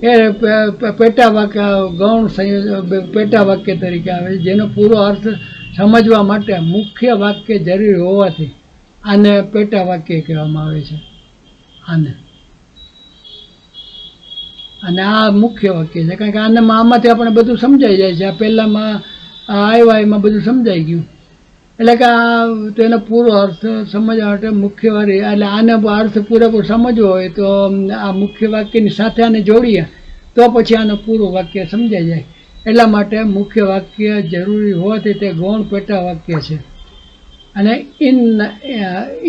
Speaker 1: એ પેટા વાક્ય, ગૌણ સંયોજક પેટા વાક્ય તરીકે આવે છે, જેનો પૂરો અર્થ સમજવા માટે મુખ્ય વાક્ય જરૂરી હોવાથી આને પેટા વાક્ય કહેવામાં આવે છે. અને આ મુખ્ય વાક્ય છે, કારણ કે આમાંથી આપણે બધું સમજાઈ જાય છે. આ પહેલામાં આવ્યા એમાં બધું સમજાઈ ગયું. એટલે કે આ તેનો પૂરો અર્થ સમજવા માટે મુખ્ય વારી, એટલે આને અર્થ પૂરેપૂરો સમજવો હોય તો આ મુખ્ય વાક્યની સાથે આને જોડીએ તો પછી આનું પૂરું વાક્ય સમજાઈ જાય. એટલા માટે મુખ્ય વાક્ય જરૂરી હોવાથી તે ગૌણ પેટા વાક્ય છે. અને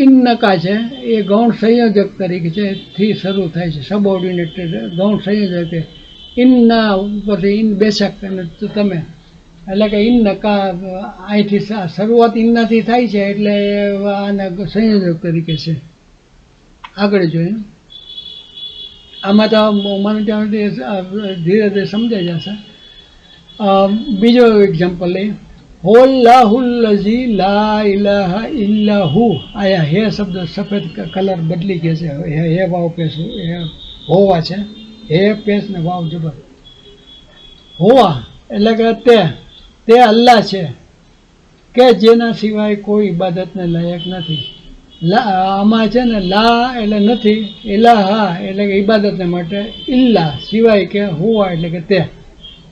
Speaker 1: ઇન્નકા છે એ ગૌણ સંયોજક તરીકે છે થી શરૂ થાય છે, સબઓર્ડિનેટેડ ગૌણ સંયોજક છે. ઇન્ના ઉપરથી ઇન બેશક અને તમે, એટલે કે ઇન્નકા અહીંથી શરૂઆત ઇન્નાથી થાય છે એટલે આના સંયોજક તરીકે છે. આગળ જોઈએ, આમાં તો મને ત્યાં ધીરે ધીરે સમજાઈ જશે. બીજો એક્ઝામ્પલ લઈએ, હોલ્લાહુલ્લઝી લા ઇલાહા ઇલ્લાહુ. આયા હે શબ્દ સફેદ કલર બદલી ગયા છે. હે વાવ પેસ હોવા છે, હે પેસ ને વાવ જબર. હોવા એટલે કે તે અલ્લાહ છે કે જેના સિવાય કોઈ ઇબાદતને લાયક નથી. આમાં છે ને લા એટલે નથી, ઇલાહા એટલે કે ઇબાદતને માટે, ઇલ્લા સિવાય કે હોવા એટલે કે તે,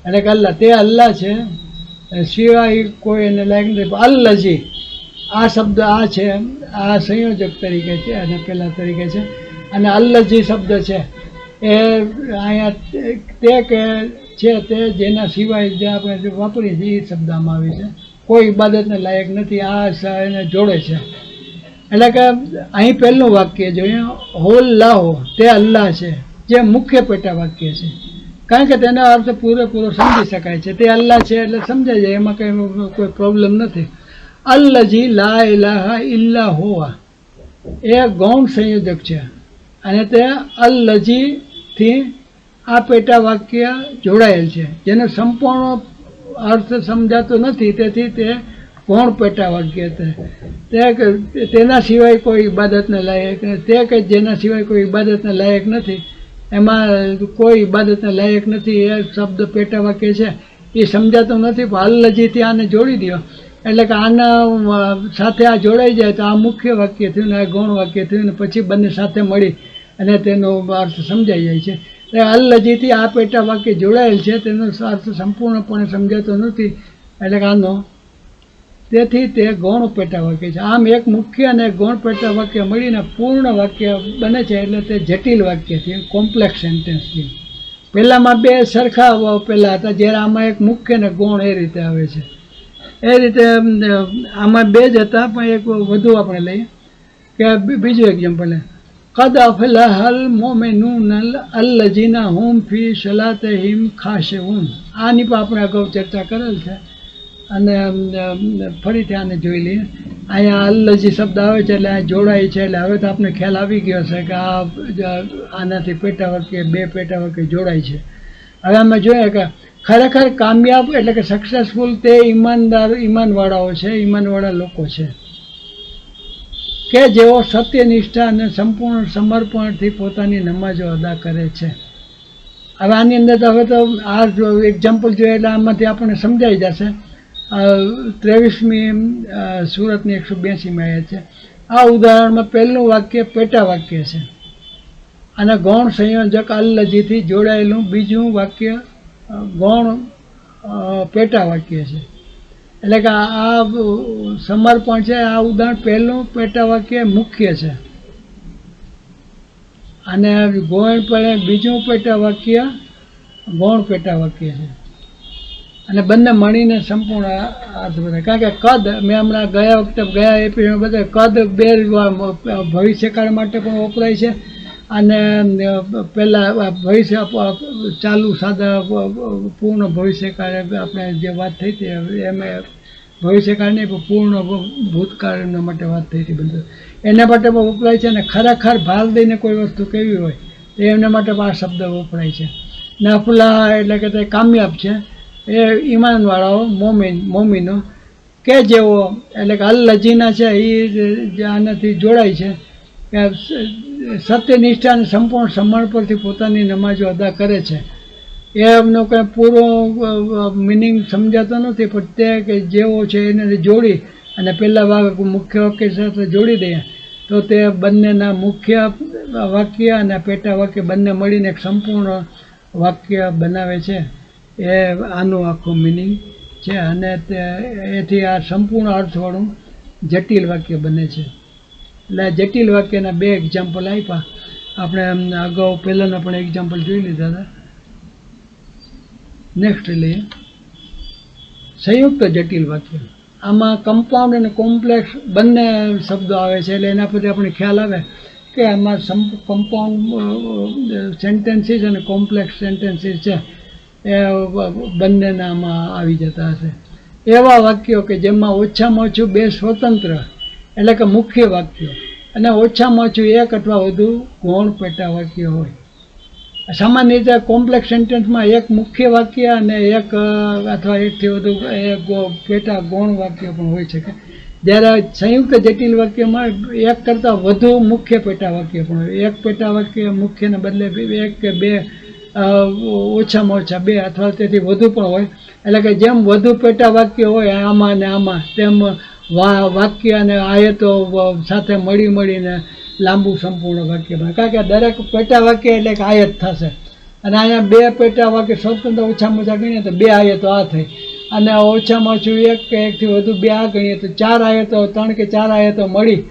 Speaker 1: એટલે કે અલ્લાહ, તે અલ્લાહ છે સિવાય કોઈ એને લાયક નથી. અલ્લજી આ શબ્દ આ છે, આ સંયોજક તરીકે છે અને પહેલા તરીકે છે. અને અલ્લજી શબ્દ છે એ અહીંયા તે કે છે તે જેના સિવાય જે આપણે વાપરીએ છીએ એ શબ્દ આમાં આવે છે. કોઈ ઇબાદતને લાયક નથી, આ એને જોડે છે. એટલે કે અહીં પહેલું વાક્ય જોઈએ, હોલ્લાહો તે અલ્લાહ છે, જે મુખ્ય પેટા વાક્ય છે, કારણ કે તેનો અર્થ પૂરેપૂરો સમજી શકાય છે. તે અલ્લાહ છે એટલે સમજાઈ જાય, એમાં કંઈ કોઈ પ્રોબ્લેમ નથી. અલ્લજી લા ઇલાહા ઇલ્લા હોવા એ ગૌણ સંયોજક છે અને તે અલ્લજીથી આ પેટા વાક્ય જોડાયેલ છે, જેનો સંપૂર્ણ અર્થ સમજાતો નથી, તેથી તે ગૌણ પેટા વાક્ય તેના સિવાય કોઈ ઇબાદતને લાયક, તે કે જેના સિવાય કોઈ ઇબાદતને લાયક નથી, એમાં કોઈ ઇબાદતને લાયક નથી એ શબ્દ પેટા વાક્ય છે એ સમજાતું નથી. પણ અલ્લજીથી આને જોડી દો એટલે કે આના સાથે આ જોડાઈ જાય તો આ મુખ્ય વાક્ય થયું ને આ ગૌણ વાક્ય થયું ને પછી બંને સાથે મળી અને તેનો અર્થ સમજાઈ જાય છે. અલ્લજીથી આ પેટા વાક્ય જોડાયેલ છે, તેનો અર્થ સંપૂર્ણપણે સમજાતો નથી, એટલે કે આનો, તેથી તે ગૌણ પેટા વાક્ય છે. આમ એક મુખ્ય અને ગૌણ પેટા વાક્ય મળીને પૂર્ણ વાક્ય બને છે, એટલે તે જટિલ વાક્ય થયું, કોમ્પ્લેક્સ સેન્ટેન્સ થયું. પહેલામાં બે સરખા પહેલાં હતા, જ્યારે આમાં એક મુખ્ય અને ગૌણ એ રીતે આવે છે. એ રીતે આમાં બે જ હતા, પણ એક વધુ આપણે લઈએ કે બીજું એક્ઝામ્પલ, કદ અફલહલ મોમિનૂન અલ્લઝીના હુમ ફી સલાતહિમ ખાશિઉન. આની પણ આપણે અગાઉ ચર્ચા કરેલ છે અને ફરીથી આને જોઈ લઈએ. અહીંયા અલ્લજી શબ્દ આવે છે એટલે આ જોડાય છે, એટલે હવે તો આપણે ખ્યાલ આવી ગયો છે કે આનાથી પેટા વાક્ય, બે પેટા વાક્ય જોડાય છે. હવે અમે જોઈએ કે ખરેખર કામયાબ એટલે કે સક્સેસફુલ તે ઈમાનવાળાઓ છે, ઈમાનવાળા લોકો છે કે જેઓ સત્યનિષ્ઠા અને સંપૂર્ણ સમર્પણથી પોતાની નમાજો અદા કરે છે. હવે આની અંદર તો હવે તો આ એક્ઝામ્પલ જોઈએ એટલે આમાંથી આપણને સમજાઈ જશે. 23મી સુરતની 182માં આયત છે. આ ઉદાહરણમાં પહેલું વાક્ય પેટા વાક્ય છે અને ગૌણ સંયોજક અલ્લજીથી જોડાયેલું બીજું વાક્ય ગૌણ પેટા વાક્ય છે. એટલે કે આ સમર્પણ છે, આ ઉદાહરણ પહેલું પેટા વાક્ય મુખ્ય છે અને બીજું પેટા વાક્ય ગૌણ પેટા વાક્ય છે અને બંને મળીને સંપૂર્ણ અર્થ બધા. કારણ કે કદ મેં હમણાં ગયા એપિસોડમાં બધા કદ બે ભવિષ્યકાળ માટે પણ વપરાય છે અને પહેલાં ભવિષ્ય ચાલુ સાદા પૂર્ણ ભવિષ્યકાળ આપણે જે વાત થઈ હતી એમાં ભવિષ્યકાળ નહીં પણ પૂર્ણ ભૂતકાળના માટે વાત થઈ હતી બધું, એના માટે પણ વપરાય છે. અને ખરેખર ભાર દઈને કોઈ વસ્તુ કેવી હોય તો એમના માટે પણ આ શબ્દ વપરાય છે. નફલા એટલે કે તે કામયાબ છે એ ઈમાનવાળાઓ મોમીનો કે જેવો એટલે કે અલ લજીના છે એ આનાથી જોડાય છે કે સત્યનિષ્ઠા અને સંપૂર્ણ સમર્પણથી પોતાની નમાજો અદા કરે છે. એમનો કંઈ પૂરો મિનિંગ સમજાતો નથી, પણ તે કે જેવો છે એને જોડી અને પહેલાં મુખ્ય વાક્ય સાથે જોડી દઈએ તો તે બંનેના મુખ્ય વાક્ય અને પેટા વાક્ય બંને મળીને એક સંપૂર્ણ વાક્ય બનાવે છે. એ આનું આખું મિનિંગ છે અને એથી આ સંપૂર્ણ અર્થવાળું જટિલ વાક્ય બને છે. એટલે જટિલ વાક્યના 2 એક્ઝામ્પલ આપ્યા આપણે. અગાઉ પહેલાંના પણ એક્ઝામ્પલ જોઈ લીધા હતા. નેક્સ્ટ લઈએ સંયુક્ત જટિલ વાક્ય. આમાં કમ્પાઉન્ડ અને કોમ્પ્લેક્સ બંને શબ્દો આવે છે, એટલે એના પરથી આપણે ખ્યાલ આવે કે આમાં કમ્પાઉન્ડ સેન્ટેન્સીસ અને કોમ્પ્લેક્સ સેન્ટેન્સીસ છે એ બંનેના આમાં આવી જતા હશે. એવા વાક્યો કે જેમાં ઓછામાં ઓછું 2 સ્વતંત્ર એટલે કે મુખ્ય વાક્યો અને ઓછામાં ઓછું 1 અથવા વધુ ગૌણ પેટા વાક્ય હોય. સામાન્ય રીતે કોમ્પ્લેક્સ સેન્ટેન્સમાં 1 મુખ્ય વાક્ય અને 1 અથવા 1થી વધુ પેટા ગૌણ વાક્ય પણ હોઈ શકે, જ્યારે સંયુક્ત જટિલ વાક્યમાં 1 કરતાં વધુ મુખ્ય પેટા વાક્ય પણ હોય. 1 પેટા વાક્ય મુખ્યને બદલે 1 કે 2 ઓછામાં ઓછા 2 અથવા તેથી વધુ પણ હોય. એટલે કે જેમ વધુ પેટા વાક્ય હોય આમાં અને આમાં, તેમ વાક્ય અને આયતો સાથે મળીને લાંબુ સંપૂર્ણ વાક્ય બને. કારણ કે દરેક પેટા વાક્ય એટલે એક આયત થશે અને અહીંયા 2 પેટા વાક્ય સ્વતંત્ર ઓછામાં ઓછા ગણીએ તો 2 આયતો આ થઈ, અને ઓછામાં ઓછું 1 કે 1થી વધુ 2 આ ગણીએ તો 4 આયતો 3 કે 4 આયતો મળી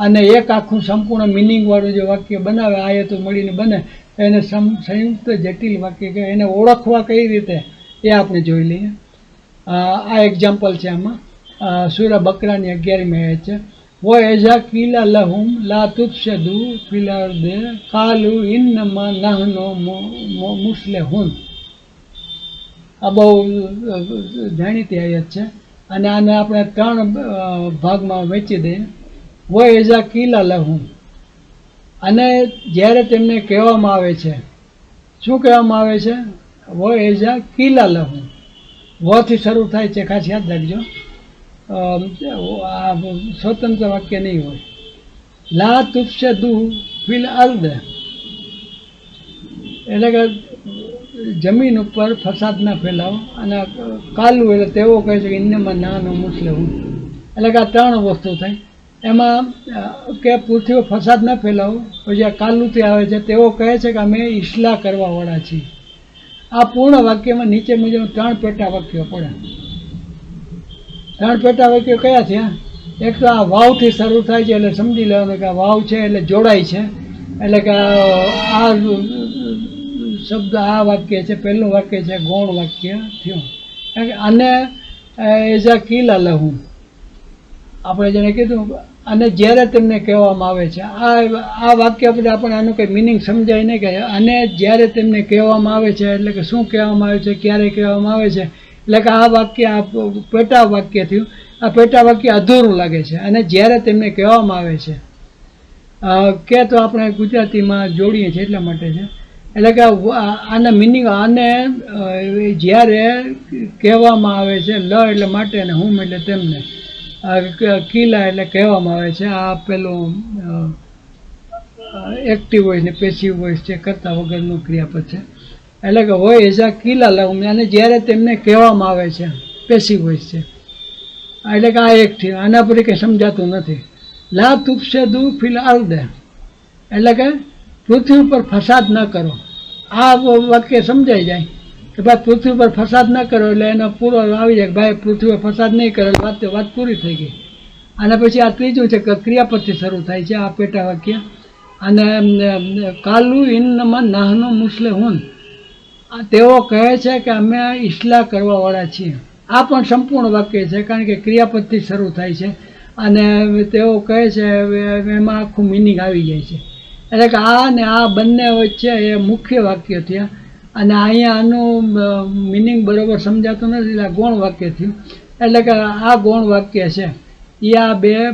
Speaker 1: અને એક આખું સંપૂર્ણ મિનિંગવાળું જે વાક્ય બનાવે આયતો મળીને બને એને સંયુક્ત જટિલ વાક્ય કહેવાય. એને ઓળખવા કઈ રીતે એ આપણે જોઈ લઈએ. આ એક્ઝામ્પલ છે આમાં સૂરા બકરાની 11મી આયત છે. વો એઝા કીલા લહુમ લા તુફસદુ ફિલ અર્દે કાલુ ઇન્નમા નહનુ મુસ્લિહૂન. આ બહુ જાણીતી આયત છે અને આને આપણે 3 ભાગમાં વહેંચી દઈએ. વો એઝા કીલા લહુમ, અને જ્યારે તેમને કહેવામાં આવે છે, શું કહેવામાં આવે છે? વો એઝા કીલા લહુમ, વથી શરૂ થાય છે, ખાસ યાદ રાખજો. આ સ્વતંત્ર વાક્ય નહીં હોય. લા તુફસદુ ફિલ અર્દ એટલે કે જમીન ઉપર ફસાદ ના ફેલાવો, અને કાલુ એટલે તેઓ કહે છે કે ઇન્નમાં નાનો મુસ્લિમ, એટલે કે આ 3 વસ્તુ થઈ. એમાં કે પૃથ્વી ફસાદ ન ફેલાવો, પછી આ કાલુથી આવે છે તેઓ કહે છે કે અમે ઇસ્લાહ કરવાવાળા છીએ. આ પૂર્ણ વાક્યમાં નીચે મુજબ 3 પેટા વાક્યો પડે. 3 પેટા વાક્યો કયા થયા? એક તો આ વાવથી શરૂ થાય છે એટલે સમજી લેવાનું કે આ વાવ છે એટલે જોડાય છે, એટલે કે આ શબ્દ આ વાક્ય છે, પહેલું વાક્ય છે ગૌણ વાક્ય થયું. અને એઝા કીલા લહુમ આપણે જેને કીધું, અને જ્યારે તેમને કહેવામાં આવે છે, આ વાક્ય પછી આપણે આનું કંઈ મિનિંગ સમજાય નહીં કે અને જ્યારે તેમને કહેવામાં આવે છે એટલે કે શું કહેવામાં આવે છે, ક્યારે કહેવામાં આવે છે. એટલે કે આ વાક્ય આ પેટા વાક્ય થયું. આ પેટા વાક્ય અધૂરું લાગે છે. અને જ્યારે તેમને કહેવામાં આવે છે કે તો આપણે ગુજરાતીમાં જોડીએ છીએ એટલા માટે છે. એટલે કે આના મિનિંગ આને જ્યારે કહેવામાં આવે છે, લ એટલે માટે અને હુમ એટલે તેમને, કીલા એટલે કહેવામાં આવે છે. આ પેલું એક્ટિવ વોઇસ ને પેસિવ વોઇસ છે, કરતા વગરનું ક્રિયાપદ છે. એટલે કે હોય એઝા કીલા લહુમ, અને જ્યારે તેમને કહેવામાં આવે છે પેસિવ વોઇસ છે. એટલે કે આ એક થયું. આના પર કંઈ સમજાતું નથી. લા તુફસદુ ફિલ અર્દ એટલે કે પૃથ્વી ઉપર ફસાદ ન કરો. આ વાક્ય સમજાઈ જાય કે ભાઈ પૃથ્વી પર ફસાદ ન કરો, એટલે એનો પૂરો આવી જાય કે ભાઈ પૃથ્વી પર ફસાદ નહીં કરે, વાત પૂરી થઈ ગઈ. અને પછી આ ત્રીજું છે કે ક્રિયાપદથી શરૂ થાય છે આ પેટા વાક્ય. અને કાલુ ઇન્નમાં નાહનો મુસ્લિહૂન, તેઓ કહે છે કે અમે ઇસ્લાહ કરવાવાળા છીએ. આ પણ સંપૂર્ણ વાક્ય છે, કારણ કે ક્રિયાપદથી શરૂ થાય છે અને તેઓ કહે છે એમાં આખું મિનિંગ આવી જાય છે. એટલે કે આ ને આ બંને વચ્ચે એ મુખ્ય વાક્ય થયા, અને અહીંયા આનું મિનિંગ બરાબર સમજાતું નથી એટલે ગૌણ વાક્ય થયું. એટલે કે આ ગૌણ વાક્ય છે એ આ 2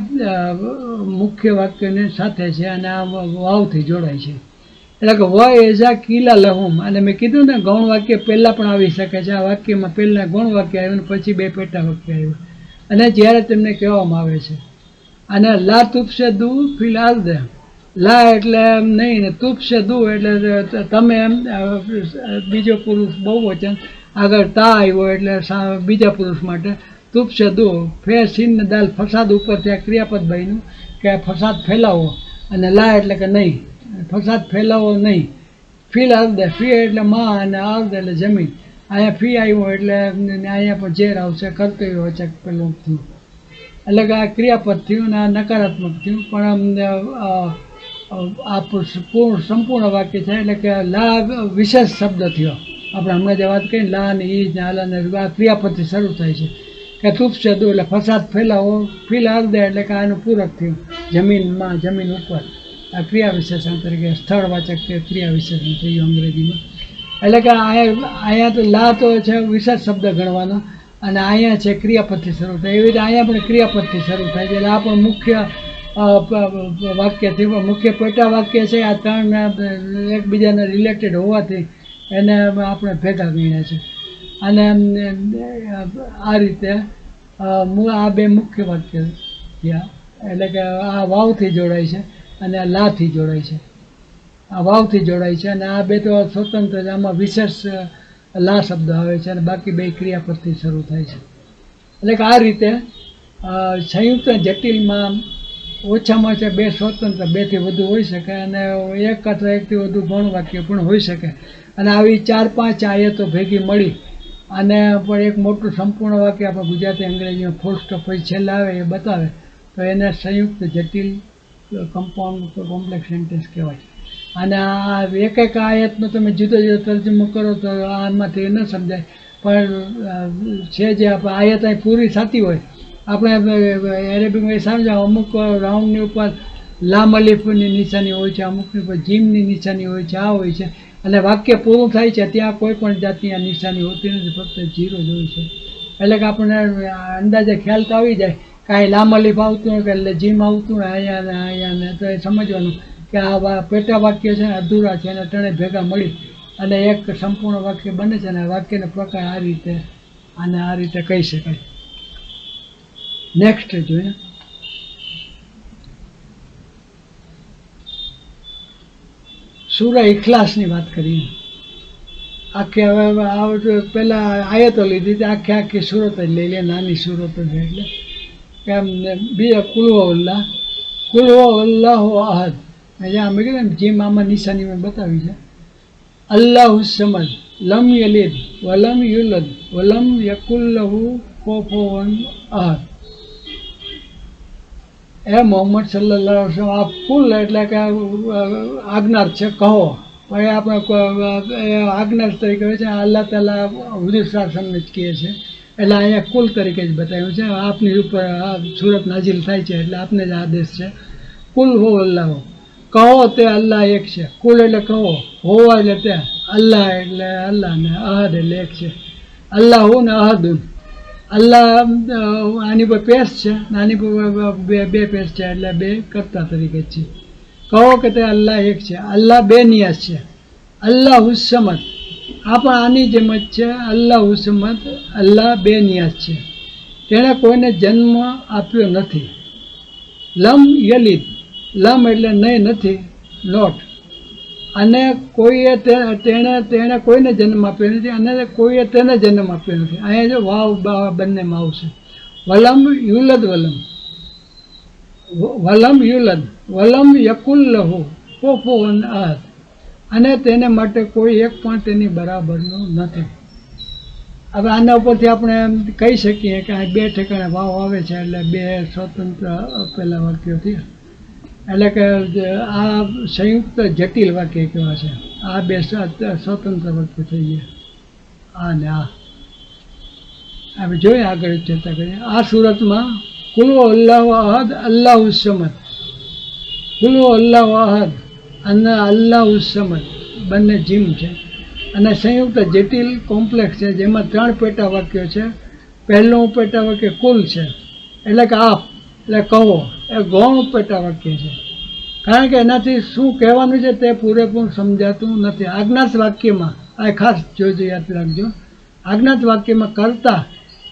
Speaker 1: મુખ્ય વાક્યની સાથે છે અને આ વાવથી જોડાય છે. એટલે કે વ એઝા કિલા લહુમ, અને મેં કીધું ને ગૌણ વાક્ય પહેલાં પણ આવી શકે છે. આ વાક્યમાં પહેલાં ગૌણ વાક્ય આવ્યું ને પછી બે પેટા વાક્ય આવ્યું, અને જ્યારે તેમને કહેવામાં આવે છે. અને લા તુપસે દુ ફિલ અર્દ, લા એટલે એમ નહીં ને તુપસે દુ એટલે તમે એમ બીજો પુરુષ બહુવચન, આગળ તા આવ્યો એટલે બીજા પુરુષ માટે. તુપસે દુ ફે સીન ને દાલ ફસાદ ઉપર ત્યાં ક્રિયાપદ બન્યું કે ફસાદ ફેલાવો, અને લા એટલે કે નહીં, ફસાદ ફેલાવો નહીં. ફિલ અર્દ, ફી એટલે માં અને અર્દ એટલે જમીન. અહીંયા ફી આવ્યો એટલે અહીંયા પણ ઝેર આવશે, કર્તવ્ય વચ્ચે પેલું થયું, એટલે કે આ ક્રિયાપદ થયું ને આ નકારાત્મક થયું. પણ આ પૂર્ણ સંપૂર્ણ વાક્ય છે, એટલે કે લા વિશેષ શબ્દ થયો. આપણે હમણાં જે વાત કરી લા ને ઈ ને આલા ને આ ક્રિયાપદથી શરૂ થાય છે કે તુપસે દુ એટલે ફસાદ ફેલાવો. ફિલ અર્દ એટલે કે આનું પૂરક થયું, જમીનમાં, જમીન ઉપર. આ ક્રિયા વિશેષણ તરીકે સ્થળવાચક કે ક્રિયા વિશેષણ થયું અંગ્રેજીમાં. એટલે કે અહીંયા તો લા તો છે વિશેષ શબ્દ ગણવાનો, અને અહીંયા છે ક્રિયાપદથી શરૂ થાય. એવી રીતે અહીંયા પણ ક્રિયાપદથી શરૂ થાય છે. એટલે આ પણ મુખ્ય વાક્ય થયું, મુખ્ય પેટા વાક્ય છે. આ ત્રણ એકબીજાને રિલેટેડ હોવાથી એને આપણે ભેગા ગણ્યા છે. અને આ રીતે આ બે મુખ્ય વાક્ય થયા, એટલે કે આ વાવથી જોડાય છે અને આ લાથી જોડાય છે. આ વાવથી જોડાય છે અને આ બે તો સ્વતંત્ર છે. આમાં વિશેષ લા શબ્દ આવે છે અને બાકી બે ક્રિયાપદથી શરૂ થાય છે. એટલે કે આ રીતે સંયુક્ત જટિલમાં ઓછામાં ઓછા બે સ્વતંત્ર, બેથી વધુ હોઈ શકે, અને એક અથવા એકથી વધુ ગૌણ વાક્ય પણ હોઈ શકે. અને આવી 4-5 આયતો ભેગી મળી અને પણ એક મોટું સંપૂર્ણ વાક્ય આપણે ગુજરાતી અંગ્રેજીમાં ફૂલ સ્ટોપ પછી છેલ્લે આવે એ બતાવે, તો એને સંયુક્ત જટિલ કમ્પાઉન્ડ કોમ્પ્લેક્સ સેન્ટેન્સ કહેવાય. અને આ એક એક આયતનો તમે જુદો જુદો તર્જમો કરો તો આમાંથી ન સમજાય, પણ છે જે આપણે આયત અહીં પૂરી થતી હોય, આપણે એરેબિકમાં સમજાવ અમુક રાઉન્ડની ઉપર લામ અલીફની નિશાની હોય છે, અમુકની ઉપર જીમની નિશાની હોય છે, આ હોય છે. અને વાક્ય પૂરું થાય છે ત્યાં કોઈ પણ જાતની આ નિશાની હોતી નથી, ફક્ત જીરો જ હોય છે. એટલે કે આપણને અંદાજે ખ્યાલ તો આવી જાય, કાંઈ લામ અલીફ આવતું હોય કે એટલે જીમ આવતું હોય અહીંયા ને અહીંયા ને, તો એ સમજવાનું કે આ પેટા વાક્ય છે ને અધૂરા છે, અને ત્રણે ભેગા મળી અને એક સંપૂર્ણ વાક્ય બને છે. અને વાક્યનો પ્રકાર આ રીતે આને આ રીતે કહી શકાય. નેક્સ્ટ જોઈએ, સૂરા ઇખલાસની વાત કરીએ. આખી હવે પહેલાં આયતો લીધી હતી, આખી સુરત જ લઈ લે, નાની સુરત જ. એટલે કેમ બીજા કુલ્હુ અહદ, જ્યાં મેં કીધું ને જેમ આમાં નિશાની મેં બતાવી છે. અલ્લાહુ સમદ, લમ યલિદ વલમ યુલદ વલમ યકુલ લહુ કુફુવન અહદ. એ મોહમ્મદ સલ્લલ્લાહુ અલૈહિ વસલ્લમ આ કુલ એટલે કે આજ્ઞાર્થ છે, કહો. પણ એ આપણે આજ્ઞાર્થ તરીકે હોય છે, અલ્લાહ તાલા હુજુર શાસનને જ કહે છે. એટલે અહીંયા કુલ તરીકે જ બતાવ્યું છે. આપની ઉપર આ સુરત નાઝિલ થાય છે એટલે આપને જ આદેશ છે. કુલ હો અલ્લાહ, કહો તે અલ્લાહ એક છે. કુલ એટલે કહો, હોવા એટલે તે, અલ્લાહ એટલે અલ્લાહ ને અહદ એટલે એક છે. અલ્લાહુ ને અહદુન. અલ્લાહ આની પર પેશ છે, આની પર બે પેશ છે, એટલે બે કરતા તરીકે છે. કહો કે તે અલ્લાહ એક છે. અલ્લાહ બે નિયાસ છે. અલ્લાહુ સમદ, આ પણ આની જેમ જ છે. અલ્લાહુ સમદ, અલ્લાહ બે નિયાસ છે, તેણે કોઈને જન્મ આપ્યો નથી. લમ યલિદ, લમ એટલે નહીં, નથી, નોટ. અને કોઈએ તેણે કોઈને જન્મ આપ્યો નથી, અને કોઈએ તેને જન્મ આપ્યો નથી. અહીંયા જો વાવ બંનેમાં આવશે. વલમ યુલદ, વલમ યુલદ વલમ યકુલ લહુ કુફુવન અહદ, અને તેને માટે કોઈ એક પણ તેની બરાબરનું નથી. હવે આના ઉપરથી આપણે એમ કહી શકીએ કે આ બે ઠેકાણે વાવ આવે છે, એટલે બે સ્વતંત્ર પેલા વાક્યો થયા. એટલે કે આ સંયુક્ત જટિલ વાક્ય કેવા છે, આ બે સ્વતંત્ર વાક્ય થઈ ગયા. આ ને આ આપણે જોઈએ, આગળ ચર્ચા કરીએ. આ સુરતમાં કુલ અલ્લાહુ અહદ, અલ્લાહુ સમદ, કુલ અલ્લાહુ અહદ અને અલ્લાહુ સમદ બંને જીમ છે. અને સંયુક્ત જટિલ કોમ્પ્લેક્સ છે, જેમાં 3 પેટા વાક્યો છે. પહેલું પેટા વાક્ય કુલ છે, એટલે કે આપ એટલે કહો, એ ગૌણ પેટા વાક્ય છે. કારણ કે એનાથી શું કહેવાનું છે તે પૂરેપૂરું સમજાતું નથી. આજ્ઞાત વાક્યમાં આ ખાસ જોજો, યાદ રાખજો, આજ્ઞાત વાક્યમાં કર્તા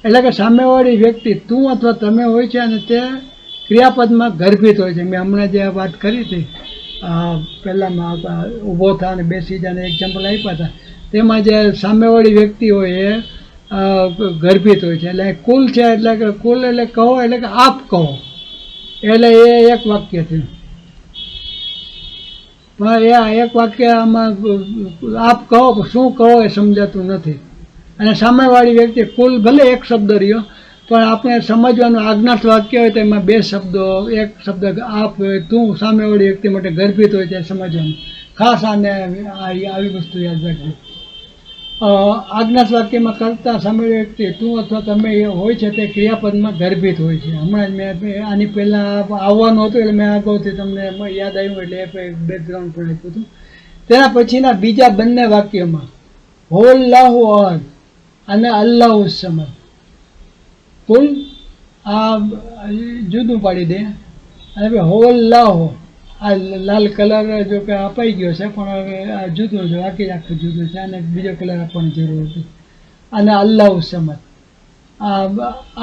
Speaker 1: એટલે કે સામેવાળી વ્યક્તિ તું અથવા તમે હોય છે અને તે ક્રિયાપદમાં ગર્ભિત હોય છે. મેં હમણાં જે વાત કરી હતી પહેલાંમાં ઊભો થા અને બેસી જાને એક્ઝામ્પલ આપ્યા હતા, તેમાં જે સામેવાળી વ્યક્તિ હોય એ ગર્ભિત હોય છે. એટલે કુલ છે એટલે કે કુલ એટલે કહો એટલે કે આપ કહો, એટલે એ એક વાક્ય થયું. પણ એ એક વાક્ય આમાં આપ કહો શું કહો એ સમજાતું નથી. અને સામેવાળી વ્યક્તિ કુલ ભલે એક શબ્દ રહ્યો પણ આપણે સમજવાનું આજ્ઞાત વાક્ય હોય તો એમાં બે શબ્દો, એક શબ્દ આપ હોય, તું સામેવાળી વ્યક્તિ માટે ગર્ભિત હોય છે સમજવાનું. ખાસ આને આવી વસ્તુ યાદ રાખજો. આજ્ઞાત વાક્યમાં કરતા સામેવાળી વ્યક્તિ તું અથવા તમે હોય છે તે ક્રિયાપદમાં ગર્ભિત હોય છે. હમણાં જ મેં આની પહેલાં આવવાનું હતું એટલે મેં અગાઉથી તમને યાદ આવ્યું એટલે એ બેકગ્રાઉન્ડ પણ આપ્યું હતું. તેના પછીના બીજા બંને વાક્યમાં હોલ્લાહુ અહદ અને અલ્લાહુ સમદ, કુલ આ જુદું પાડી દે. અને હોલ્લાહુ આ લાલ કલર જો કે અપાઈ ગયો છે પણ હવે આ જુદું છે, બાકી આખું જુદું છે અને બીજો કલર આપવાની જરૂર હતી. અને અલ્લાહુ સમદ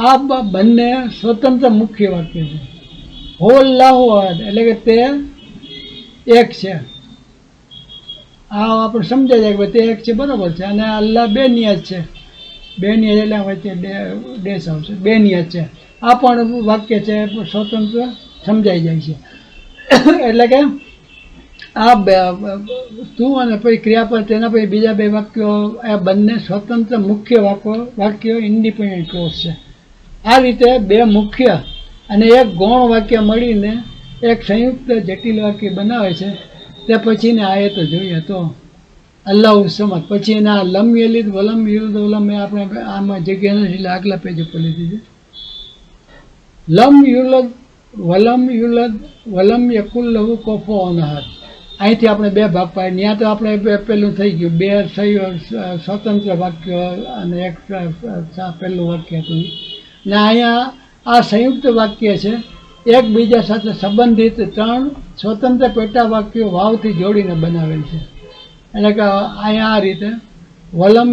Speaker 1: આ બંને સ્વતંત્ર મુખ્ય વાક્ય છે. હોલ્લાહુ અહદ એટલે કે તે એક છે, આ આપણે સમજાય જાય કે તે એક છે, બરાબર છે. અને અલ્લાહ બે નિયત છે, બે નિયત એટલે વચ્ચે ડેશ આવશે, બે નિયત છે. આ પણ વાક્ય છે સ્વતંત્ર સમજાઈ જાય છે. એટલે કે આ તું અને પછી ક્રિયાપદ તેના પછી બીજા બે વાક્યો આ બંને સ્વતંત્ર મુખ્ય વાક્યો ઇન્ડિપેન્ડન્ટ ક્લોઝ છે. આ રીતે બે મુખ્ય અને એક ગૌણ વાક્ય મળીને એક સંયુક્ત જટિલ વાક્ય બનાવે છે. તે પછીની આયતો જોઈએ તો અલ્લાહુ સમદ, પછી એના લમ યલિદ વલમ યુલદ વલમ એ આપણે આમાં જગ્યા નથી એટલે આગલા પેજ ઉપર લીધી છે. લમ યુલદ વલમ યુલદ વલમ યકુલ લહુ કુફુવન અહદ, અહીંથી આપણે બે ભાગ પાડીએ. ત્યાં તો આપણે પેલું થઈ ગયું, બે સ્વતંત્ર વાક્ય અને એક પહેલું વાક્ય હતું. ને અહીંયા આ સંયુક્ત વાક્ય છે, એકબીજા સાથે સંબંધિત ત્રણ સ્વતંત્ર પેટા વાક્યો વાવથી જોડીને બનાવેલ છે. એટલે કે અહીંયા આ રીતે વલમ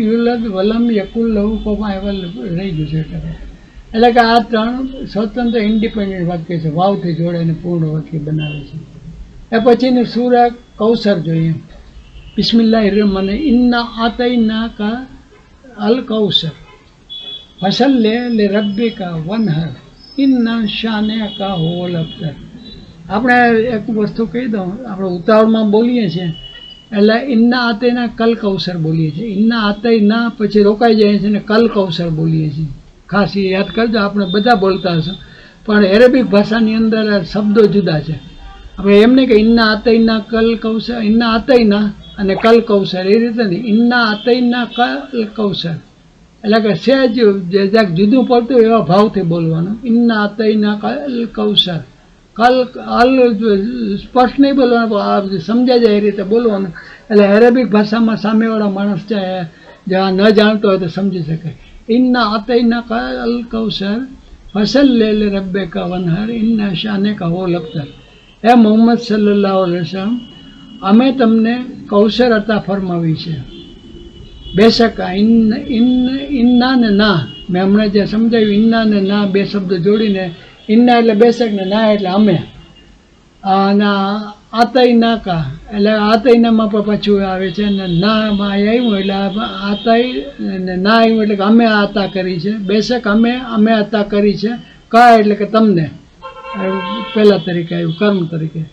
Speaker 1: યુલદ વલમ યકુલ લહુ કુફુવન રહી ગયું છે. એટલે કે આ ત્રણ સ્વતંત્ર ઇન્ડિપેન્ડન્ટ વાક્ય છે, વાવથી જોડાઈને પૂર્ણ વાક્ય બનાવે છે. એ પછીની સૂરા કૌસર જોઈએ. બિસ્મિલ્લાહિર રહેમાન ઇન્ના આતૈના કા અલ કૌસર ફસલ્લે લે રબ્બિકા વનહર ઇન્ના શાનિકા હુવલ અબતર. આપણે એક વસ્તુ કહી દઉં, આપણે ઉતાવળમાં બોલીએ છીએ એટલે ઇન્ના આતૈના કલ કૌસર બોલીએ છીએ. ઇન્ના આતૈના પછી રોકાઈ જાય છે ને કલ કૌસર બોલીએ છીએ. ખાસ એ યાદ કરજો, આપણે બધા બોલતા હશો પણ એરેબિક ભાષાની અંદર શબ્દો જુદા છે. આપણે એમ નહીં કે ઇન્ના આતૈના કલ કૌસર, ઇન્ના આતૈના અને કલ કૌસર એ રીતે નહીં. ઇન્ના આતૈના કલ કૌસર એટલે કે સહેજ જ્યાંક જુદું પડતું એવા ભાવથી બોલવાનું. ઇન્ના આતૈના કલ કૌસર, કલ અલ સ્પષ્ટ નહીં બોલવાનું, સમજાય જાય એ રીતે બોલવાનું. એટલે એરેબિક ભાષામાં સામેવાળા માણસ જ્યાં ન જાણતો હોય તો સમજી શકે. ઇન્ના આતૈના કલ કૌસર ફસલ્લે લે રબ્બિકા વનહર ઇન્ના શાનિકા હુવલ અબતર. હે મોહમ્મદ સલ્લલ્લાહુ અલૈહિ વસલ્લમ, અમે તમને કૌશર અતા ફરમાવી છે. બેશક ઇન્ના ને ના, મેં હમણાં જે સમજાવ્યું ઇન્ના ને ના બે શબ્દો જોડીને ઇન્ના એટલે બેશક ને ના એટલે અમે. અને આતૈના કા એટલે આતૈનામાં પણ પાછું આવે છે ને નામાં આવ્યું એટલે આતાઈ ને ના આવ્યું એટલે કે અમે આતા કરી છે. બેશક અમે આતા કરી છે. કા એટલે કે તમને પહેલા તરીકે આવ્યું, કર્મ તરીકે.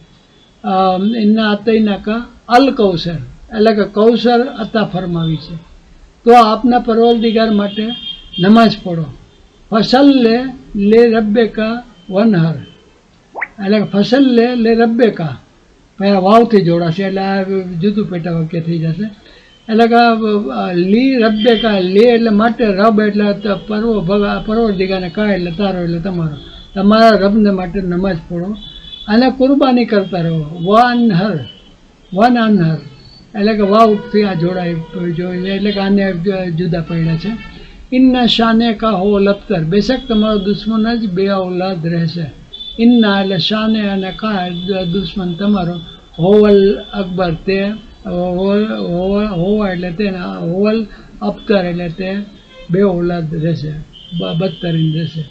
Speaker 1: એના આતૈના કા અલ કૌશર એટલે કે કૌશર અતા ફરમાવી છે. તો આપના પરવરદિગાર માટે નમાઝ પઢો. ફસલ લે રબ્બિકા વનહર એટલે કે ફસલ લે રબ્બિકા પહેલાં વાવથી જોડાશે એટલે આ જુદું પેટા વાક્ય થઈ જશે. એટલે કે લી રબ્બિકા, લે એટલે માટે, રબ એટલે પરવરદિગારને, કા એટલે તારો એટલે તમારો, તમારા રબને માટે નમાઝ પઢો અને કુરબાની કરતા રહો. વન અનહર એટલે કે વાવથી આ જોડાય જોઈએ એટલે કે આને જુદા પડ્યા છે. ઇન્ના શાનિકા હુવલ અબતર, બેશક તમારો દુશ્મન જ બે ઔલાદ રહેશે. ઇન્ના એટલે શાને અને કા દુશ્મન તમારો, હોવલ અકબર તે, હોવા એટલે તે, હોવલ અબતર એટલે તે બે ઓલાદ રહેશે, બદતરીન રહેશે.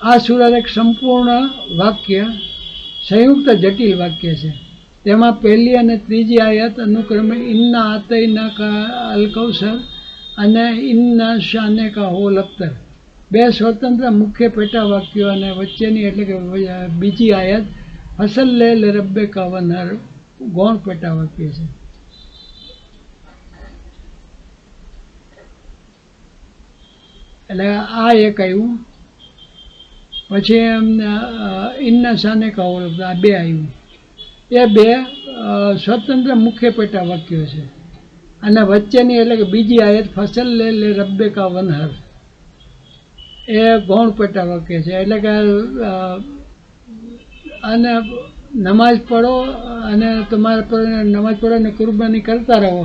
Speaker 1: આ સૂરા એક સંપૂર્ણ વાક્ય, સંયુક્ત જટિલ વાક્ય છે. તેમાં પહેલી અને ત્રીજી આયત અનુક્રમે ઇન્ના આતૈના અલ કૌસર અને ઇન્ના શાને કા હોલ અખ્તર, બે સ્વતંત્ર મુખ્ય પેટા વાક્યો, અને વચ્ચેની એટલે કે બીજી આયત ફસલ લે રબ્બે કા વનહર ગૌણ પેટા વાક્ય છે. એટલે આ એક આવ્યું. પછી ઇન્ના શાને કા હોલ અખ્તર, આ બે આવ્યું. એ બે સ્વતંત્ર મુખ્ય પેટા વાક્યો છે. અને વચ્ચેની એટલે કે બીજી આયત ફસલ લે રબ્બે કા વનહર, એ ગૌણ પેટા વાક્ય છે. એટલે કે અને નમાઝ પઢો અને તમારા પર નમાઝ પઢો અને કુરબાની કરતા રહો,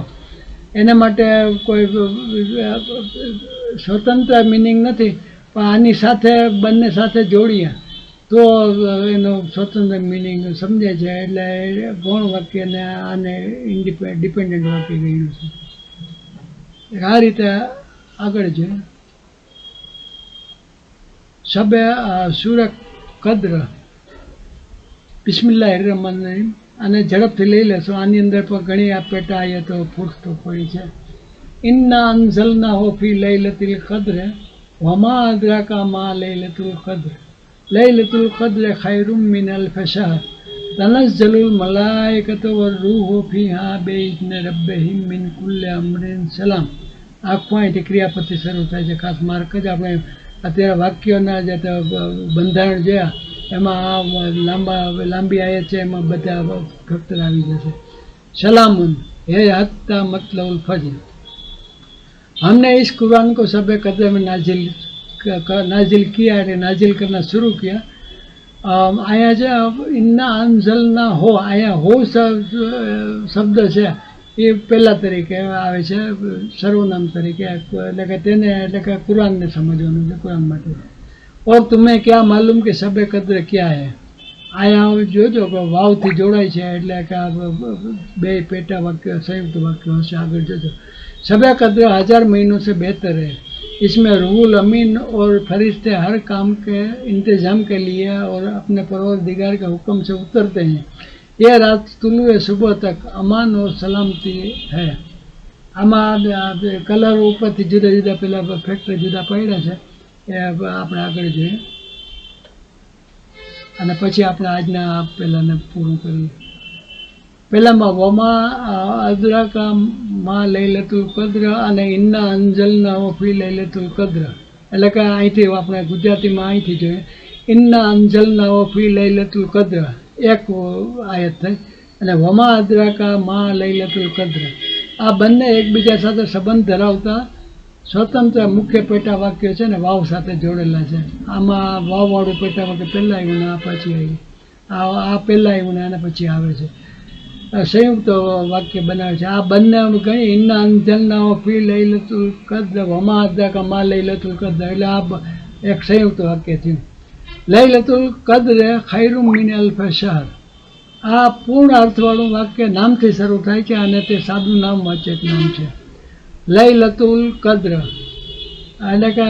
Speaker 1: એના માટે કોઈ સ્વતંત્ર મિનિંગ નથી, પણ આની સાથે બંને સાથે જોડીએ તો એનો સ્વતંત્ર મિનિંગ સમજે છે. એટલે ગૌણ વાક્યને આને ડિપેન્ડન્ટ વાક્ય ગયું છે. આ રીતે આગળ છે. શબે સૂરત કદ્ર, બિસ્મિલ્લાહિર રહમાનિર રહીમ, અને ઝડપથી લઈ લેશો. આની અંદર પણ ઘણી આ પેટા આયતો ફૂટતો પડી છે. ઇન્ના અન્ઝલનાહુ ફી લૈલતિલ કદ્ર વમા અદરાકા મા લૈલતુલ કદ્ર લૈલતુલ કદ્ર ખૈરુમ મિન અલ્ફિ શહર તનઝ્ઝલુલ મલાઇકતુ વર્રૂહુ ફીહા બિઇઝ્નિ રબ્બિહિમ મિન કુલ્લિ અમરિન સલામ. આખું અહીંથી ક્રિયાપદથી શરૂ થાય છે. ખાસ માર્ક જ આપણે અત્યારે વાક્યોના જે બંધારણ છે એમાં લાંબી આયત છે, એમાં બધા ફેક્ટર આવી જશે. સલામુન હે હત્તા મતલઉલ ફજર, हमने इस कुरान को सब कदर में नाजिल किया है, नाजिल करना शुरू किया. અહીંયા છે ઇન્ના અન્ઝલના હો, અહીંયા હો શબ્દ છે એ પહેલા તરીકે આવે છે, સર્વનામ તરીકે. એટલે કે તેને એટલે કે કુરાનને સમજવાનું છે, કુરાન માટે. ઓર તમે ક્યાં માલુમ કે શબે કદ્ર ક્યાં હે, અહીંયા જોજો કે વાવથી જોડાય છે, એટલે કે આ બે પેટા વાક્ય સંયુક્ત વાક્ય હશે. આગળ જોજો. शबे कद्र 1000 महीनों से बेहतर है, इसमें रूहुल अमीन और फरिश्ते हर काम के इंतज़ाम के लिए और अपने परवरदिगार के हुक्म से उतरते हैं. ये रात तुलुए सुबह तक अमान और सलामती है. આમાં કલર ઉપરથી જુદા જુદા પેલા ફેક્ટર જુદા પડ્યા છે, એ આપણે આગળ જોઈએ અને પછી આપણે આજના પહેલાંને પૂરું કરીએ. પહેલામાં વમા અદરાકા મા લૈલતુલ કદ્ર અને ઇન્ના અન્ઝલનાહુ ફી લૈલતુલ કદ્ર. એટલે કે અહીંથી આપણે ગુજરાતીમાં અહીંથી જોઈએ. ઇન્ના અન્ઝલનાહુ ફી લૈલતુલ કદ્ર એક આયત થઈ, અને વમા અદરાકા મા લૈલતુલ કદ્ર, આ બંને એકબીજા સાથે સંબંધ ધરાવતા સ્વતંત્ર મુખ્ય પેટા વાક્યો છે ને વાવ સાથે જોડેલા છે. આમાં વાવવાળું પેટા વાક્ય પહેલાં આવ્યું ને આ પછી આવ્યું, આ પહેલાં આવ્યું ને આના પછી આવે છે. સંયુક્ત વાક્ય બનાવે છે. આ બંને ઘણી ઇન્ના અન્ઝલનાહુ ફી લૈલતુલ કદ્ર વમા અદરાકા મા લૈલતુલ કદ્ર, એટલે આ એક સંયુક્ત વાક્ય થયું. લૈલતુલ કદ્ર ખૈરુમ મિન અલ્ફિ શહર, આ પૂર્ણ અર્થવાળું વાક્ય નામથી શરૂ થાય છે અને તે સાદું નામ વાચક નામ છે. લૈલતુલ કદ્ર એટલે કે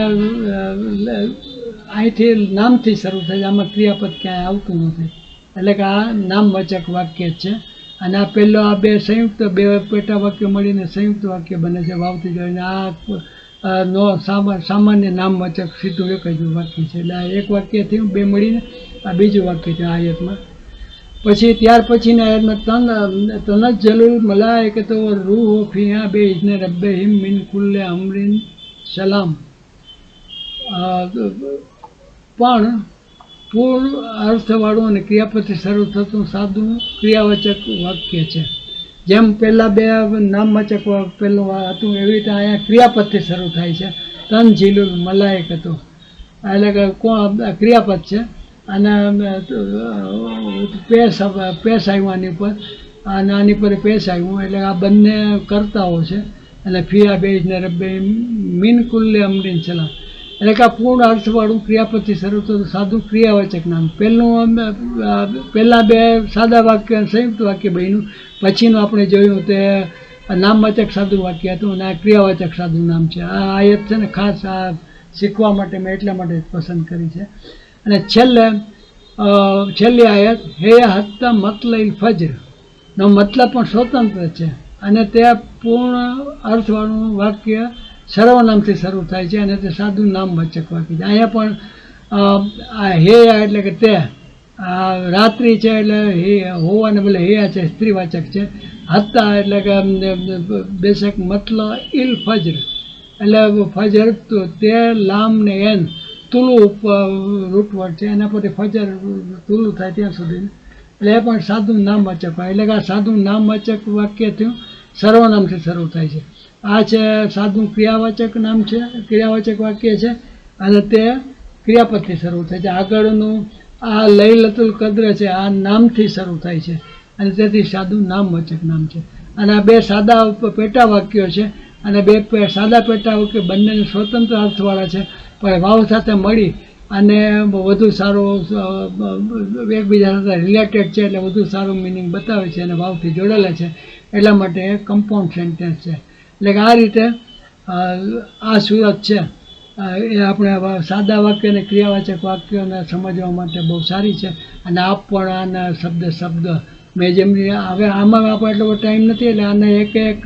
Speaker 1: અહીંથી નામથી શરૂ થાય છે, આમાં ક્રિયાપદ ક્યાંય આવતું નથી, એટલે કે આ નામવાચક વાક્ય જ છે. અને આ પહેલો આ બે સંયુક્ત બે પેટા વાક્ય મળીને સંયુક્ત વાક્ય બને છે વાવથી જોઈને. આ નો સામાન્ય નામવાચક સીધું એક જ વાક્ય છે. એટલે આ એક વાક્ય થયું, બે મળીને આ બીજું વાક્ય છે આયતમાં. પછી ત્યાર પછીના આયતમાં તનઝ્ઝલુલ મલાઇકતુ વર્રૂહુ ફીહા બિઇઝ્નિ રબ્બિહિમ મિન કુલ્લિ અમરિન સલામ. પણ પૂર્ણ અર્થવાળું અને ક્રિયાપદથી શરૂ થતું સાદું ક્રિયાવાચક વાક્ય છે. જેમ પહેલાં બે નામવાચક પહેલું હતું એવી રીતે અહીંયા ક્રિયાપદથી શરૂ થાય છે. તનઝીલુલ મલાઇકતુ એટલે કે કોણ ક્રિયાપદ છે, અને પેશ આવ્યું આની ઉપર, અને આની પર પેશ આવ્યું, એટલે આ બંને કર્તાઓ છે. અને ફિયા બિઇઝ્નિ રબ્બિહિમ મિન કુલ્લિ અમરિન સલામ, એટલે કે આ પૂર્ણ અર્થવાળું ક્રિયાપદથી શરૂ થતું સાદું ક્રિયાવાચક નામ. પહેલાં બે સાદા વાક્ય અને સંયુક્ત વાક્ય બન્યું, પછીનું આપણે જોયું તે નામવાચક સાદું વાક્ય હતું અને આ ક્રિયાવાચક સાદું નામ છે. આ આયત છે ને ખાસ આ શીખવા માટે મેં એટલા માટે પસંદ કરી છે. અને છેલ્લી આયત હે હત્તા મતલઈ ફજર નો મતલબ પણ સ્વતંત્ર છે અને તે પૂર્ણ અર્થવાળું વાક્ય સર્વનામથી શરૂ થાય છે અને તે સાદું નામવાચક વાક્ય છે. અહીંયા પણ આ હે એટલે કે તે રાત્રિ છે એટલે હે હોવાને બદલે હે છે સ્ત્રીવાચક છે. હત્તા એટલે કે બેશક મતલ ઇલ ફજર એટલે ફજર તે લામ ને એન તુલું રૂટવર્ડ છે એના પરથી ફજર તુલું થાય ત્યાં સુધી એટલે એ પણ સાદું નામવાચક હોય. એટલે કે આ સાદું નામવાચક વાક્ય થયું સર્વનામથી શરૂ થાય છે. આ છે સાદું ક્રિયાવાચક નામ છે, ક્રિયાવાચક વાક્ય છે અને તે ક્રિયાપદથી શરૂ થાય છે. આગળનું આ લૈલતુલ કદ્ર છે આ નામથી શરૂ થાય છે અને તેથી સાદું નામવાચક નામ છે. અને આ બે સાદા પેટા વાક્યો છે અને બે સાદા પેટા વાક્યો બંને સ્વતંત્ર અર્થવાળા છે પણ વાવ સાથે મળી અને વધુ સારો એકબીજા સાથે રિલેટેડ છે એટલે વધુ સારું મિનિંગ બતાવે છે અને વાવથી જોડેલા છે એટલા માટે એ કમ્પાઉન્ડ સેન્ટેન્સ છે. એટલે કે આ રીતે આ સુરત છે એ આપણે સાદા વાક્ય અને ક્રિયાવાચક વાક્યોને સમજવા માટે બહુ સારી છે. અને આપ પણ આના શબ્દ મેં જેમ હવે આમાં આપણે એટલો ટાઈમ નથી એટલે આને એક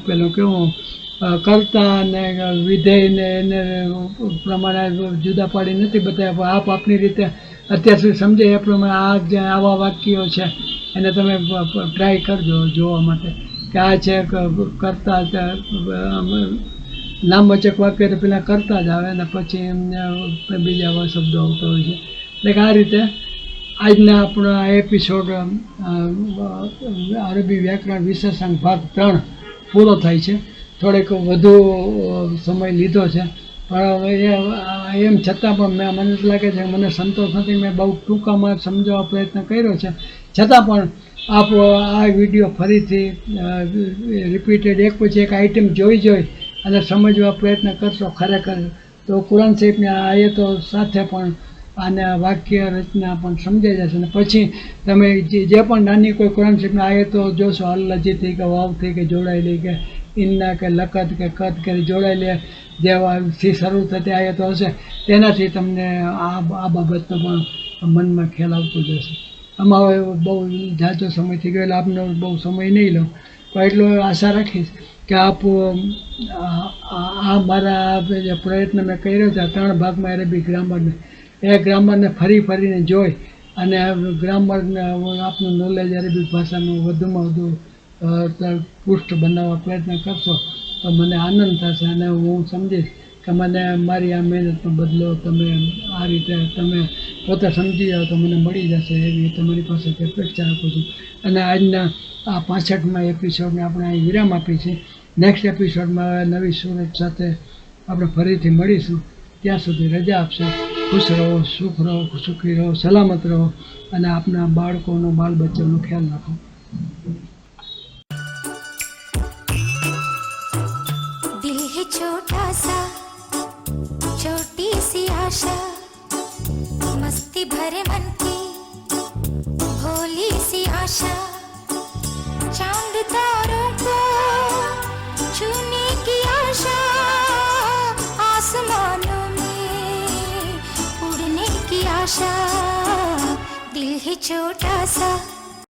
Speaker 1: પેલું કેવું કરતા અને વિધેય ને એને પ્રમાણે જુદા પાડી નથી બતાવ્યા. આપ આપની રીતે અત્યાર સુધી સમજે એ પ્રમાણે આ જે આવા વાક્યો છે એને તમે ટ્રાય કરજો જોવા માટે કે આ છે કરતા નામવાચક વાક્ય તો પેલા કરતા જ આવે અને પછી એમને બીજા શબ્દો આવતા હોય છે. એટલે કે આ રીતે આજના આપણા એપિસોડ અરબી વ્યાકરણ વિશેષાંક ભાગ 3 પૂરો થાય છે. થોડેક વધુ સમય લીધો છે પણ એમ છતાં પણ મને લાગે છે મને સંતોષ નથી. મેં બહુ ટૂંકામાં સમજાવવા પ્રયત્ન કર્યો છે છતાં પણ આપ આ વિડીયો ફરીથી રિપીટેડ એક પછી એક આઈટમ જોઈ અને સમજવા પ્રયત્ન કરશો ખરેખર તો કુરાન શરીફની આયતો સાથે પણ આને વાક્ય રચના પણ સમજાઈ જશે. અને પછી તમે જે પણ નાની કોઈ કુરાન શરીફની આયતો જોશો અલ્લજીથી કે વાવથી કે જોડાયેલી કે ઇન્ના કે લકત કે કદ કે જોડાયેલી જેવાથી શરૂ થતી આયતો હશે તેનાથી તમને આ બાબતનો પણ મનમાં ખ્યાલ આવતો જશે. આમાં હવે બહુ ઝાઝો સમય થઈ ગયો એટલે આપનો બહુ સમય નહીં લઉં પણ એટલો આશા રાખીશ કે આપ આ મારા જે પ્રયત્ન મેં કર્યો છે 3 ભાગમાં અરેબિક ગ્રામરને એ ગ્રામરને ફરીને જોઈ અને ગ્રામરને આપનું નોલેજ અરેબિક ભાષાનું વધુમાં વધુ પુષ્ટ બનાવવા પ્રયત્ન કરશો તો મને આનંદ થશે અને હું સમજીશ કે મને મારી આ મહેનતનો બદલો તમે આ રીતે તમે પોતે સમજી જાઓ તો મને મળી જશે એવી તમારી પાસેથી અપેક્ષા રાખું છું. અને આજના આ 65મા એપિસોડને આપણે અહીં વિરામ આપી છે. નેક્સ્ટ એપિસોડમાં નવી સુરત સાથે આપણે ફરીથી મળીશું. ત્યાં સુધી રજા આપશે. ખુશ રહો, સુખ રહો, સુખી રહો, સલામત રહો અને આપના બાળકોનો બાળ બચ્ચાનો ખ્યાલ રાખો.
Speaker 2: दिल है छोटा सा छोटी सी आशा मस्ती भरे मन की भोली सी आशा चांद तारों को छूने की आशा आसमानों में उड़ने की आशा दिल है छोटा सा